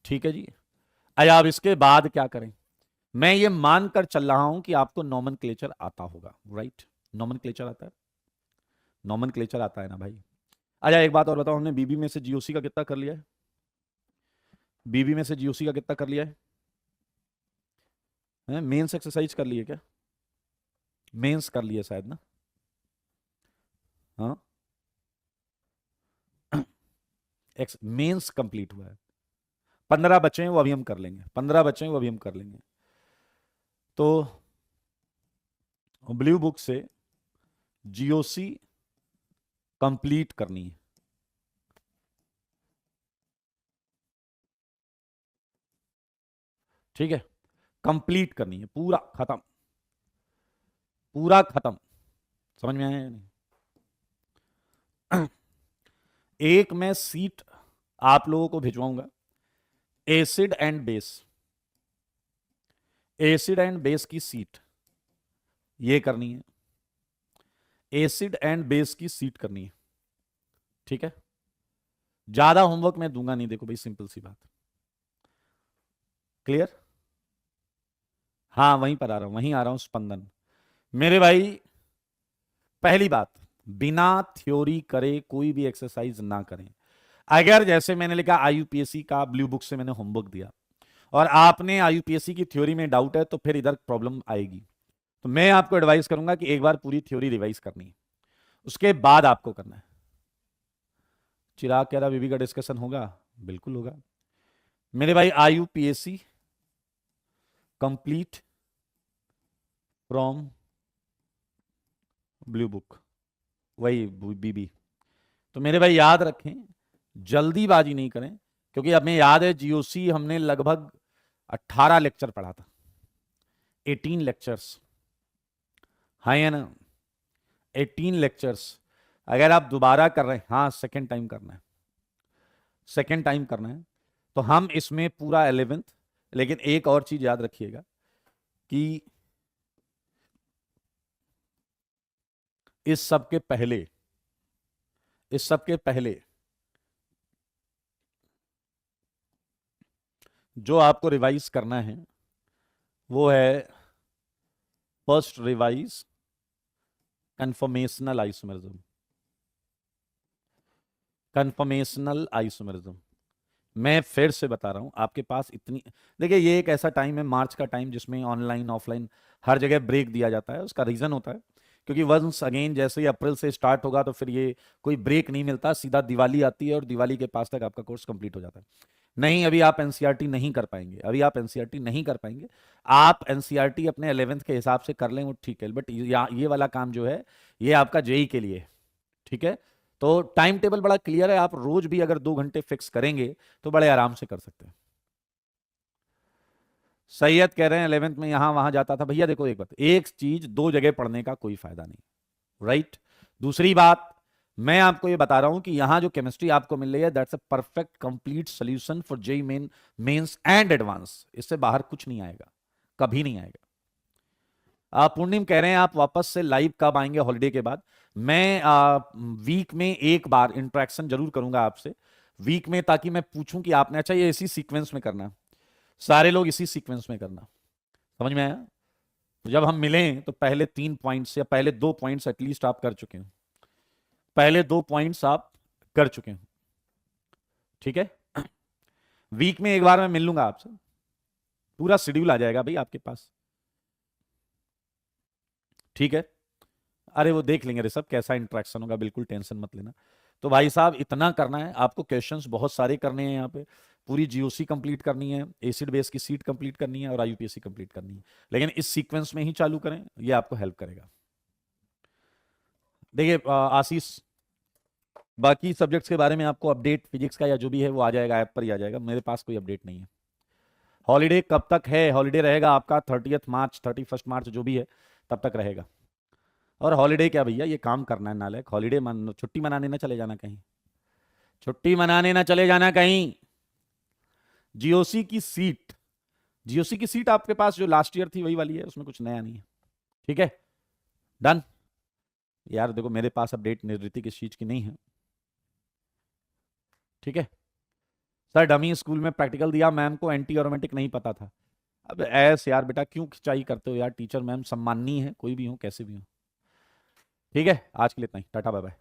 ठीक है जी। अरे आप इसके बाद क्या करें? मैं ये मानकर चल रहा हूं कि आपको नॉमेनक्लेचर आता होगा, राइट? नॉमेनक्लेचर आता है, नॉमेनक्लेचर आता है ना भाई? अच्छा एक बात और बताओ, हमने बीबी में से जीओसी का कितना कर लिया है? बीबी में से जीओसी का कितना कर लिया है? मेंस एक्सरसाइज कर लिए क्या? मेंस कर लिए शायद ना? हाँ, एक्स मेंस कंप्लीट हुआ है। 15 बचे हैं, वो अभी हम कर लेंगे, 15 बचे हैं वो अभी हम कर लेंगे। तो ब्लू बुक से जीओसी कंप्लीट करनी है, ठीक है? कंप्लीट करनी है, पूरा खत्म, पूरा खत्म। समझ में आया या नहीं? एक मैं सीट आप लोगों को भिजवाऊंगा, acid and base, acid and base की सीट ये करनी है, एसिड एंड बेस की सीट करनी है, ठीक है? ज्यादा होमवर्क मैं दूंगा नहीं, देखो भाई सिंपल सी बात, क्लियर? हाँ वहीं पर आ रहा हूं, वहीं आ रहा हूं, स्पंदन। मेरे भाई पहली बात, बिना थ्योरी करे कोई भी एक्सरसाइज ना करें। अगर जैसे मैंने लिखा आईयूपीएससी का ब्लू बुक से मैंने होमवर्क दिया और आपने आईयूपीएससी की थ्योरी में डाउट है, तो फिर इधर प्रॉब्लम आएगी। तो मैं आपको एडवाइस करूंगा कि एक बार पूरी थ्योरी रिवाइज करनी है, उसके बाद आपको करना है। चिराग कह रहा बीबी का डिस्कशन होगा, बिल्कुल होगा मेरे भाई। आईयूपीएससी कंप्लीट फ्रॉम ब्लू बुक, वही बीबी। तो मेरे भाई याद रखें, जल्दीबाजी नहीं करें, क्योंकि हमें याद है जीओसी हमने लगभग 18 लेक्चर पढ़ा था, 18 लेक्चर्स, हाँ या ना? 18 लेक्चर्स अगर आप दोबारा कर रहे हैं, हाँ सेकेंड टाइम करना है, सेकेंड टाइम करना है, तो हम इसमें पूरा 11th। लेकिन एक और चीज याद रखिएगा कि इस सब के पहले, जो आपको रिवाइज करना है वो है first revise conformational isomerism. Conformational isomerism मैं फिर से बता रहा हूं, आपके पास इतनी, देखिए ये एक ऐसा टाइम है मार्च का टाइम जिसमें ऑनलाइन ऑफलाइन हर जगह ब्रेक दिया जाता है। उसका रीजन होता है क्योंकि वंस अगेन जैसे ही अप्रैल से स्टार्ट होगा तो फिर ये कोई ब्रेक नहीं मिलता, सीधा दिवाली आती है और दिवाली के पास तक आपका कोर्स कंप्लीट हो जाता है। नहीं, अभी आप एनसीईआरटी नहीं कर पाएंगे, अभी आप एनसीईआरटी नहीं कर पाएंगे। आप एनसीईआरटी अपने 11th के हिसाब से कर लें वो ठीक है, बट ये वाला काम जो है ये आपका जेई के लिए है, ठीक है। तो टाइम टेबल बड़ा क्लियर है, आप रोज भी अगर 2 घंटे फिक्स करेंगे तो बड़े आराम से कर सकते हैं। सैयद कह रहे हैं 11th में यहां वहां जाता था। भैया देखो एक बात, एक चीज दो जगह पढ़ने का कोई फायदा नहीं, राइट। दूसरी बात, मैं आपको ये बता रहा हूं कि यहां जो केमिस्ट्री आपको मिल रही है that's a perfect complete solution for JEE Mains and advance. इससे बाहर कुछ नहीं आएगा, कभी नहीं आएगा। आप पूर्णिम कह रहे हैं आप वापस से लाइव कब आएंगे हॉलीडे के बाद। मैं वीक में एक बार इंटरेक्शन जरूर करूंगा आपसे वीक में, ताकि मैं पूछूं कि आपने, अच्छा ये इसी सीक्वेंस में करना, सारे लोग इसी सीक्वेंस में करना, समझ में आया। तो जब हम मिलें तो पहले 3 पॉइंट्स या पहले 2 पॉइंट्स एटलीस्ट आप कर चुके हो, पहले 2 पॉइंट्स आप कर चुके हो, ठीक है। वीक में एक बार मैं मिल लूंगा आपसे, पूरा शेड्यूल आ जाएगा भाई आपके पास, ठीक है। अरे वो देख लेंगे ऋषभ कैसा इंटरेक्शन होगा, बिल्कुल टेंशन मत लेना। तो भाई साहब इतना करना है आपको, क्वेश्चंस बहुत सारे करने हैं यहाँ पे, पूरी जीओसी कंप्लीट करनी है, एसिड बेस की सीट कंप्लीट करनी है और आईयूपीएससी कंप्लीट करनी है, लेकिन इस सीक्वेंस में ही चालू करें, ये आपको हेल्प करेगा। देखिए आशीष, बाकी सब्जेक्ट्स के बारे में आपको अपडेट फिजिक्स का या जो भी है वो आ जाएगा, ऐप पर ही आ जाएगा, मेरे पास कोई अपडेट नहीं है। हॉलीडे कब तक है? हॉलीडे रहेगा आपका 30 मार्च 31 मार्च जो भी है तब तक रहेगा। और हॉलीडे क्या भैया, ये काम करना है नालायक, हॉलीडे छुट्टी मनाने ना चले जाना कहीं, छुट्टी मनाने ना चले जाना कहीं। जीओसी की सीट, जीओसी की सीट आपके पास जो लास्ट ईयर थी वही वाली है, उसमें कुछ नया नहीं है, ठीक है। डन। यार देखो मेरे पास अपडेट निर्वृत्ति किस चीज की नहीं है, ठीक है। सर डमी स्कूल में प्रैक्टिकल दिया, मैम को एंटी एरोमेटिक नहीं पता था। अब ऐसे यार बेटा क्यों खिंचाई करते हो यार, टीचर मैम सम्माननीय है कोई भी हो कैसे भी हो, ठीक है। आज के लिए इतना ही, टाटा बाय बाय।